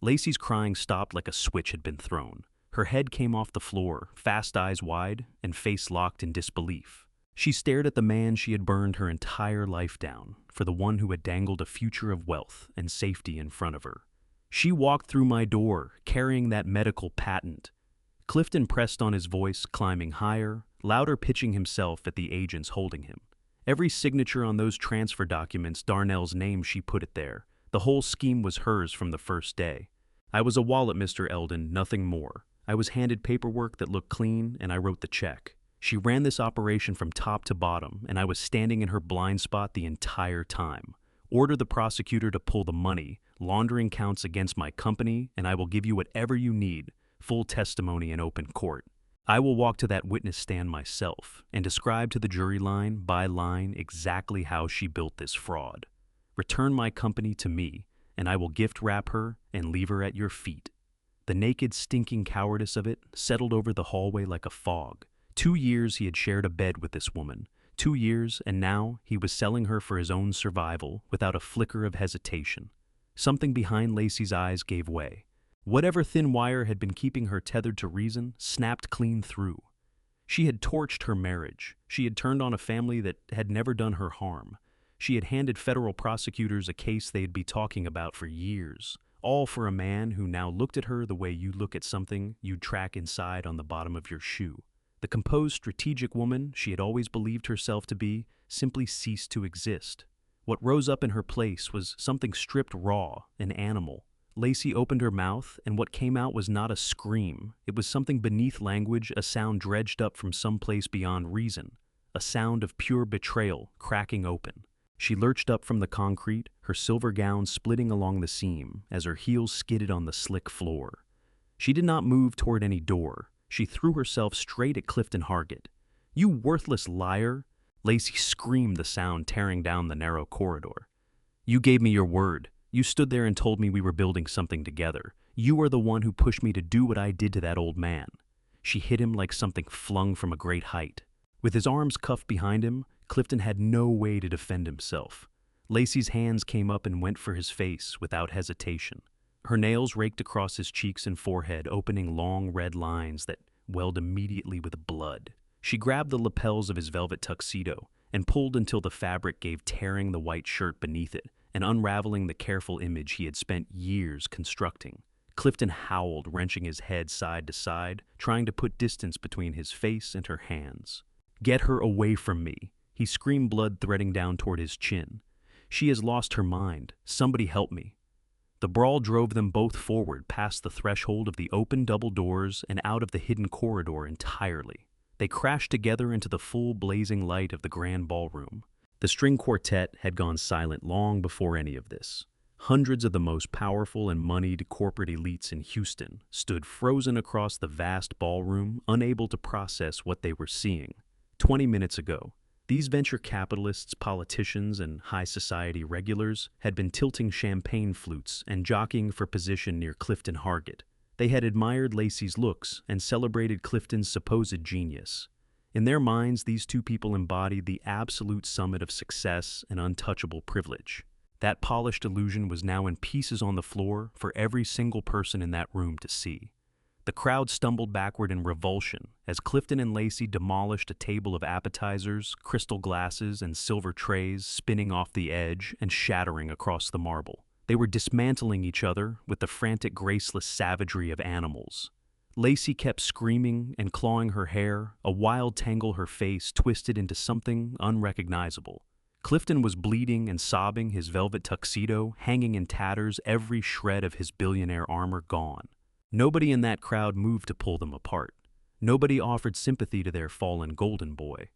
Lacey's crying stopped like a switch had been thrown. Her head came off the floor, fast eyes wide and face locked in disbelief. She stared at the man she had burned her entire life down, for the one who had dangled a future of wealth and safety in front of her. She walked through my door, carrying that medical patent. Clifton pressed on his voice, climbing higher, louder, pitching himself at the agents holding him. Every signature on those transfer documents, Darnell's name, she put it there. The whole scheme was hers from the first day. I was a wallet, Mr. Eldon, nothing more. I was handed paperwork that looked clean, and I wrote the check. She ran this operation from top to bottom, and I was standing in her blind spot the entire time. Order the prosecutor to pull the money, laundering counts against my company, and I will give you whatever you need, full testimony in open court. I will walk to that witness stand myself and describe to the jury line by line exactly how she built this fraud. Return my company to me, and I will gift wrap her and leave her at your feet. The naked, stinking cowardice of it settled over the hallway like a fog. 2 years he had shared a bed with this woman. 2 years, and now he was selling her for his own survival without a flicker of hesitation. Something behind Lacey's eyes gave way. Whatever thin wire had been keeping her tethered to reason snapped clean through. She had torched her marriage. She had turned on a family that had never done her harm. She had handed federal prosecutors a case they'd be talking about for years, all for a man who now looked at her the way you look at something you'd track inside on the bottom of your shoe. The composed, strategic woman she had always believed herself to be simply ceased to exist. What rose up in her place was something stripped raw, an animal. Lacey opened her mouth, and what came out was not a scream. It was something beneath language, a sound dredged up from someplace beyond reason, a sound of pure betrayal cracking open. She lurched up from the concrete, her silver gown splitting along the seam as her heels skidded on the slick floor. She did not move toward any door. She threw herself straight at Clifton Hargett. "You worthless liar!" Lacey screamed, the sound tearing down the narrow corridor. "You gave me your word. You stood there and told me we were building something together. You are the one who pushed me to do what I did to that old man. She hit him like something flung from a great height. With his arms cuffed behind him, Clifton had no way to defend himself. Lacey's hands came up and went for his face without hesitation. Her nails raked across his cheeks and forehead, opening long red lines that welled immediately with blood. She grabbed the lapels of his velvet tuxedo and pulled until the fabric gave, tearing the white shirt beneath it and unraveling the careful image he had spent years constructing. Clifton howled, wrenching his head side to side, trying to put distance between his face and her hands. "Get her away from me," he screamed, blood threading down toward his chin. "She has lost her mind. Somebody help me." The brawl drove them both forward, past the threshold of the open double doors and out of the hidden corridor entirely. They crashed together into the full blazing light of the grand ballroom. The string quartet had gone silent long before any of this. Hundreds of the most powerful and moneyed corporate elites in Houston stood frozen across the vast ballroom, unable to process what they were seeing. 20 minutes ago, these venture capitalists, politicians, and high society regulars had been tilting champagne flutes and jockeying for position near Clifton Hargett. They had admired Lacey's looks and celebrated Clifton's supposed genius. In their minds, these two people embodied the absolute summit of success and untouchable privilege. That polished illusion was now in pieces on the floor for every single person in that room to see. The crowd stumbled backward in revulsion as Clifton and Lacey demolished a table of appetizers, crystal glasses, and silver trays, spinning off the edge and shattering across the marble. They were dismantling each other with the frantic, graceless savagery of animals. Lacey kept screaming and clawing her hair, a wild tangle, her face twisted into something unrecognizable. Clifton was bleeding and sobbing, his velvet tuxedo hanging in tatters, every shred of his billionaire armor gone. Nobody in that crowd moved to pull them apart. Nobody offered sympathy to their fallen golden boy.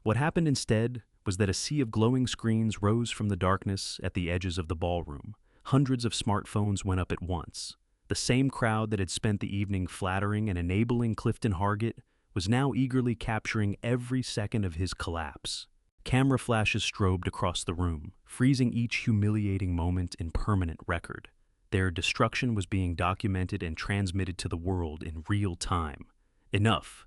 What happened instead was that a sea of glowing screens rose from the darkness at the edges of the ballroom. Hundreds of smartphones went up at once. The same crowd that had spent the evening flattering and enabling Clifton Hargett was now eagerly capturing every second of his collapse. Camera flashes strobed across the room, freezing each humiliating moment in permanent record. Their destruction was being documented and transmitted to the world in real time. Enough.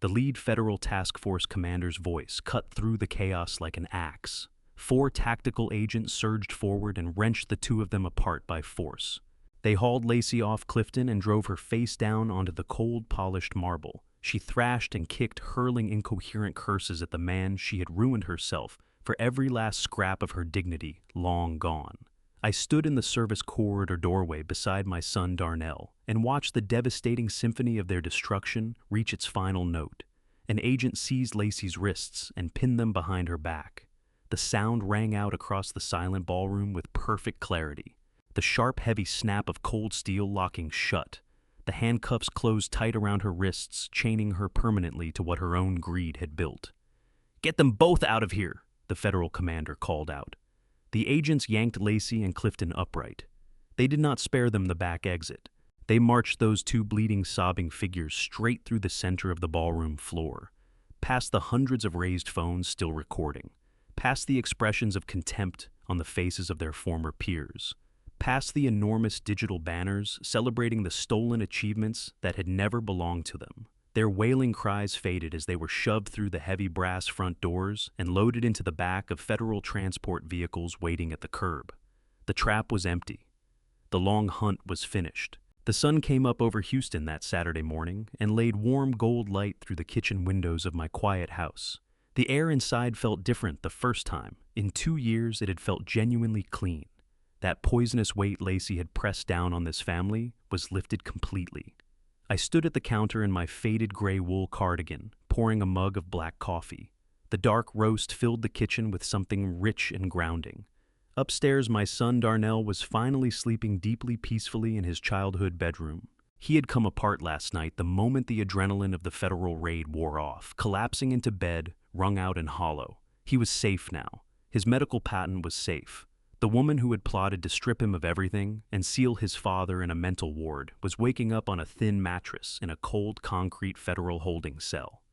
The lead federal task force commander's voice cut through the chaos like an axe. 4 tactical agents surged forward and wrenched the two of them apart by force. They hauled Lacey off Clifton and drove her face down onto the cold, polished marble. She thrashed and kicked, hurling incoherent curses at the man she had ruined herself for every last scrap of her dignity long gone. I stood in the service corridor doorway beside my son Darnell and watched the devastating symphony of their destruction reach its final note. An agent seized Lacey's wrists and pinned them behind her back. The sound rang out across the silent ballroom with perfect clarity. The sharp, heavy snap of cold steel locking shut. The handcuffs closed tight around her wrists, chaining her permanently to what her own greed had built. "Get them both out of here," the federal commander called out. The agents yanked Lacey and Clifton upright. They did not spare them the back exit. They marched those two bleeding, sobbing figures straight through the center of the ballroom floor, past the hundreds of raised phones still recording, past the expressions of contempt on the faces of their former peers, past the enormous digital banners celebrating the stolen achievements that had never belonged to them. Their wailing cries faded as they were shoved through the heavy brass front doors and loaded into the back of federal transport vehicles waiting at the curb. The trap was empty. The long hunt was finished. The sun came up over Houston that Saturday morning and laid warm gold light through the kitchen windows of my quiet house. The air inside felt different the first time. In 2 years, it had felt genuinely clean. That poisonous weight Lacey had pressed down on this family was lifted completely. I stood at the counter in my faded gray wool cardigan, pouring a mug of black coffee. The dark roast filled the kitchen with something rich and grounding. Upstairs, my son Darnell was finally sleeping deeply peacefully in his childhood bedroom. He had come apart last night the moment the adrenaline of the federal raid wore off, collapsing into bed, wrung out and hollow. He was safe now. His medical patent was safe. The woman who had plotted to strip him of everything and seal his father in a mental ward was waking up on a thin mattress in a cold concrete federal holding cell.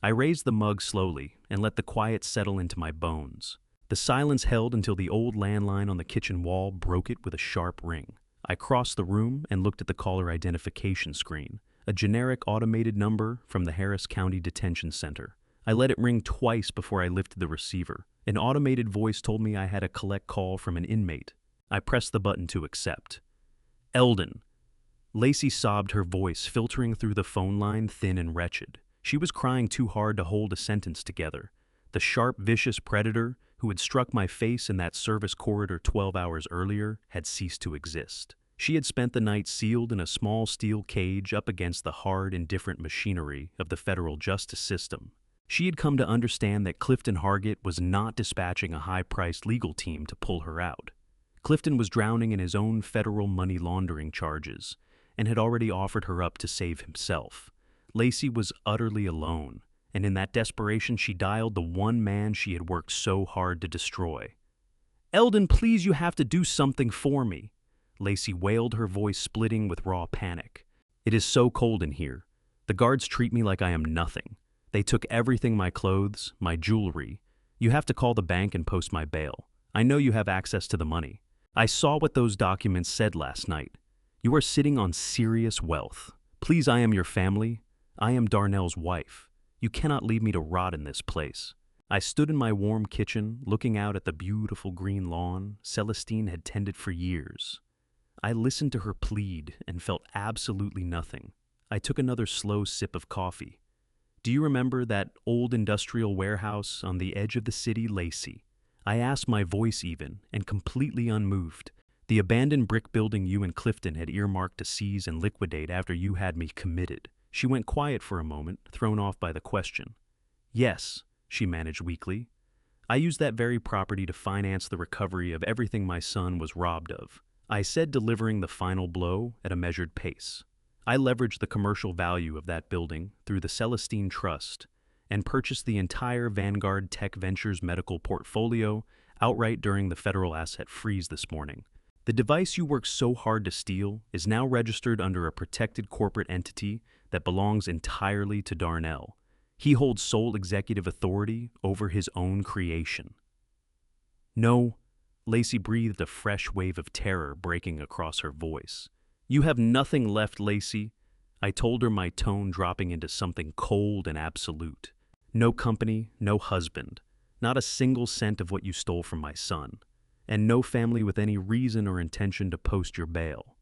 I raised the mug slowly and let the quiet settle into my bones. The silence held until the old landline on the kitchen wall broke it with a sharp ring. I crossed the room and looked at the caller identification screen. a generic automated number from the Harris County Detention Center. I let it ring twice before I lifted the receiver. An automated voice told me I had a collect call from an inmate. I pressed the button to accept. Eldon. Lacey sobbed, her voice filtering through the phone line thin and wretched. She was crying too hard to hold a sentence together. The sharp, vicious predator who had struck my face in that service corridor 12 hours earlier had ceased to exist. She had spent the night sealed in a small steel cage up against the hard, indifferent machinery of the federal justice system. She had come to understand that Clifton Hargett was not dispatching a high-priced legal team to pull her out. Clifton was drowning in his own federal money laundering charges and had already offered her up to save himself. Lacey was utterly alone, and in that desperation she dialed the one man she had worked so hard to destroy. Eldon, please, you have to do something for me. Lacey wailed, her voice splitting with raw panic. It is so cold in here. The guards treat me like I am nothing. They took everything, my clothes, my jewelry. You have to call the bank and post my bail. I know you have access to the money. I saw what those documents said last night. You are sitting on serious wealth. Please, I am your family. I am Darnell's wife. You cannot leave me to rot in this place. I stood in my warm kitchen, looking out at the beautiful green lawn Celestine had tended for years. I listened to her plead and felt absolutely nothing. I took another slow sip of coffee. Do you remember that old industrial warehouse on the edge of the city, Lacey? I asked, my voice even, and completely unmoved. The abandoned brick building you and Clifton had earmarked to seize and liquidate after you had me committed. She went quiet for a moment, thrown off by the question. Yes, she managed weakly. I used that very property to finance the recovery of everything my son was robbed of. I said, delivering the final blow at a measured pace. I leveraged the commercial value of that building through the Celestine Trust and purchased the entire Vanguard Tech Ventures medical portfolio outright during the federal asset freeze this morning. The device you worked so hard to steal is now registered under a protected corporate entity that belongs entirely to Darnell. He holds sole executive authority over his own creation. No, Lacey breathed, a fresh wave of terror breaking across her voice. You have nothing left, Lacey, I told her, my tone dropping into something cold and absolute. No company, no husband, not a single cent of what you stole from my son, and no family with any reason or intention to post your bail.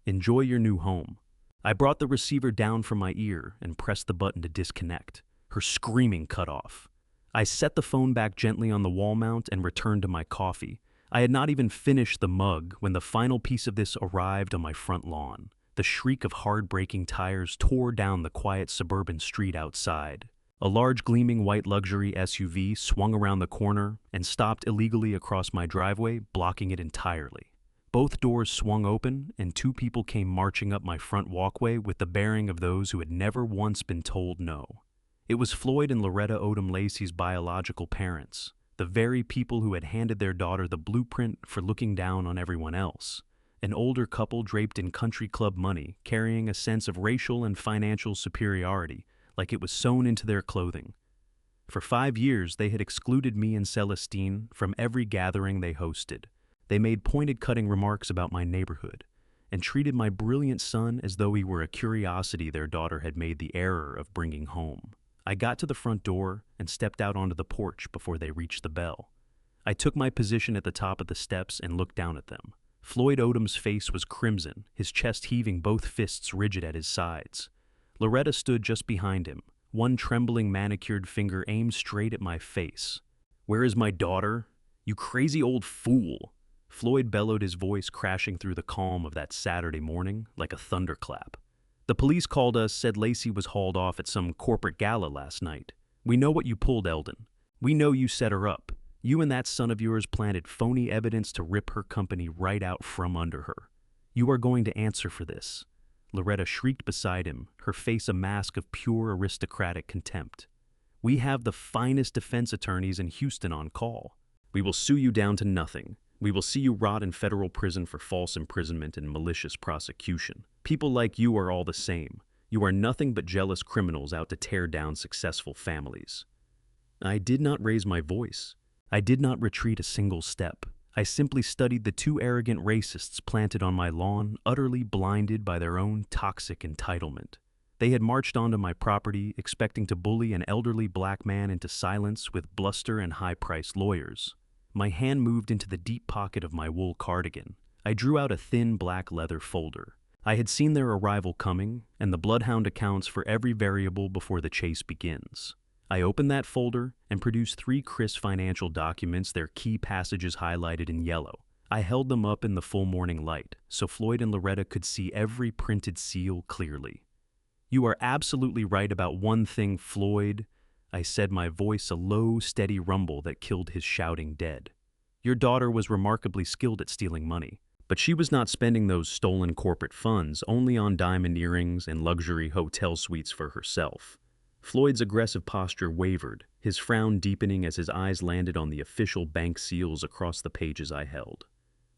Enjoy your new home. I brought the receiver down from my ear and pressed the button to disconnect. Her screaming cut off. I set the phone back gently on the wall mount and returned to my coffee. I had not even finished the mug when the final piece of this arrived on my front lawn. The shriek of hard-braking tires tore down the quiet suburban street outside. A large gleaming white luxury SUV swung around the corner and stopped illegally across my driveway, blocking it entirely. Both doors swung open and two people came marching up my front walkway with the bearing of those who had never once been told no. It was Floyd and Loretta Odom Lacey's biological parents, the very people who had handed their daughter the blueprint for looking down on everyone else. An older couple draped in country club money, carrying a sense of racial and financial superiority like it was sewn into their clothing. For 5 years, they had excluded me and Celestine from every gathering they hosted. They made pointed, cutting remarks about my neighborhood and treated my brilliant son as though he were a curiosity their daughter had made the error of bringing home. I got to the front door and stepped out onto the porch before they reached the bell. I took my position at the top of the steps and looked down at them. Floyd Odom's face was crimson, his chest heaving, both fists rigid at his sides. Loretta stood just behind him, one trembling manicured finger aimed straight at my face. "Where is my daughter? You crazy old fool!" Floyd bellowed, his voice crashing through the calm of that Saturday morning like a thunderclap. "The police called us, said Lacey was hauled off at some corporate gala last night. We know what you pulled, Eldon. We know you set her up. You and that son of yours planted phony evidence to rip her company right out from under her. You are going to answer for this." Loretta shrieked beside him, her face a mask of pure aristocratic contempt. "We have the finest defense attorneys in Houston on call. We will sue you down to nothing. We will see you rot in federal prison for false imprisonment and malicious prosecution. People like you are all the same. You are nothing but jealous criminals out to tear down successful families." I did not raise my voice. I did not retreat a single step. I simply studied the two arrogant racists planted on my lawn, utterly blinded by their own toxic entitlement. They had marched onto my property, expecting to bully an elderly black man into silence with bluster and high-priced lawyers. My hand moved into the deep pocket of my wool cardigan. I drew out a thin black leather folder. I had seen their arrival coming, and the bloodhound accounts for every variable before the chase begins. I opened that folder and produced 3 crisp financial documents, their key passages highlighted in yellow. I held them up in the full morning light, so Floyd and Loretta could see every printed seal clearly. "You are absolutely right about one thing, Floyd," I said, my voice a low, steady rumble that killed his shouting dead. "Your daughter was remarkably skilled at stealing money, but she was not spending those stolen corporate funds only on diamond earrings and luxury hotel suites for herself." Floyd's aggressive posture wavered, his frown deepening as his eyes landed on the official bank seals across the pages I held.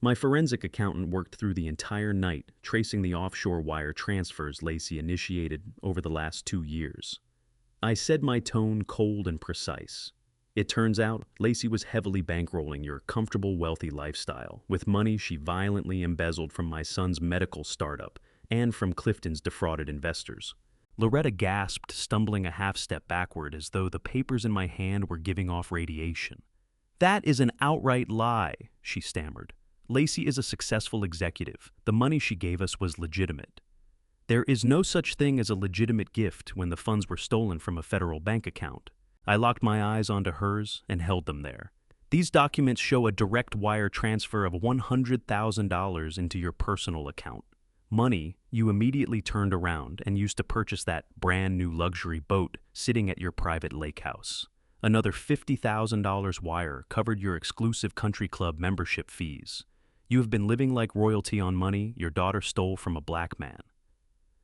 My forensic accountant worked through the entire night, tracing the offshore wire transfers Lacey initiated over the last 2 years. I said, my tone cold and precise. "It turns out Lacey was heavily bankrolling your comfortable, wealthy lifestyle with money she violently embezzled from my son's medical startup and from Clifton's defrauded investors." Loretta gasped, stumbling a half-step backward as though the papers in my hand were giving off radiation. "That is an outright lie," she stammered. "Lacey is a successful executive. The money she gave us was legitimate." "There is no such thing as a legitimate gift when the funds were stolen from a federal bank account." I locked my eyes onto hers and held them there. "These documents show a direct wire transfer of $100,000 into your personal account. Money you immediately turned around and used to purchase that brand new luxury boat sitting at your private lake house. Another $50,000 wire covered your exclusive country club membership fees. You have been living like royalty on money your daughter stole from a black man."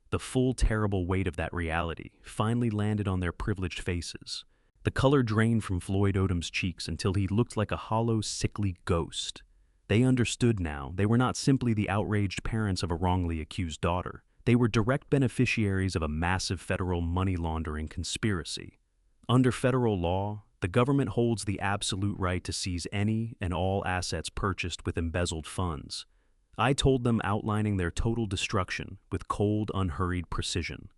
The full, terrible weight of that reality finally landed on their privileged faces. The color drained from Floyd Odom's cheeks until he looked like a hollow, sickly ghost. They understood now. They were not simply the outraged parents of a wrongly accused daughter. They were direct beneficiaries of a massive federal money laundering conspiracy. Under federal law, the government holds the absolute right to seize any and all assets purchased with embezzled funds. I told them, outlining their total destruction with cold, unhurried precision.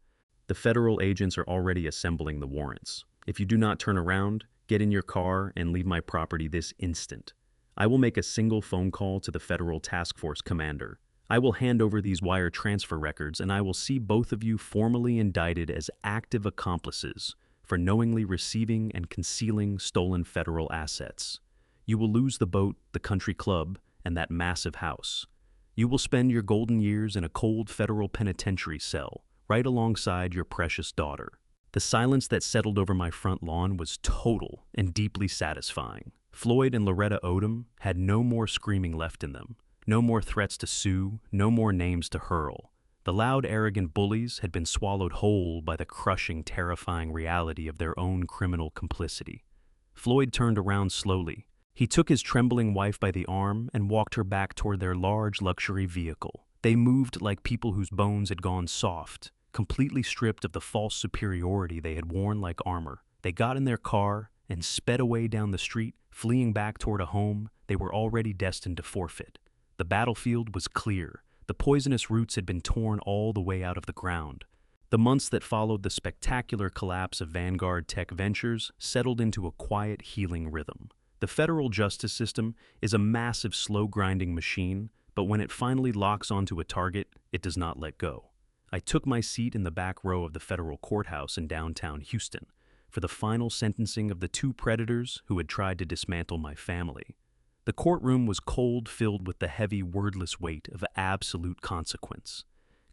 "The federal agents are already assembling the warrants. If you do not turn around, get in your car and leave my property this instant. I will make a single phone call to the federal task force commander. I will hand over these wire transfer records, and I will see both of you formally indicted as active accomplices for knowingly receiving and concealing stolen federal assets. You will lose the boat, the country club, and that massive house. You will spend your golden years in a cold federal penitentiary cell, right alongside your precious daughter." The silence that settled over my front lawn was total and deeply satisfying. Floyd and Loretta Odom had no more screaming left in them, no more threats to sue, no more names to hurl. The loud, arrogant bullies had been swallowed whole by the crushing, terrifying reality of their own criminal complicity. Floyd turned around slowly. He took his trembling wife by the arm and walked her back toward their large luxury vehicle. They moved like people whose bones had gone soft, completely stripped of the false superiority they had worn like armor. They got in their car and sped away down the street, fleeing back toward a home they were already destined to forfeit. The battlefield was clear. The poisonous roots had been torn all the way out of the ground. The months that followed the spectacular collapse of Vanguard Tech Ventures settled into a quiet, healing rhythm. The federal justice system is a massive, slow-grinding machine, but when it finally locks onto a target, it does not let go. I took my seat in the back row of the federal courthouse in downtown Houston for the final sentencing of the 2 predators who had tried to dismantle my family. The courtroom was cold, filled with the heavy, wordless weight of absolute consequence.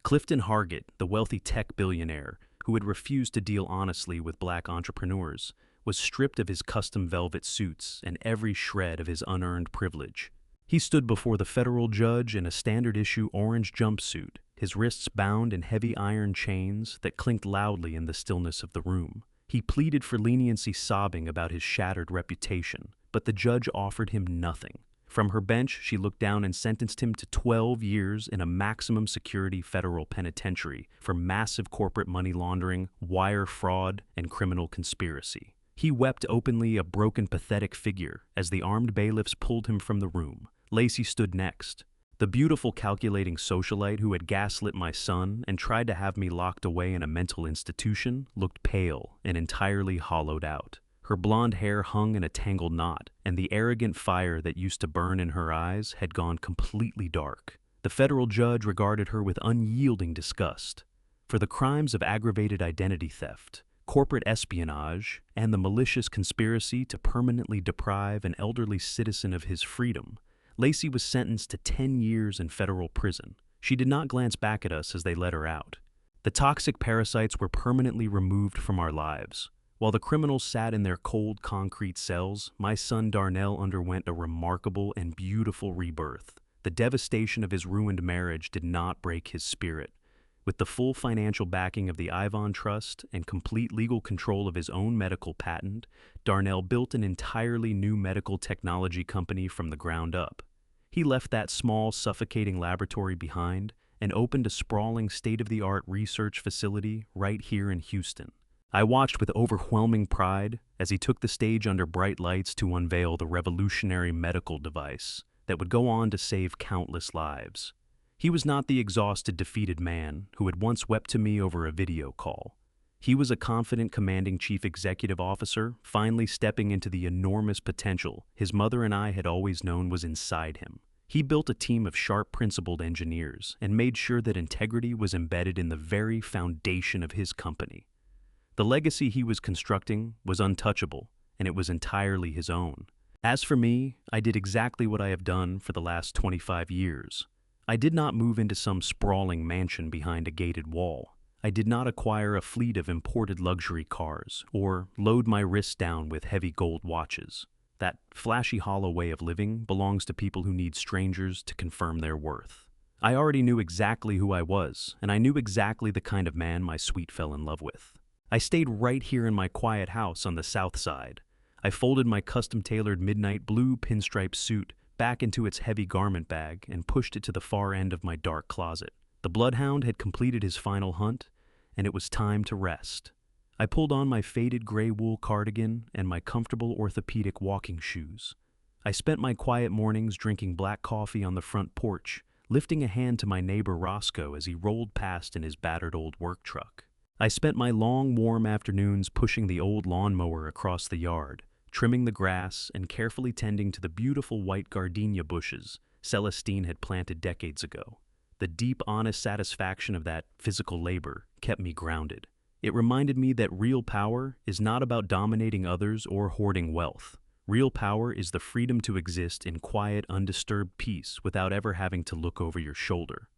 Clifton Hargett, the wealthy tech billionaire who had refused to deal honestly with black entrepreneurs, was stripped of his custom velvet suits and every shred of his unearned privilege. He stood before the federal judge in a standard-issue orange jumpsuit, his wrists bound in heavy iron chains that clinked loudly in the stillness of the room. He pleaded for leniency, sobbing about his shattered reputation, but the judge offered him nothing. From her bench, she looked down and sentenced him to 12 years in a maximum security federal penitentiary for massive corporate money laundering, wire fraud, and criminal conspiracy. He wept openly, a broken, pathetic figure, as the armed bailiffs pulled him from the room. Lacey stood next. The beautiful calculating socialite who had gaslit my son and tried to have me locked away in a mental institution looked pale and entirely hollowed out. Her blonde hair hung in a tangled knot, and the arrogant fire that used to burn in her eyes had gone completely dark. The federal judge regarded her with unyielding disgust. For the crimes of aggravated identity theft, corporate espionage, and the malicious conspiracy to permanently deprive an elderly citizen of his freedom, Lacey was sentenced to 10 years in federal prison. She did not glance back at us as they let her out. The toxic parasites were permanently removed from our lives. While the criminals sat in their cold concrete cells, my son Darnell underwent a remarkable and beautiful rebirth. The devastation of his ruined marriage did not break his spirit. With the full financial backing of the Ivan Trust and complete legal control of his own medical patent, Darnell built an entirely new medical technology company from the ground up. He left that small, suffocating laboratory behind and opened a sprawling state-of-the-art research facility right here in Houston. I watched with overwhelming pride as he took the stage under bright lights to unveil the revolutionary medical device that would go on to save countless lives. He was not the exhausted, defeated man who had once wept to me over a video call. He was a confident, commanding chief executive officer, finally stepping into the enormous potential his mother and I had always known was inside him. He built a team of sharp, principled engineers and made sure that integrity was embedded in the very foundation of his company. The legacy he was constructing was untouchable, and it was entirely his own. As for me, I did exactly what I have done for the last 25 years. I did not move into some sprawling mansion behind a gated wall. I did not acquire a fleet of imported luxury cars or load my wrists down with heavy gold watches. That flashy, hollow way of living belongs to people who need strangers to confirm their worth. I already knew exactly who I was, and I knew exactly the kind of man my sweet fell in love with. I stayed right here in my quiet house on the south side. I folded my custom-tailored midnight blue pinstripe suit back into its heavy garment bag and pushed it to the far end of my dark closet. The bloodhound had completed his final hunt, and it was time to rest. I pulled on my faded gray wool cardigan and my comfortable orthopedic walking shoes. I spent my quiet mornings drinking black coffee on the front porch, lifting a hand to my neighbor Roscoe as he rolled past in his battered old work truck. I spent my long, warm afternoons pushing the old lawnmower across the yard, trimming the grass and carefully tending to the beautiful white gardenia bushes Celestine had planted decades ago. The deep, honest satisfaction of that physical labor kept me grounded. It reminded me that real power is not about dominating others or hoarding wealth. Real power is the freedom to exist in quiet, undisturbed peace without ever having to look over your shoulder.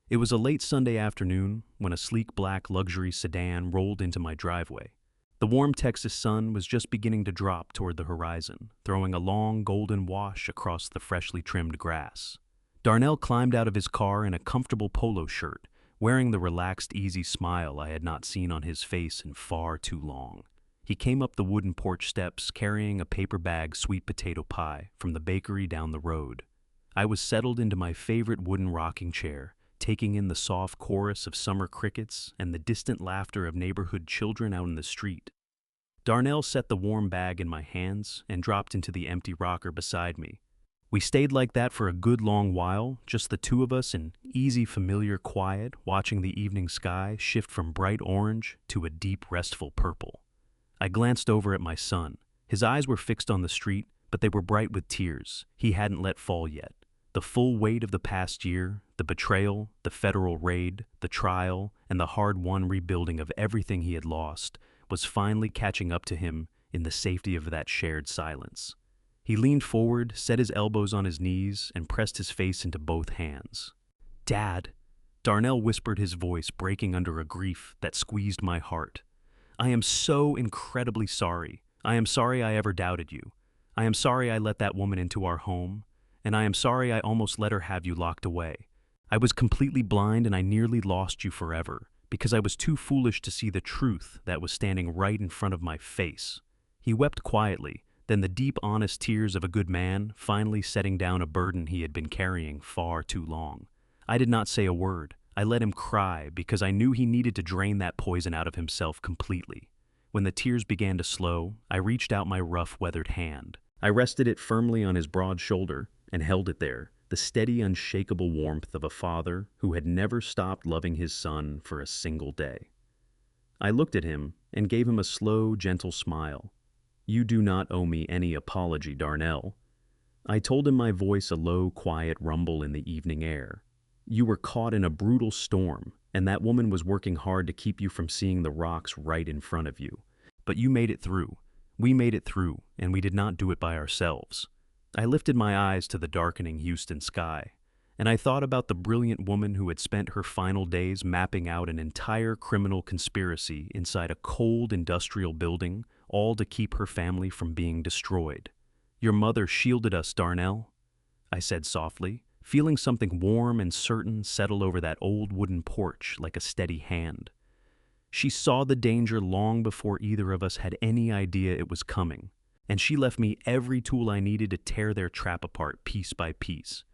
It was a late Sunday afternoon when a sleek black luxury sedan rolled into my driveway. The warm Texas sun was just beginning to drop toward the horizon, throwing a long golden wash across the freshly trimmed grass. Darnell climbed out of his car in a comfortable polo shirt, wearing the relaxed, easy smile I had not seen on his face in far too long. He came up the wooden porch steps carrying a paper bag sweet potato pie from the bakery down the road. I was settled into my favorite wooden rocking chair, taking in the soft chorus of summer crickets and the distant laughter of neighborhood children out in the street. Darnell set the warm bag in my hands and dropped into the empty rocker beside me. We stayed like that for a good long while, just the two of us in easy, familiar quiet, watching the evening sky shift from bright orange to a deep, restful purple. I glanced over at my son. His eyes were fixed on the street, but they were bright with tears he hadn't let fall yet. The full weight of the past year, the betrayal, the federal raid, the trial, and the hard-won rebuilding of everything he had lost was finally catching up to him in the safety of that shared silence. He leaned forward, set his elbows on his knees, and pressed his face into both hands. "Dad," Darnell whispered, his voice breaking under a grief that squeezed my heart. "I am so incredibly sorry. I am sorry I ever doubted you. I am sorry I let that woman into our home. And I am sorry I almost let her have you locked away. I was completely blind and I nearly lost you forever because I was too foolish to see the truth that was standing right in front of my face." He wept quietly, then the deep, honest tears of a good man finally setting down a burden he had been carrying far too long. I did not say a word. I let him cry because I knew he needed to drain that poison out of himself completely. When the tears began to slow, I reached out my rough, weathered hand. I rested it firmly on his broad shoulder, and held it there, the steady, unshakable warmth of a father who had never stopped loving his son for a single day. I looked at him and gave him a slow, gentle smile. "You do not owe me any apology, Darnell." I told him, my voice a low, quiet rumble in the evening air. "You were caught in a brutal storm, and that woman was working hard to keep you from seeing the rocks right in front of you. But you made it through. We made it through, and we did not do it by ourselves." I lifted my eyes to the darkening Houston sky, and I thought about the brilliant woman who had spent her final days mapping out an entire criminal conspiracy inside a cold industrial building, all to keep her family from being destroyed. "Your mother shielded us, Darnell," I said softly, feeling something warm and certain settle over that old wooden porch like a steady hand. "She saw the danger long before either of us had any idea it was coming, and she left me every tool I needed to tear their trap apart piece by piece.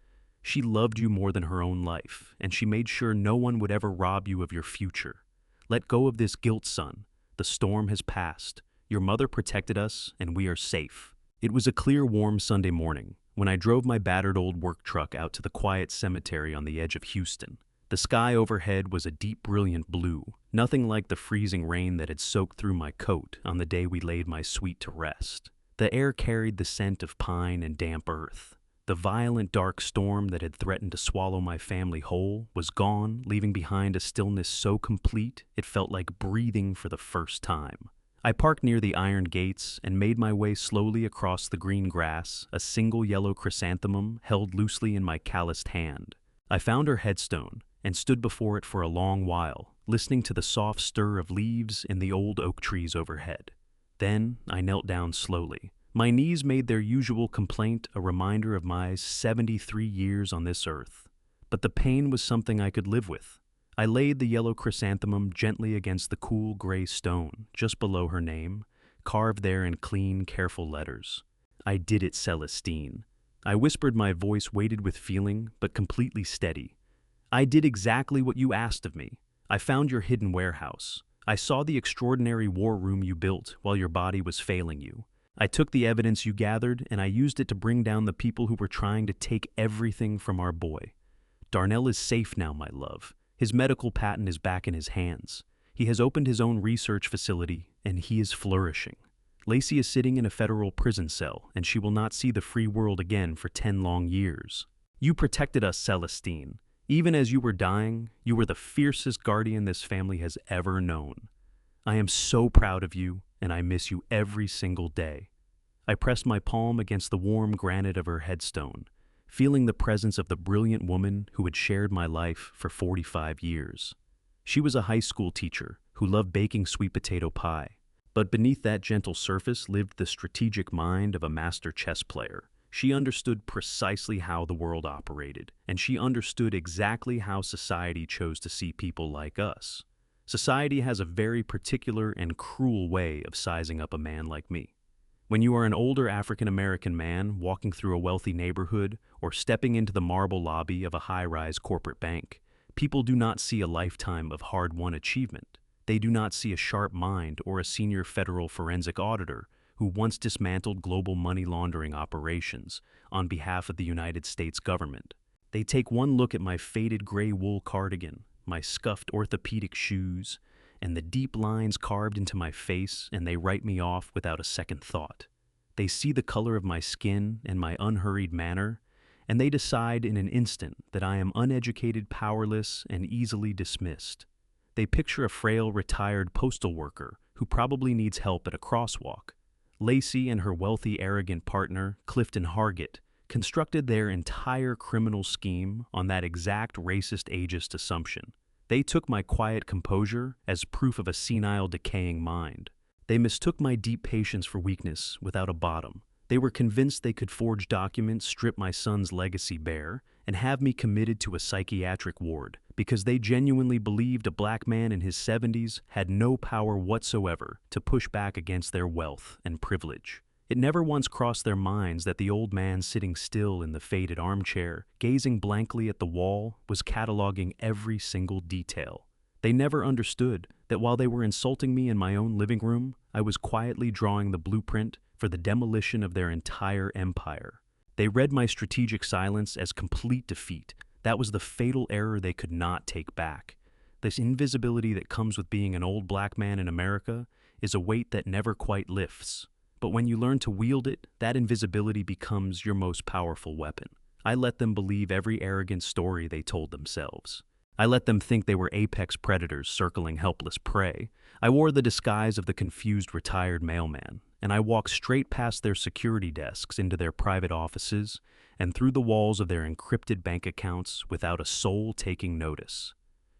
She loved you more than her own life, and she made sure no one would ever rob you of your future. Let go of this guilt, son. The storm has passed. Your mother protected us, and we are safe." It was a clear, warm Sunday morning when I drove my battered old work truck out to the quiet cemetery on the edge of Houston. The sky overhead was a deep, brilliant blue, nothing like the freezing rain that had soaked through my coat on the day we laid my suite to rest. The air carried the scent of pine and damp earth. The violent, dark storm that had threatened to swallow my family whole was gone, leaving behind a stillness so complete it felt like breathing for the first time. I parked near the iron gates and made my way slowly across the green grass, a single yellow chrysanthemum held loosely in my calloused hand. I found her headstone and stood before it for a long while, listening to the soft stir of leaves in the old oak trees overhead. Then I knelt down slowly. My knees made their usual complaint, a reminder of my 73 years on this earth. But the pain was something I could live with. I laid the yellow chrysanthemum gently against the cool gray stone, just below her name, carved there in clean, careful letters. "I did it, Celestine." I whispered, my voice weighted with feeling, but completely steady. "I did exactly what you asked of me. I found your hidden warehouse. I saw the extraordinary war room you built while your body was failing you. I took the evidence you gathered, and I used it to bring down the people who were trying to take everything from our boy. Darnell is safe now, my love. His medical patent is back in his hands. He has opened his own research facility, and he is flourishing. Lacey is sitting in a federal prison cell, and she will not see the free world again for 10 long years. You protected us, Celestine. Even as you were dying, you were the fiercest guardian this family has ever known. I am so proud of you, and I miss you every single day." I pressed my palm against the warm granite of her headstone, feeling the presence of the brilliant woman who had shared my life for 45 years. She was a high school teacher who loved baking sweet potato pie, but beneath that gentle surface lived the strategic mind of a master chess player. She understood precisely how the world operated, and she understood exactly how society chose to see people like us. Society has a very particular and cruel way of sizing up a man like me. When you are an older African-American man walking through a wealthy neighborhood or stepping into the marble lobby of a high-rise corporate bank, people do not see a lifetime of hard-won achievement. They do not see a sharp mind or a senior federal forensic auditor who once dismantled global money laundering operations on behalf of the United States government. They take one look at my faded gray wool cardigan, my scuffed orthopedic shoes, and the deep lines carved into my face, and they write me off without a second thought. They see the color of my skin and my unhurried manner, and they decide in an instant that I am uneducated, powerless, and easily dismissed. They picture a frail, retired postal worker who probably needs help at a crosswalk. Lacey and her wealthy, arrogant partner, Clifton Hargett, constructed their entire criminal scheme on that exact racist, ageist assumption. They took my quiet composure as proof of a senile, decaying mind. They mistook my deep patience for weakness without a bottom. They were convinced they could forge documents, strip my son's legacy bare, and have me committed to a psychiatric ward because they genuinely believed a black man in his 70s had no power whatsoever to push back against their wealth and privilege. It never once crossed their minds that the old man sitting still in the faded armchair, gazing blankly at the wall, was cataloging every single detail. They never understood that while they were insulting me in my own living room, I was quietly drawing the blueprint for the demolition of their entire empire. They read my strategic silence as complete defeat. That was the fatal error they could not take back. This invisibility that comes with being an old black man in America is a weight that never quite lifts. But when you learn to wield it, that invisibility becomes your most powerful weapon. I let them believe every arrogant story they told themselves. I let them think they were apex predators circling helpless prey. I wore the disguise of the confused retired mailman, and I walked straight past their security desks into their private offices and through the walls of their encrypted bank accounts without a soul taking notice.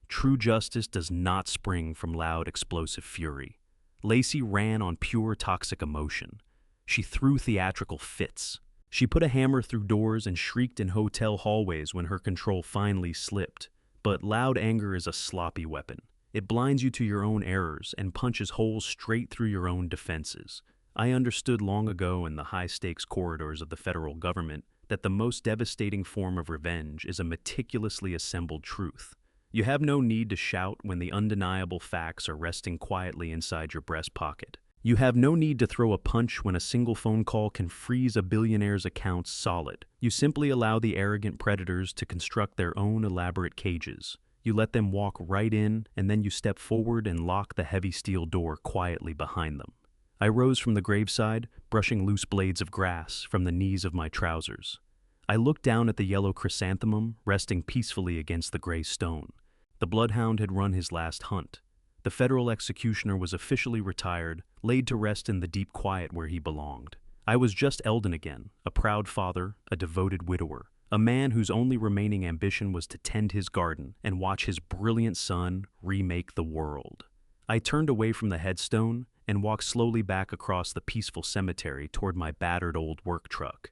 True justice does not spring from loud, explosive fury. Lacey ran on pure toxic emotion. She threw theatrical fits. She put a hammer through doors and shrieked in hotel hallways when her control finally slipped. But loud anger is a sloppy weapon. It blinds you to your own errors and punches holes straight through your own defenses. I understood long ago in the high-stakes corridors of the federal government that the most devastating form of revenge is a meticulously assembled truth. You have no need to shout when the undeniable facts are resting quietly inside your breast pocket. You have no need to throw a punch when a single phone call can freeze a billionaire's accounts solid. You simply allow the arrogant predators to construct their own elaborate cages. You let them walk right in, and then you step forward and lock the heavy steel door quietly behind them. I rose from the graveside, brushing loose blades of grass from the knees of my trousers. I looked down at the yellow chrysanthemum resting peacefully against the gray stone. The bloodhound had run his last hunt. The federal executioner was officially retired, laid to rest in the deep quiet where he belonged. I was just Eldon again, a proud father, a devoted widower, a man whose only remaining ambition was to tend his garden and watch his brilliant son remake the world. I turned away from the headstone and walked slowly back across the peaceful cemetery toward my battered old work truck.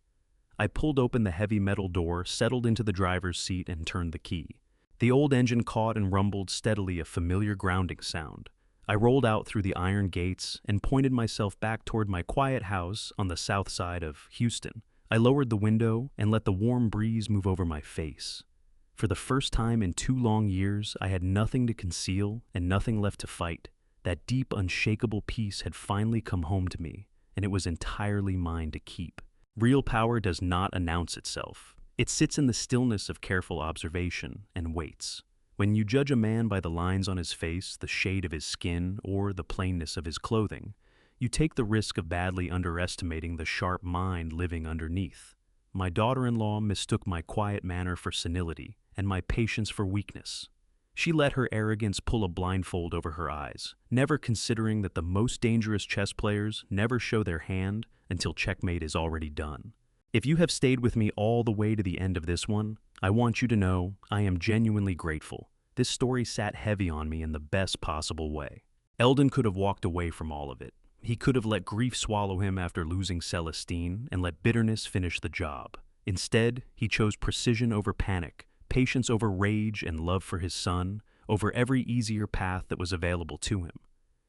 I pulled open the heavy metal door, settled into the driver's seat, and turned the key. The old engine caught and rumbled steadily, a familiar grounding sound. I rolled out through the iron gates and pointed myself back toward my quiet house on the south side of Houston. I lowered the window and let the warm breeze move over my face. For the first time in 2 long years, I had nothing to conceal and nothing left to fight. That deep, unshakable peace had finally come home to me, and it was entirely mine to keep. Real power does not announce itself. It sits in the stillness of careful observation and waits. When you judge a man by the lines on his face, the shade of his skin, or the plainness of his clothing, you take the risk of badly underestimating the sharp mind living underneath. My daughter-in-law mistook my quiet manner for senility and my patience for weakness. She let her arrogance pull a blindfold over her eyes, never considering that the most dangerous chess players never show their hand until checkmate is already done. If you have stayed with me all the way to the end of this one, I want you to know I am genuinely grateful. This story sat heavy on me in the best possible way. Eldon could have walked away from all of it. He could have let grief swallow him after losing Celestine and let bitterness finish the job. Instead, he chose precision over panic, patience over rage, and love for his son over every easier path that was available to him.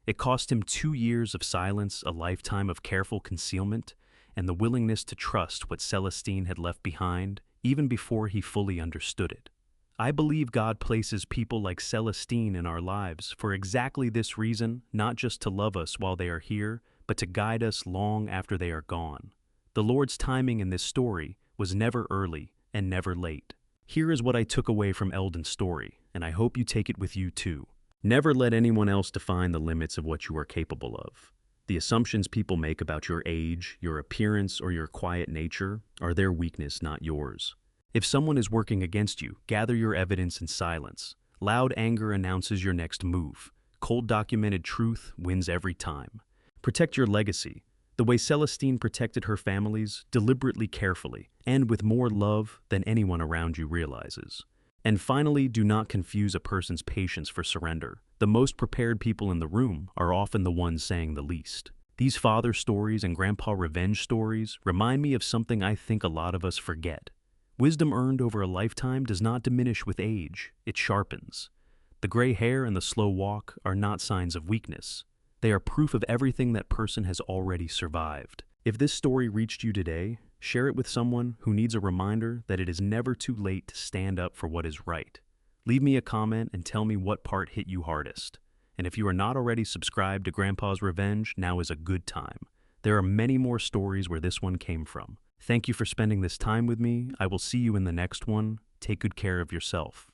It cost him 2 years of silence, a lifetime of careful concealment, and the willingness to trust what Celestine had left behind even before he fully understood it. I believe God places people like Celestine in our lives for exactly this reason, not just to love us while they are here, but to guide us long after they are gone. The Lord's timing in this story was never early and never late. Here is what I took away from Eldon's story, and I hope you take it with you too. Never let anyone else define the limits of what you are capable of. The assumptions people make about your age, your appearance, or your quiet nature are their weakness, not yours. If someone is working against you, gather your evidence in silence. Loud anger announces your next move. Cold documented truth wins every time. Protect your legacy, the way Celestine protected her families, deliberately, carefully, and with more love than anyone around you realizes. And finally, do not confuse a person's patience for surrender. The most prepared people in the room are often the ones saying the least. These father stories and grandpa revenge stories remind me of something I think a lot of us forget. Wisdom earned over a lifetime does not diminish with age, it sharpens. The gray hair and the slow walk are not signs of weakness. They are proof of everything that person has already survived. If this story reached you today, share it with someone who needs a reminder that it is never too late to stand up for what is right. Leave me a comment and tell me what part hit you hardest. And if you are not already subscribed to Grandpa's Revenge, now is a good time. There are many more stories where this one came from. Thank you for spending this time with me. I will see you in the next one. Take good care of yourself.